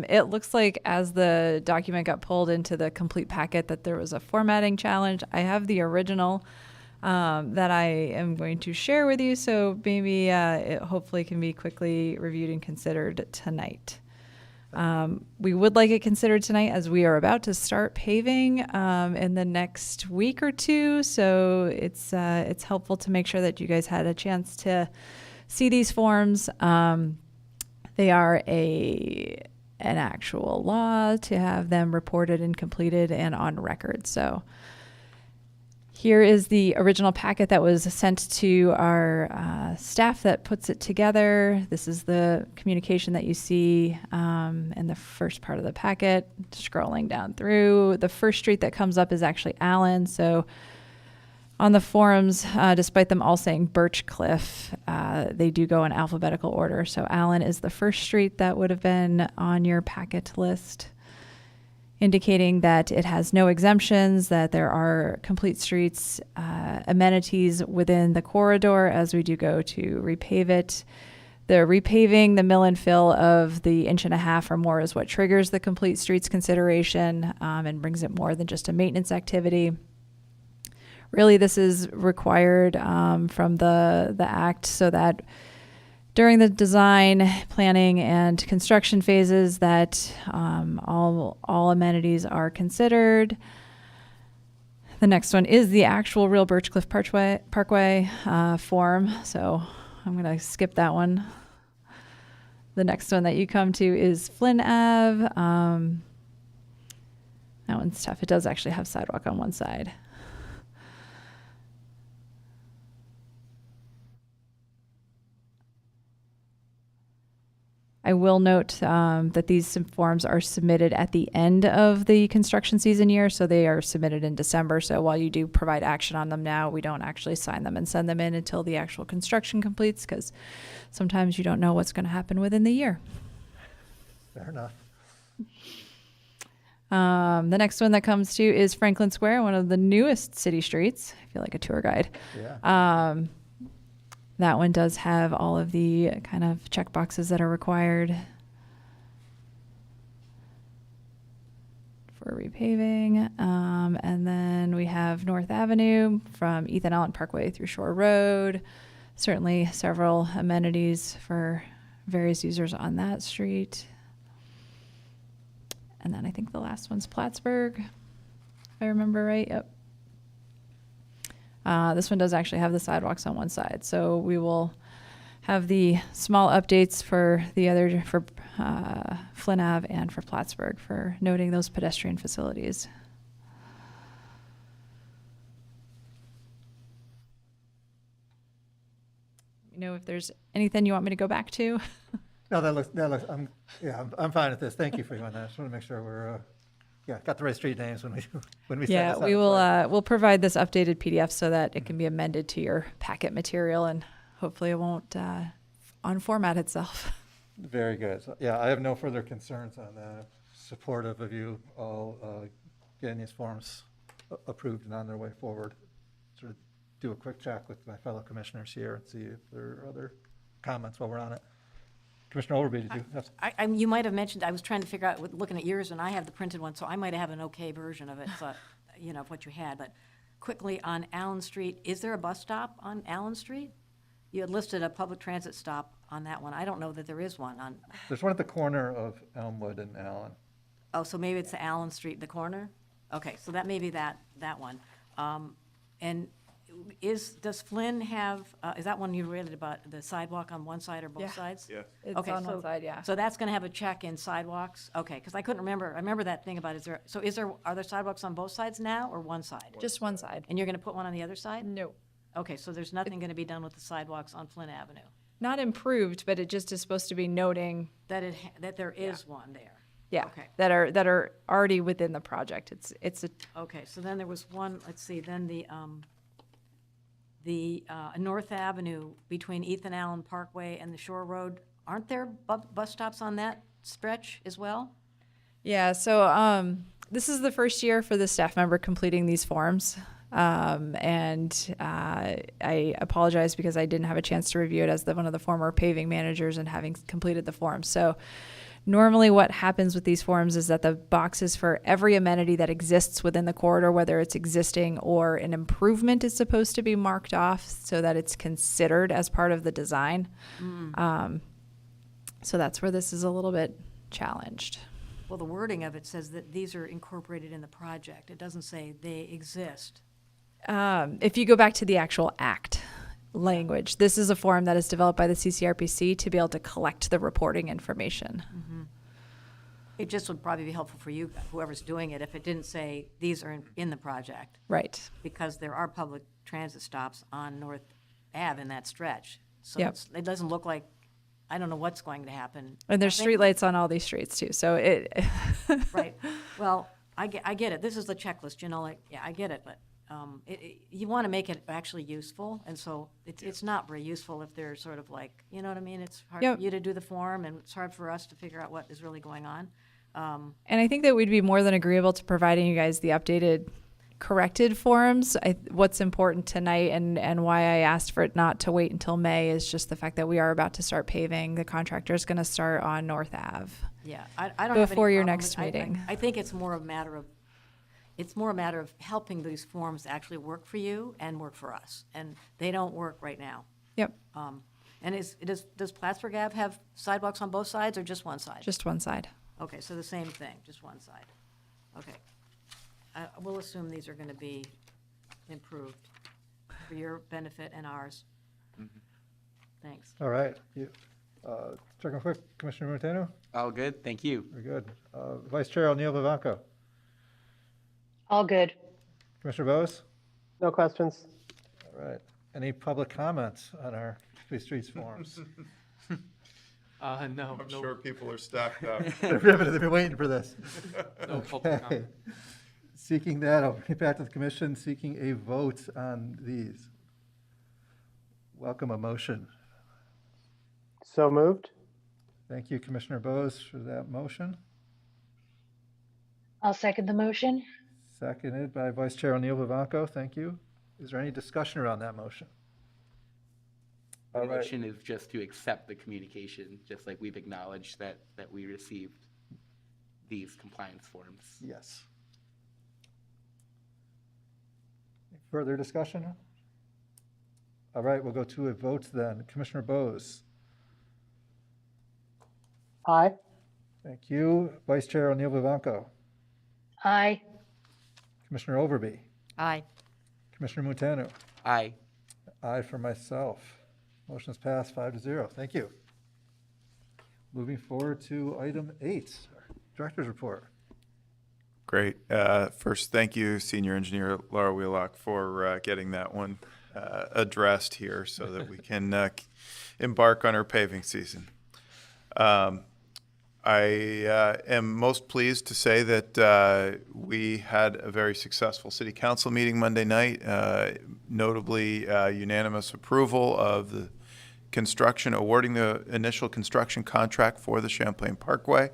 It looks like as the document got pulled into the complete packet that there was a formatting challenge. I have the original that I am going to share with you, so maybe it hopefully can be quickly reviewed and considered tonight. We would like it considered tonight as we are about to start paving in the next week or two, so it's helpful to make sure that you guys had a chance to see these forms. They are an actual law to have them reported and completed and on record. So here is the original packet that was sent to our staff that puts it together. This is the communication that you see in the first part of the packet. Scrolling down through, the first street that comes up is actually Allen. So on the forums, despite them all saying Birchcliff, they do go in alphabetical order. So Allen is the first street that would have been on your packet list, indicating that it has no exemptions, that there are complete streets amenities within the corridor as we do go to repave it. The repaving, the mill and fill of the 1.5 inches or more is what triggers the complete streets consideration and brings it more than just a maintenance activity. Really, this is required from the act so that during the design, planning, and construction phases that all amenities are considered. The next one is the actual real Birchcliff Parkway form, so I'm going to skip that one. The next one that you come to is Flynn Ave. That one's tough. It does actually have sidewalk on one side. I will note that these forms are submitted at the end of the construction season year, so they are submitted in December. So while you do provide action on them now, we don't actually sign them and send them in until the actual construction completes, because sometimes you don't know what's going to happen within the year. Fair enough. The next one that comes to is Franklin Square, one of the newest city streets. I feel like a tour guide. Yeah. That one does have all of the kind of check boxes that are required for repaving. And then we have North Avenue from Ethan Allen Parkway through Shore Road. Certainly several amenities for various users on that street. And then I think the last one's Plattsburgh, if I remember right. Yep. This one does actually have the sidewalks on one side. So we will have the small updates for the other, for Flynn Ave and for Plattsburgh for noting those pedestrian facilities. You know, if there's anything you want me to go back to. No, that looks, I'm fine with this. Thank you for doing that. I just want to make sure we're, got the right street names when we set Yeah, this up. we will, we'll provide this updated PDF so that it can be amended to your packet material, and hopefully it won't unformat itself. Very good. So, yeah, I have no further concerns on that. Supportive of you all getting these forms approved and on their way forward. Sort of do a quick check with my fellow commissioners here and see if there are other comments while we're on it. Commissioner Overby, did you have? You might have mentioned, I was trying to figure out, looking at yours, and I have the printed one, so I might have an okay version of it, so, of what you had. But quickly, on Allen Street, is there a bus stop on Allen Street? You had listed a public transit stop on that one. I don't know that there is one on. There's one at the corner of Elmwood and Allen. Oh, so maybe it's the Allen Street, the corner? Okay, so that may be that one. And does Flynn have, is that one you read about, the sidewalk on one side or both sides? Yeah. It's Okay, on so- one side, yeah. So that's gonna have a check in sidewalks? Okay, because I couldn't remember. I remember that thing about, are there sidewalks on both sides now or one side? Just one side. And you're gonna put one on the other side? No. Okay, so there's nothing gonna be done with the sidewalks on Flynn Avenue? Not improved, but it just is supposed to be noting, That there is one there? yeah, Okay. that are already within the project. It's a, Okay, so then there was one, let's see, then the North Avenue between Ethan Allen Parkway and the Shore Road, aren't there bus stops on that stretch as well? yeah, so this is the first year for the staff member completing these forms. And I apologize because I didn't have a chance to review it as one of the former paving managers and having completed the forms. So normally what happens with these forms is that the boxes for every amenity that exists within the corridor, whether it's existing or an improvement, is supposed to be marked off so that it's considered as part of the design. So that's where this is a little bit challenged. Well, the wording of it says that these are incorporated in the project. It doesn't say they exist. If you go back to the actual act language, this is a form that is developed by the CCRPC to be able to collect the reporting information. It just would probably be helpful for you, whoever's doing it, if it didn't say these are in the project. Right. Because there are public transit stops on North Ave in that stretch. So Yep. it doesn't look like, I don't know what's going to happen. And there's I think- streetlights on all these streets too. So it, Right. Well, I get it. This is the checklist, I get it, but you want to make it actually useful. And so it's not very useful if they're sort of like, you know what I mean? It's hard Yep. for you to do the form, and it's hard for us to figure out what is really going on. and I think that we'd be more than agreeable to providing you guys the updated corrected forms. What's important tonight and why I asked for it not to wait until May is just the fact that we are about to start paving. The contractor is going to start on North Ave. Yeah, I don't have any Before your problem next with- meeting. I think it's more a matter of helping these forms actually work for you and work for us, and they don't work right now. Yep, And does Plattsburgh Ave have sidewalks on both sides or just one side? just one side. Okay, so the same thing, just one side. Okay. We'll assume these are going to be improved for your benefit and ours. Thanks. All right. Checking quick, Commissioner Martino? All good, thank you. Very good. Vice Chair O'Neill Vivanco? All good. Commissioner Bose? No questions. All right. Any public comments on our Complete Streets forms? No. I'm sure people are stacked up. They've been waiting for this. No public Okay. comment. Seeking that, I'll bring it back to the commission, seeking a vote on these. Welcome a motion. So moved. Thank you, Commissioner Bose, for that motion. I'll second the motion. Seconded by Vice Chair O'Neill Vivanco. Thank you. Is there any discussion around that motion? The All right. motion is just to accept the communication, just like we've acknowledged that we received these compliance forms. Yes. Further discussion? All right, we'll go to a vote then. Commissioner Bose. Aye. Thank you. Vice Chair O'Neill Vivanco. Aye. Commissioner Overby. Aye. Commissioner Montano. Aye. Aye for myself. Motion is passed 5-0. Thank you. Moving forward to item 8, Director's Report. Great. First, thank you, Senior Engineer Laura Wheelock, for getting that one addressed here so that we can embark on our paving season. I am most pleased to say that we had a very successful City Council meeting Monday night, notably unanimous approval of the awarding the initial construction contract for the Champlain Parkway.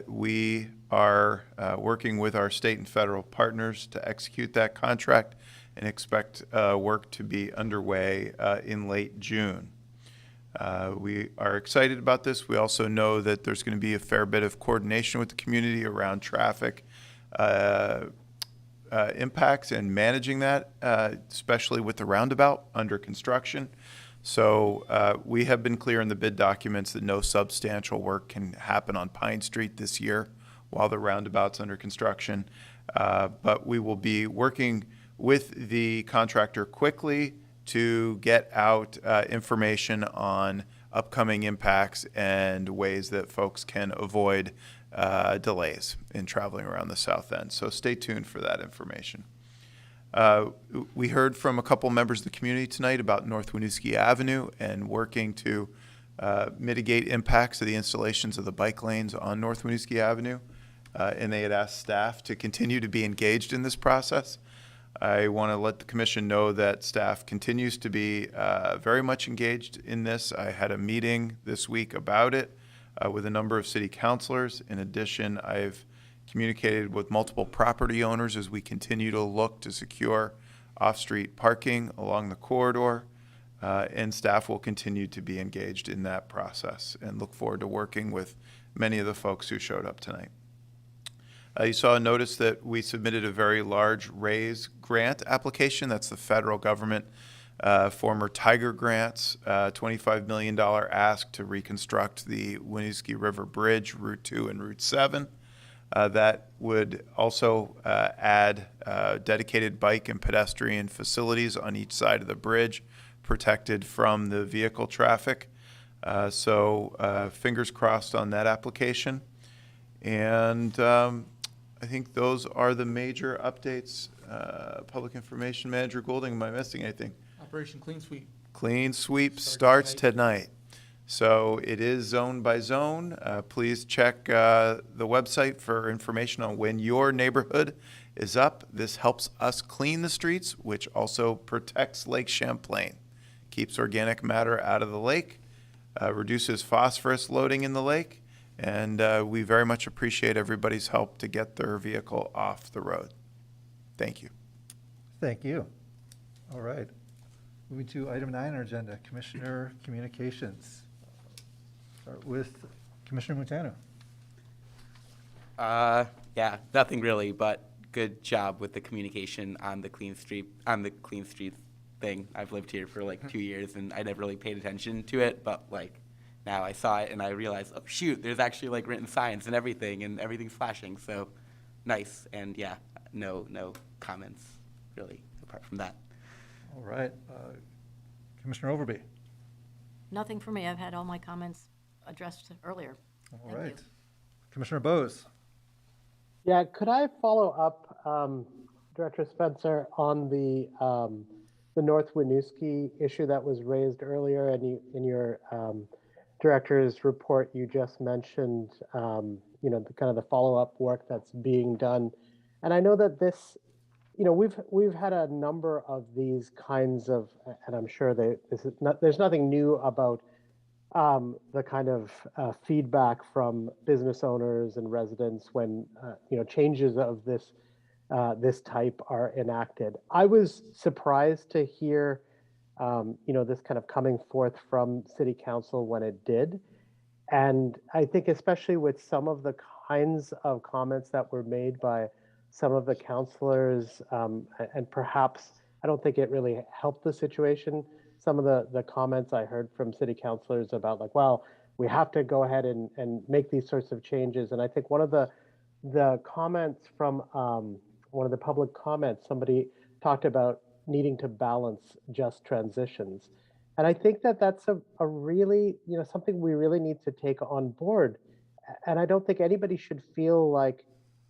We are working with our state and federal partners to execute that contract and expect work to be underway in late June. We are excited about this. We also know that there's going to be a fair bit of coordination with the community around traffic impacts and managing that, especially with the roundabout under construction. So we have been clear in the bid documents that no substantial work can happen on Pine Street this year while the roundabout's under construction. But we will be working with the contractor quickly to get out information on upcoming impacts and ways that folks can avoid delays in traveling around the south end. So stay tuned for that information. We heard from a couple members of the community tonight about North Winooski Avenue and working to mitigate impacts of the installations of the bike lanes on North Winooski Avenue. And they had asked staff to continue to be engaged in this process. I want to let the commission know that staff continues to be very much engaged in this. I had a meeting this week about it with a number of city councilors. In addition, I've communicated with multiple property owners as we continue to look to secure off-street parking along the corridor, and staff will continue to be engaged in that process and look forward to working with many of the folks who showed up tonight. You saw a notice that we submitted a very large RAISE grant application. That's the federal government former Tiger grants, $25 million ask to reconstruct the Winooski River Bridge, Route 2 and Route 7. That would also add dedicated bike and pedestrian facilities on each side of the bridge, protected from the vehicle traffic. So fingers crossed on that application. And I think those are the major updates. Public Information Manager Goulding, am I missing anything? Operation Clean Sweep. Clean Sweep starts tonight. So it is zone by zone. Please check the website for information on when your neighborhood is up. This helps us clean the streets, which also protects Lake Champlain, keeps organic matter out of the lake, reduces phosphorus loading in the lake, and we very much appreciate everybody's help to get their vehicle off the road. Thank you. Thank you. All right. Moving to item 9 on our agenda, Commissioner Communications. Start with Commissioner Montano. Yeah, nothing really, but good job with the communication on the clean street thing. I've lived here for like 2 years and I never really paid attention to it, but like now I saw it and I realized, oh shoot, there's actually like written signs and everything's flashing. So nice. And yeah, no comments really apart from that. All right. Commissioner Overby. Nothing for me. I've had all my comments addressed earlier. All Thank right. you. Commissioner Bose. Yeah, could I follow up, Director Spencer, on the North Winooski issue that was raised earlier, and in your director's report, you just mentioned, the kind of the follow-up work that's being done, and I know that this, we've had a number of these kinds of, and I'm sure there's nothing new about the kind of feedback from business owners and residents when changes of this type are enacted. I was surprised to hear this kind of coming forth from City Council when it did, and I think especially with some of the kinds of comments that were made by some of the counselors, and perhaps, I don't think it really helped the situation. Some of the comments I heard from city councilors about like, well, we have to go ahead and make these sorts of changes. And I think one of the comments from one of the public comments, somebody talked about needing to balance just transitions. And I think that that's a really, something we really need to take on board. And I don't think anybody should feel like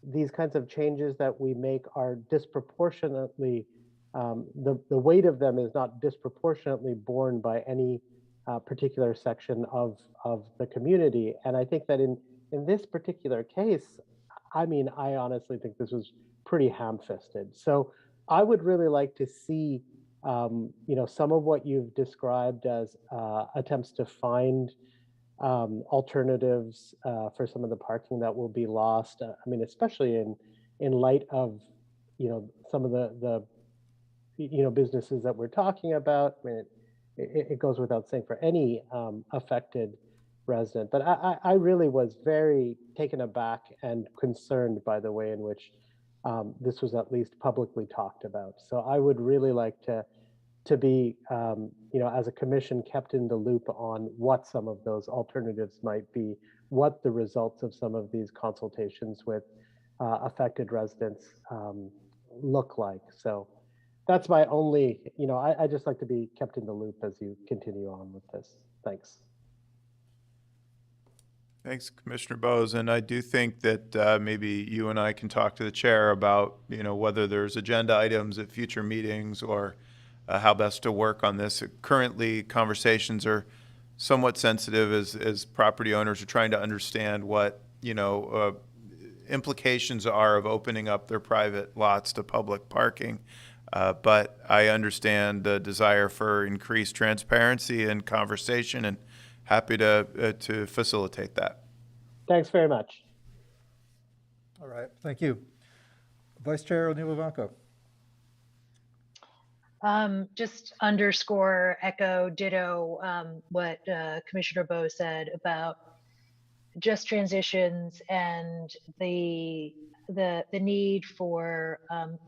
these kinds of changes that we make are disproportionately, the weight of them is not disproportionately borne by any particular section of the community. And I think that in this particular case, I mean, I honestly think this was pretty ham-fisted. So I would really like to see, some of what you've described as attempts to find alternatives for some of the parking that will be lost. I mean, especially in light of, some of the businesses that we're talking about. I mean, it goes without saying for any affected resident. But I really was very taken aback and concerned by the way in which this was at least publicly talked about. So I would really like to be, as a commission, kept in the loop on what some of those alternatives might be, what the results of some of these consultations with affected residents look like. So that's my only, I just like to be kept in the loop as you continue on with this. Thanks. Thanks, Commissioner Bose. And I do think that maybe you and I can talk to the chair about, whether there's agenda items at future meetings or how best to work on this. Currently, conversations are somewhat sensitive as property owners are trying to understand what, implications are of opening up their private lots to public parking. But I understand the desire for increased transparency and conversation, and happy to facilitate that. Thanks very much. All right, thank you. Vice Chair O'Neill-Levanco. Just underscore, echo, ditto what Commissioner Bowe said about just transitions and the need for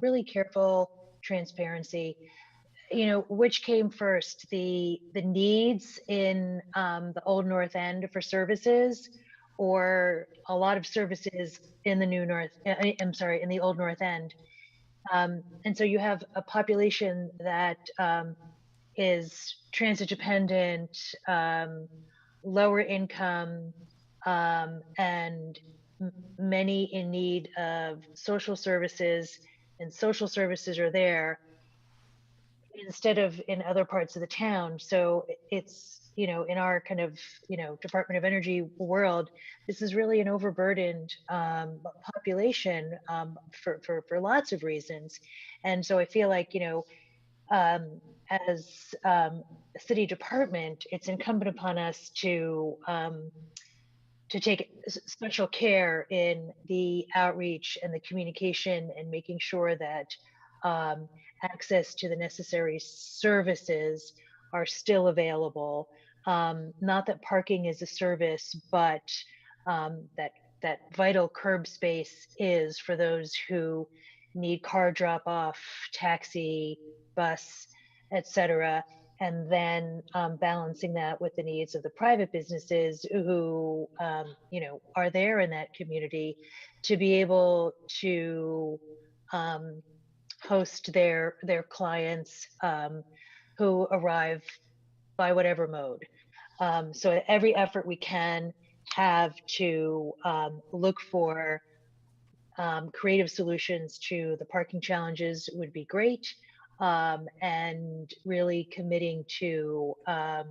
really careful transparency. Which came first, the needs in the Old North End for services, or a lot of services in the in the Old North End. And so you have a population that is transit dependent, lower income, and many in need of social services, and social services are there instead of in other parts of the town. So it's, in our kind of, Department of Energy world, this is really an overburdened population for lots of reasons. And so I feel like, as a city department, it's incumbent upon us to take special care in the outreach and the communication, and making sure that access to the necessary services are still available. Not that parking is a service, but that vital curb space is for those who need car drop off, taxi, bus, etc. And then balancing that with the needs of the private businesses who, are there in that community to be able to host their clients who arrive by whatever mode. So every effort we can have to look for creative solutions to the parking challenges would be great, and really committing to a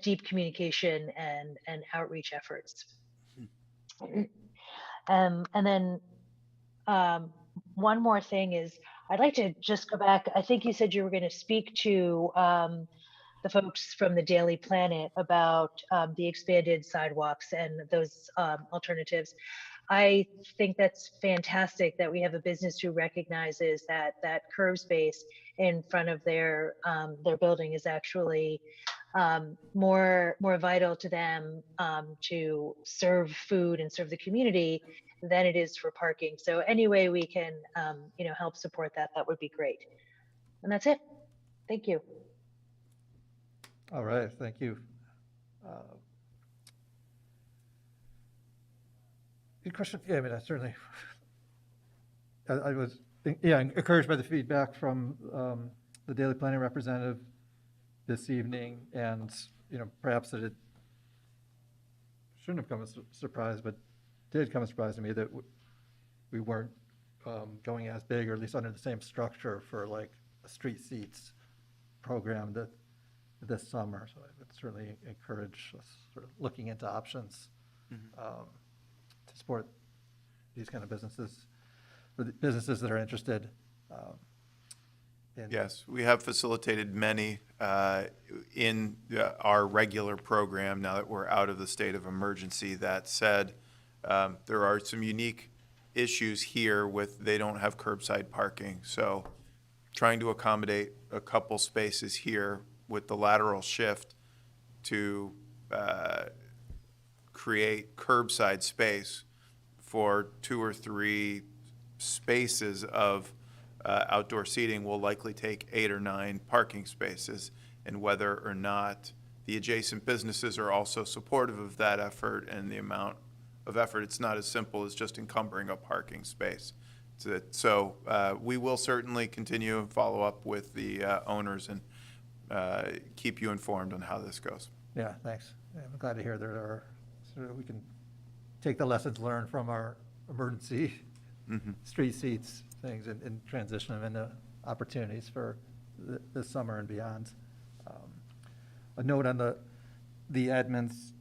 deep communication and outreach efforts. And then one more thing is, I'd like to just go back. I think you said you were going to speak to the folks from the Daily Planet about the expanded sidewalks and those alternatives. I think that's fantastic that we have a business who recognizes that curb space in front of their building is actually more vital to them to serve food and serve the community than it is for parking. So any way we can, help support that, that would be great. And that's it. Thank you. All right, thank you. Good question. Yeah, I mean, I certainly, I was, encouraged by the feedback from the daily planning representative this evening, and, perhaps that it shouldn't have come as a surprise, but did come as a surprise to me that we weren't going as big, or at least under the same structure for like a street seats program this summer. So I would certainly encourage us sort of looking into options to support these kind of businesses, for the businesses that are interested. Yes, we have facilitated many in our regular program now that we're out of the state of emergency. That said, there are some unique issues here with they don't have curbside parking. So trying to accommodate a couple spaces here with the lateral shift to create curbside space for 2 or 3 spaces of outdoor seating will likely take 8 or 9 parking spaces, and whether or not the adjacent businesses are also supportive of that effort and the amount of effort. It's not as simple as just encumbering a parking space. So we will certainly continue and follow up with the owners and keep you informed on how this goes. Yeah, thanks. Yeah, I'm glad to hear there are, so that we can take the lessons learned from our emergency street seats things and transition them into opportunities for this summer and beyond. A note on the admin's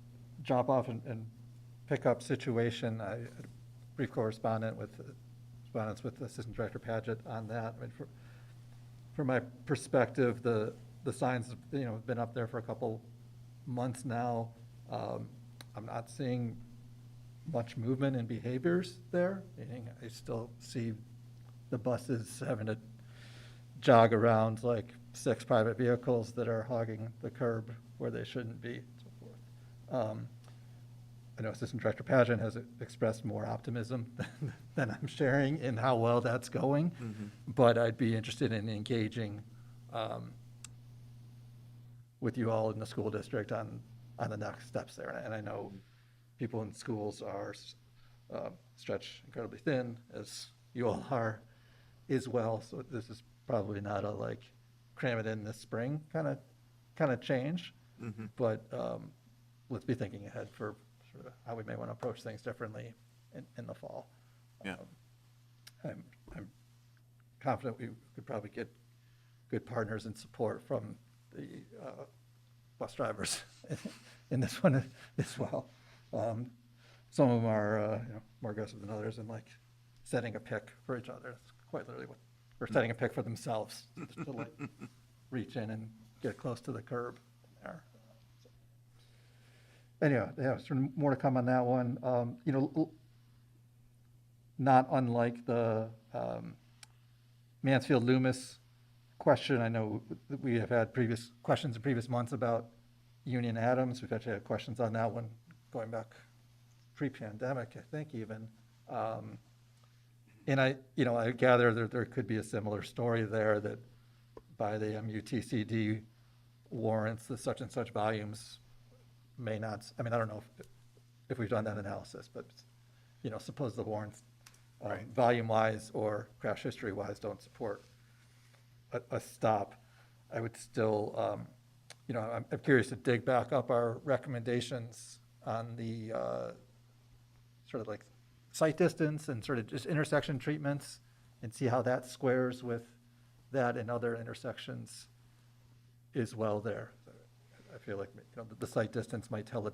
drop off and pickup situation. I had a brief correspondence with Assistant Director Paget on that. I mean, from my perspective, the signs have been up there for a couple months now. I'm not seeing much movement in behaviors there, meaning I still see the buses having to jog around like 6 private vehicles that are hogging the curb where they shouldn't be, and so forth. I know Assistant Director Paget has expressed more optimism than I'm sharing in how well that's going, but I'd be interested in engaging with you all in the school district on the next steps there. And I know people in schools are stretched incredibly thin, as you all are as well. So this is probably not a like cram it in this spring kind of change, but let's be thinking ahead for sort of how we may want to approach things differently in the fall. Yeah. I'm confident we could probably get good partners and support from the bus drivers in this one as well. Some of them are more aggressive than others, and like setting a pick for each other. That's quite literally what, or setting a pick for themselves to like reach in and get close to the curb there. Anyway, yeah, sort of more to come on that one. Not unlike the Mansfield Loomis question. I know that we have had previous questions in previous months about Union Adams. We've actually had questions on that one going back pre-pandemic, I think even. And I gather there could be a similar story there, that by the MUTCD warrants the such and such volumes may not, I mean, I don't know if we've done that analysis, but, suppose the warrants volume-wise or crash history-wise don't support a stop. I would still, I'm curious to dig back up our recommendations on the sort of like sight distance and sort of just intersection treatments, and see how that squares with that and other intersections as well there. I feel like the sight distance might tell a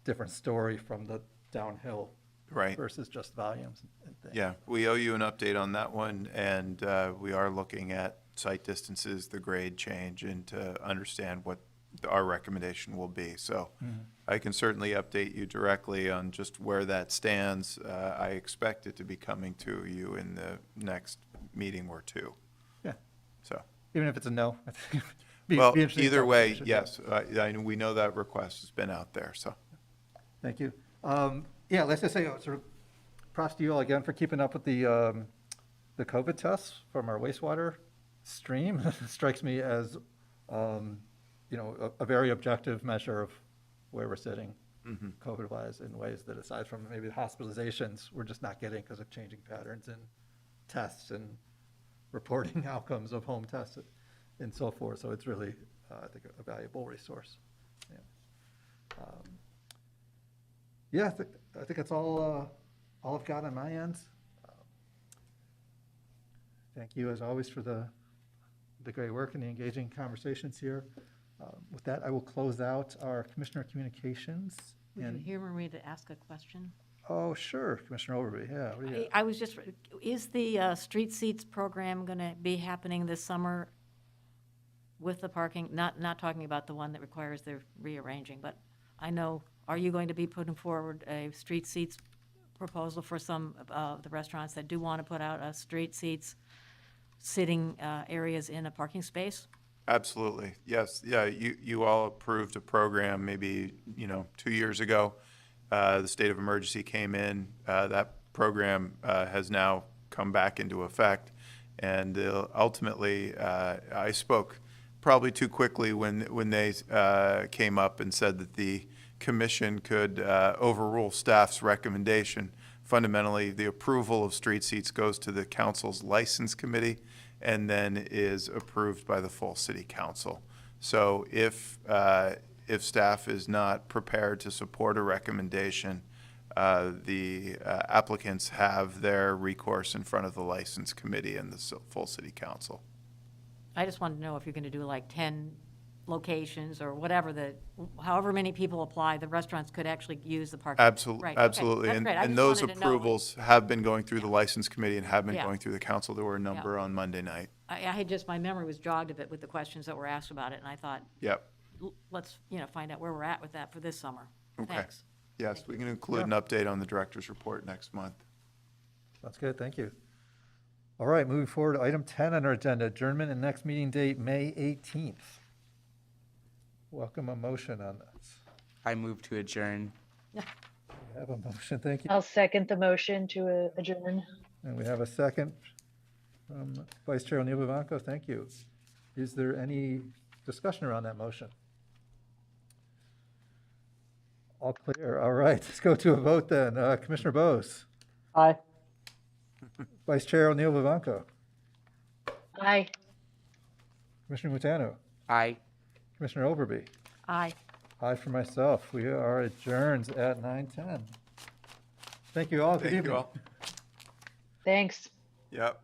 different story from the downhill versus just volumes and things. Yeah, we owe you an update on that one, and we are looking at sight distances, the grade change, and to understand what our recommendation will be. So I can certainly update you directly on just where that stands. I expect it to be coming to you in the next meeting or two. Yeah. So even if it's a no. Well, interesting either way, conversation, yeah. yes, we know that request has been out there, so. Thank you. Yeah, let's just say, sort of, props to you all again for keeping up with the COVID tests from our wastewater stream. Strikes me as, a very objective measure of where we're sitting COVID-wise in ways that aside from maybe the hospitalizations, we're just not getting because of changing patterns in tests and reporting outcomes of home tests and so forth. So it's really, I think, a valuable resource. Yeah, I think that's all I've got on my end. Thank you, as always, for the great work and the engaging conversations here. With that, I will close out our Commissioner Communications. Would you humor me to ask a question? Oh, sure, Commissioner Overby, yeah. What do you got? I was just, is the street seats program going to be happening this summer with the parking? Not talking about the one that requires the rearranging, but I know, are you going to be putting forward a street seats proposal for some of the restaurants that do want to put out street seats, sitting areas in a parking space? Absolutely. Yes. Yeah. You all approved a program maybe, 2 years ago. The state of emergency came in. That program has now come back into effect. And ultimately, I spoke probably too quickly when they came up and said that the commission could overrule staff's recommendation. Fundamentally, the approval of street seats goes to the council's license committee and then is approved by the full city council. So if staff is not prepared to support a recommendation, the applicants have their recourse in front of the license committee and the full city council. I just wanted to know if you're going to do like 10 locations or whatever, however many people apply, the restaurants could actually use the parking. Absolutely, Right, absolutely. okay, that's great. I And just those wanted to know. approvals have been going through the license committee and have been Yeah. going through the council. There were a number on Monday night. I had just, my memory was jogged a bit with the questions that were asked about it, and I thought, Yep. let's, find out where we're at with that for this summer. Okay. Thanks. Yes, we can include an update on the director's report next month. That's good, thank you. All right, moving forward to item 10 on our agenda, adjournment and next meeting date, May 18th. Welcome a motion on this. I move to adjourn. We have a motion, thank you. I'll second the motion to adjourn. And we have a second from Vice Chair O'Neill Vivanco, thank you. Is there any discussion around that motion? All clear, all right, let's go to a vote then. Commissioner Bose, Aye. Vice Chair O'Neill Vivanco, Aye. Commissioner Mutano, Aye. Commissioner Overby. Aye. Aye for myself. We are adjourned at 9:10. Thank you all. Good Thank evening. you all. Thanks. Yep.